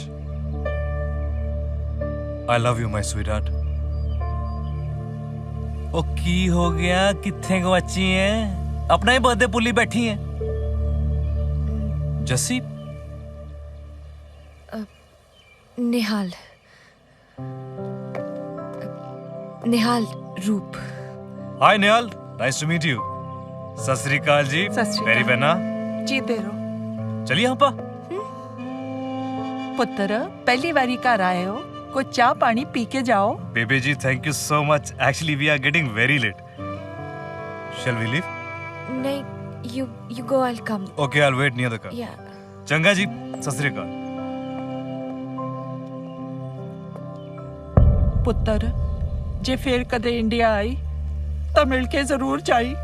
I love you, my sweetheart. ओ की हो गया, किथे गवाची है? अपना ही बर्थडे भुली बैठी है। जस्सी निहाल, निहाल रूप। हाय निहाल, नाइस टू मीट यू। सत श्री अकाल जी। मेरी बहना जीते रहो। चलिए आपा। ਪੁੱਤਰ ਪਹਿਲੀ ਵਾਰੀ ਘਰ ਆਏ ਹੋ, ਕੋਈ ਚਾਹ ਪਾਣੀ ਪੀ ਕੇ ਜਾਓ। Baby ji, thank you so much. Actually, we are getting very late. Shall we leave? नहीं, you go, I'll come. Okay, I'll wait near the car. Yeah. चंगा जी, सत श्री अकाल। ਪੁੱਤਰ ਜੇ ਫੇਰ ਕਦੇ ਇੰਡੀਆ ਆਈ ਤਾਂ ਮਿਲ ਕੇ ਜ਼ਰੂਰ ਜਾਈ।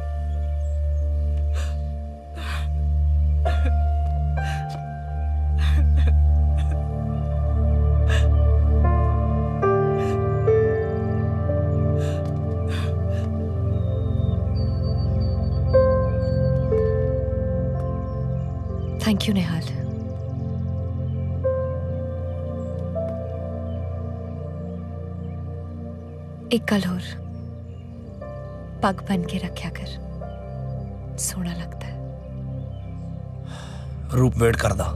Thank you, Nihal. एक गल होर, पग बन के रखा कर, सोना लगता है। रूप वेट करदा।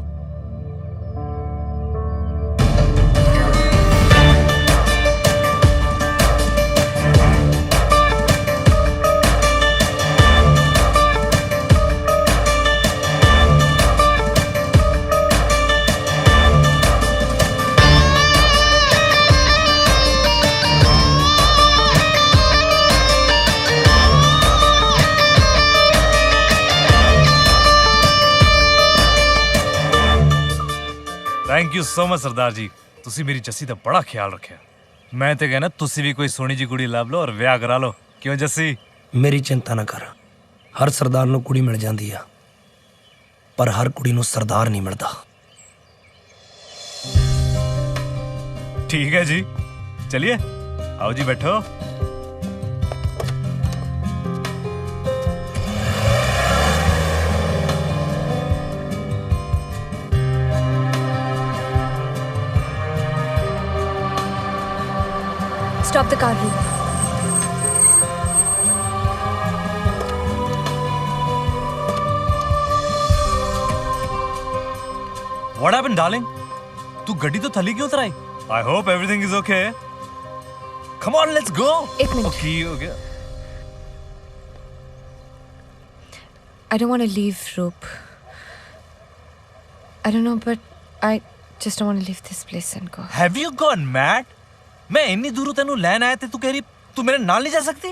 Thank you so much Sardar ji, ਤੁਸੀਂ ਮੇਰੀ ਜੱਸੀ ਦਾ ਬੜਾ ਖਿਆਲ ਰੱਖਿਆ। ਮੈਂ ਤੇ ਕਹਿੰਦਾ ਤੁਸੀਂ ਵੀ ਕੋਈ ਸੋਹਣੀ ਜੀ ਕੁੜੀ ਲੱਭ ਲਓ ਔਰ ਵਿਆਹ ਕਰਾ ਲਓ। ਕਿਉਂ ਜੱਸੀ? ਮੇਰੀ ਚਿੰਤਾ ਨਾ ਕਰ, ਹਰ ਸਰਦਾਰ ਨੂੰ ਕੁੜੀ ਮਿਲ ਜਾਂਦੀ ਆ, ਪਰ ਹਰ ਕੁੜੀ ਨੂੰ ਸਰਦਾਰ ਨਹੀਂ ਮਿਲਦਾ। ਠੀਕ ਹੈ ਜੀ, ਚਲਿਏ आओ जी बैठो। Stop the car, Roop. What happened, darling? तू गड्डी तो थली क्यों उतराई? I hope everything is okay. Come on, let's go. एक मिनट। Okay, हो गया। I don't want to leave, Roop. I don't know, but I just don't want to leave this place and go. Have you gone mad? मैं इतनी दूर तेनू लैन आया थे, तू कह रही तू मेरे नाल नहीं जा सकती?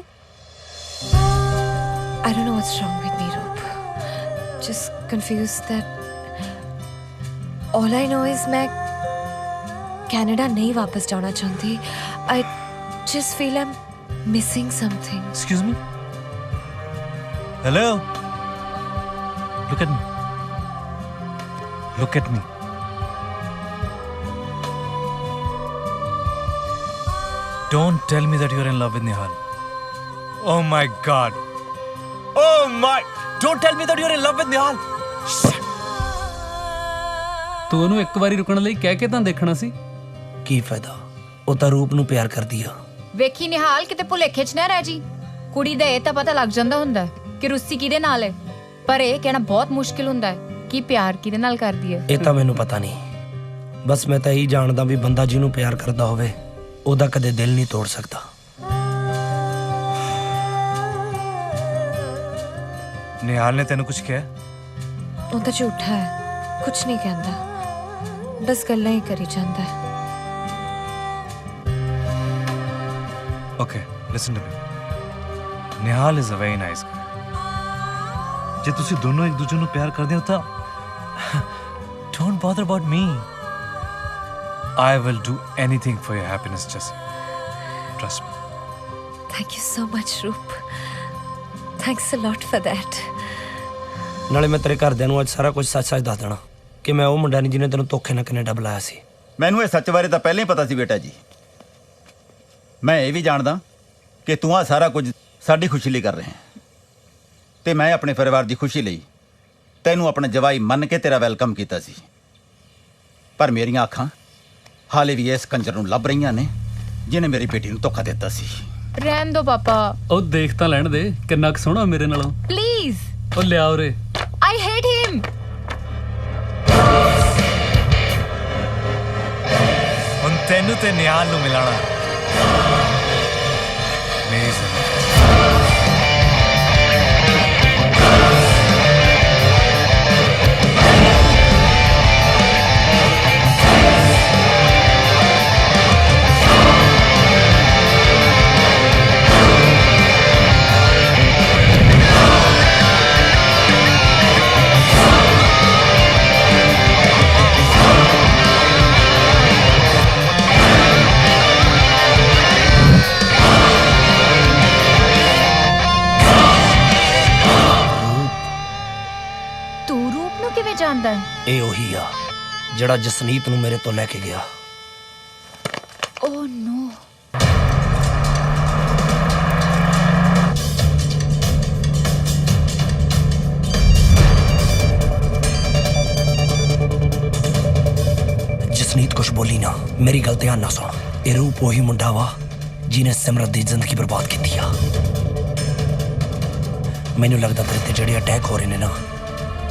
I don't know what's wrong with me, Roop. Just confused that all I know is मैं कनाडा नहीं वापस जाना चाहती. I just feel I'm missing something. Excuse me? Hello? Look at me. Look at me. Don't tell me that you're in love with Nihal. Oh my God. Oh my. Don't tell me that you're in love with Nihal. ਤੂੰ ਉਹਨੂੰ ਇੱਕ ਵਾਰੀ ਰੁਕਣ ਲਈ ਕਹਿ ਕੇ ਤਾਂ ਦੇਖਣਾ ਸੀ। ਕੀ ਫਾਇਦਾ, ਉਹ ਤਾਂ ਰੂਪ ਨੂੰ ਪਿਆਰ ਕਰਦੀ ਆ। ਵੇਖੀ ਨਿਹਾਲ ਕਿਤੇ ਭੁਲੇਖੇ 'ਚ ਨਾ ਰਹਿ ਜੀ। ਕੁੜੀ ਦਾ ਇਹ ਤਾਂ ਪਤਾ ਲੱਗ ਜਾਂਦਾ ਹੁੰਦਾ ਕਿ ਰੁੱਸੀ ਕਿਹਦੇ ਨਾਲ ਹੈ, ਪਰ ਇਹ ਕਹਿਣਾ ਬਹੁਤ ਮੁਸ਼ਕਿਲ ਹੁੰਦਾ ਹੈ ਕਿ ਪਿਆਰ ਕਿਹਦੇ ਨਾਲ ਕਰਦੀ ਹੈ। ਇਹ ਤਾਂ ਮੈਨੂੰ ਪਤਾ ਨਹੀਂ, ਬਸ ਮੈਂ ਤਾਂ ਇਹੀ ਜਾਣਦਾ ਵੀ ਬੰਦਾ ਜਿਹਨੂੰ ਪਿਆਰ ਕਰਦਾ ਹੋਵੇ ਉਹਦਾ ਕਦੇ ਦਿਲ ਨਹੀਂ ਤੋੜ ਸਕਦਾ। ਨਿਹਾਲ ਨੇ ਤੈਨੂੰ ਕੁਝ ਕਿਹਾ? ਉਹ ਤਾਂ ਝੂਠਾ ਹੈ, ਕੁਝ ਨਹੀਂ ਕਹਿੰਦਾ, ਬਸ ਗੱਲਾਂ ਹੀ ਕਰੀ ਜਾਂਦਾ ਹੈ। Okay, listen to me. Nihal is a very nice guy. ਜੇ ਤੁਸੀਂ ਦੋਨੋਂ ਇੱਕ ਦੂਜੇ ਨੂੰ ਪਿਆਰ ਕਰਦੇ ਹੋ ਤਾਂ don't bother about me. I will do anything for your happiness, Jessie. Trust me. Thank you so much, Roop. Thanks a lot for that. ਨਾਲੇ ਮੈਂ ਤੇਰੇ ਘਰਦਿਆਂ ਨੂੰ ਅੱਜ ਸਾਰਾ ਕੁਝ ਸੱਚ-ਸੱਚ ਦੱਸ ਦੇਣਾ ਕਿ ਮੈਂ ਉਹ ਮੁੰਡਾ ਨਹੀਂ ਜਿਹਨੇ ਤੈਨੂੰ ਧੋਖੇ ਨਾਲ ਕੈਨੇਡਾ ਬੁਲਾਇਆ ਸੀ। ਮੈਨੂੰ ਇਹ ਸੱਚ ਬਾਰੇ ਤਾਂ ਪਹਿਲਾਂ ਹੀ ਪਤਾ ਸੀ ਬੇਟਾ ਜੀ। ਮੈਂ ਇਹ ਵੀ ਜਾਣਦਾ ਕਿ ਤੂੰ ਆ ਸਾਰਾ ਕੁਝ ਸਾਡੀ ਖੁਸ਼ੀ ਲਈ ਕਰ ਰਿਹਾ ਹੈ ਤੇ ਮੈਂ ਆਪਣੇ ਪਰਿਵਾਰ ਦੀ ਖੁਸ਼ੀ ਲਈ ਤੈਨੂੰ ਆਪਣਾ ਜਵਾਈ ਮੰਨ ਕੇ ਤੇਰਾ ਵੈਲਕਮ ਕੀਤਾ ਸੀ, ਪਰ ਮੇਰੀਆਂ ਅੱਖਾਂ ਹਾਲੇ ਵੀ ਇਸ ਕੰਜਰ ਨੂੰ ਲੱਭ ਰਹੀਆਂ ਨੇ ਜਿਹਨੇ ਮੇਰੀ ਬੇਟੀ ਨੂੰ ਧੋਖਾ ਦਿੱਤਾ ਸੀ। ਰਹਿਣ ਦੋ ਪਾਪਾ। ਉਹ ਦੇਖ ਤਾਂ ਲੈਣ ਦੇ ਕਿੰਨਾ ਕੁ ਸੋਹਣਾ ਮੇਰੇ ਨਾਲੋਂ। ਪਲੀਜ਼। ਉਹ ਲਿਆ ਉਰੇ। I hate him. ਹੁਣ ਤੈਨੂੰ ਤੇ ਨਿਹਾਲ ਨੂੰ ਮਿਲਾਣਾ ਮੇਰੀ ਜ਼ਿੰਦਗੀ। ਜਾਂਦਾ ਹੈ? ਇਹ ਉਹੀ ਆ ਜਿਹੜਾ ਜਸਨੀਤ ਨੂੰ ਮੇਰੇ ਤੋਂ ਲੈ ਕੇ ਗਿਆ। ਓ ਨੋ। ਜਸਨੀਤ ਕੁਛ ਬੋਲੀ ਨਾ, ਮੇਰੀ ਗੱਲ ਧਿਆਨ ਨਾਲ ਸੁਣ। ਇਹ ਰੂਪ ਉਹੀ ਮੁੰਡਾ ਵਾ ਜਿਹਨੇ ਸਿਮਰਤ ਦੀ ਜ਼ਿੰਦਗੀ ਬਰਬਾਦ ਕੀਤੀ ਆ। ਮੈਨੂੰ ਲੱਗਦਾ ਤੇਰੇ ਤੇ ਜਿਹੜੇ ਅਟੈਕ ਹੋ ਰਹੇ ਨੇ ਨਾ,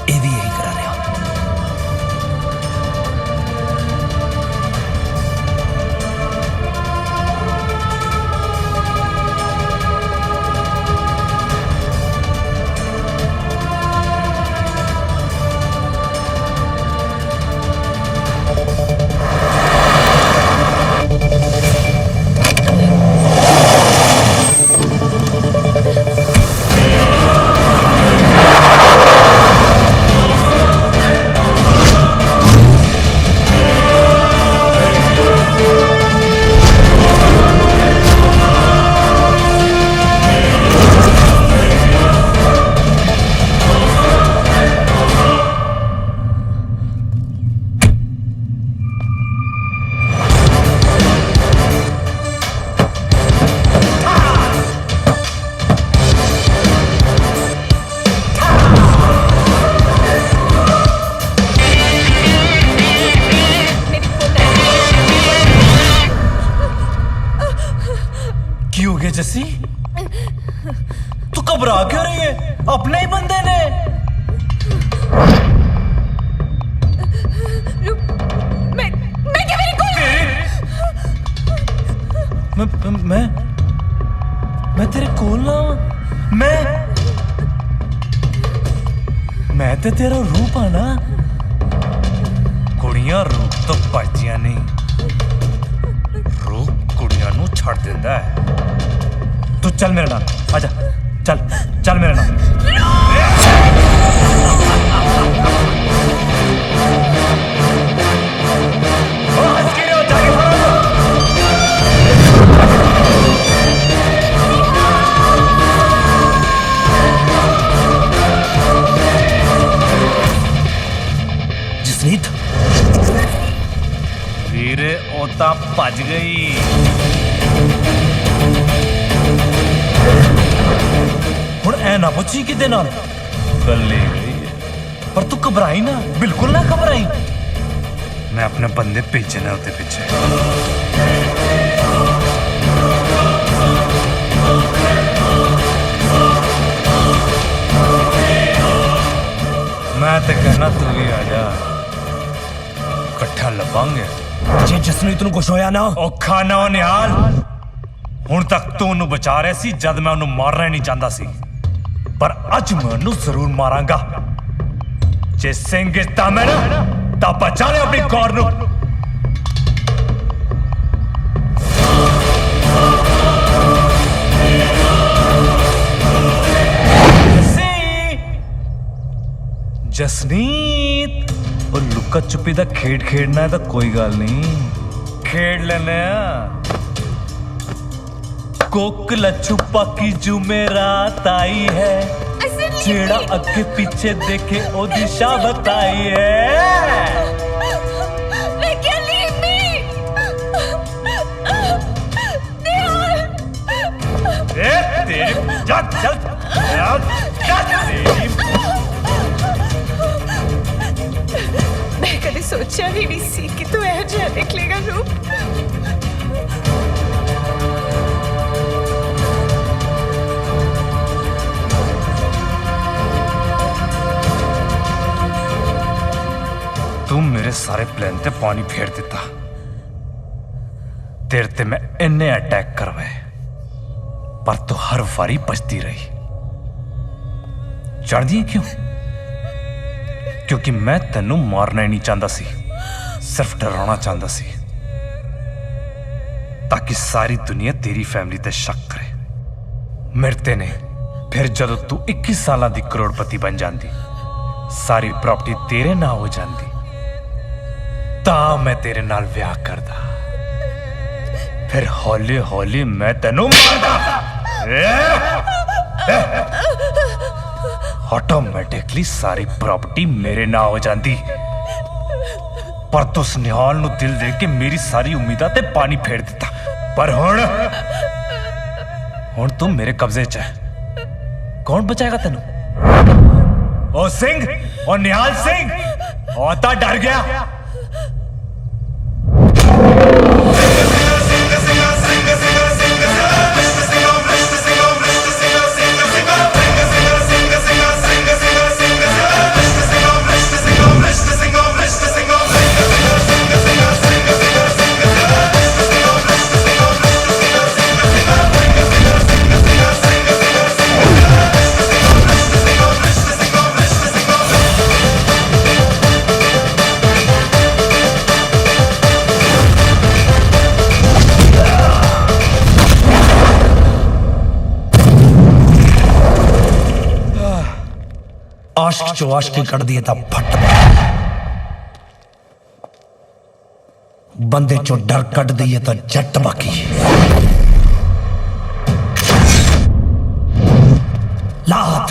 ਇਹ ਵੀ ਇਹੀ ਕਰਾ ਰਿਹਾ। घबरा क्यों रही है? अपने ही बंदे ने। मैं क्या मेरी कोल मैं तेरे कोल ना मैं ते तेरा रूप आ ना। कुड़ियां रूप तो भजदियां नहीं, रूप कुड़ियां नू छड़ दिंदा है। तू चल मेरे नाल, आजा, चल चल मेरे नाल। जसनीत वीरे ओ तां भज गई। हुण ऐ ना पुछी किदे नाल गल्ले गई है। पर तू घबराई ना, बिल्कुल ना घबराई। मैं अपने बंदे भेजने उसदे पिछे। मैं तो कहना तू भी आ जा, इकट्ठा लवांगे। जे जसनीत नूं कुछ होया ना, औखा ना हो निहाल। हुण तक तू उन्हें बचा रहा सी जद मैं उन्हें मारना ही नहीं चाहता सी, पर अज मैं उन्हें जरूर मारांगा। जे सिंह इस मैं ना ता बचा ले अपनी कौर नूं। जसनीत और लुका छुपी दा खेड खेडना है तो कोई गल नहीं, खेड लेने। कोकला छुपा की जुमेरात आई है, जेड़ा अगे पीछे देखे ओ दिशा बताई है। तेरे चल चल मैं कभी सोचा ही नहीं सी कि तू ऐ जा निकलेगा रूप। तू मेरे सारे प्लान ते पानी फेर दिता। तेरे ते मैं इन्ने अटैक करवाए, पर तू हर वारी बचती रही। चढ़दी क्यों? क्योंकि मैं तेनू मारना ही नहीं चाहता सी, सिर्फ डराना चाहता सी, ताकि सारी दुनिया तेरी फैमिली ते शक करे। मेरे ने फिर जदों तू 21 साल दी करोड़पति बन जाती, सारी प्रॉपर्टी तेरे नाम हो जाती, ता मैं तेरे नाल ब्याह करदा। फिर हौले हौले मैं तेनू मारदा। ऑटोमेटिकली सारी प्रॉपर्टी मेरे नाम हो जाती, पर तू निहाल नू दिल दे के मेरी सारी उम्मीदां ते पानी फेर दिता। पर हुण तू मेरे कब्जे च है, कौन बचाएगा तेनू? ओ सिंह, ओ निहाल सिंह, ओ ता डर गया। आशिक चो आशिकी कड़ दिए था फट, बंदे चो डर कट दिए तो जट बाकी। लात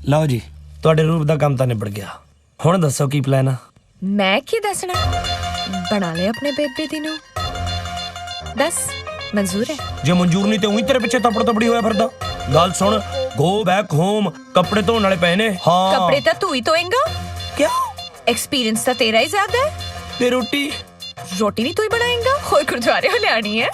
ਲਓ ਜੀ ਤੁਹਾਡੇ ਰੂਪ ਦਾ ਕੰਮ ਤਾਂ ਨਿਬੜ ਗਿਆ ਹੁਣ ਦੱਸੋ ਕੀ ਪਲਾਨ ਆ ਮੈਂ ਕੀ ਦੱਸਣਾ ਬਣਾ ਲੈ ਆਪਣੇ ਬੇਬੇ ਦੀ ਨੂੰ ਦੱਸ ਮਨਜ਼ੂਰ ਹੈ ਜੇ ਮਨਜ਼ੂਰ ਨਹੀਂ ਤੇ ਉਹੀ ਤੇਰੇ ਪਿੱਛੇ ਤਪੜ ਤਪੜੀ ਹੋਇਆ ਫਿਰਦਾ ਗੱਲ ਸੁਣ ਗੋ ਬੈਕ ਹੋਮ ਕੱਪੜੇ ਧੋਣ ਵਾਲੇ ਪਏ ਨੇ ਹਾਂ ਕੱਪੜੇ ਤਾਂ ਤੂੰ ਹੀ ਧੋਏਂਗਾ ਕਿਆ एक्सपीरियंस तो तेरा ही ज्यादा है ते रोटी नहीं तू ही बनाएगा और गुरुद्वारे हो ले आनी है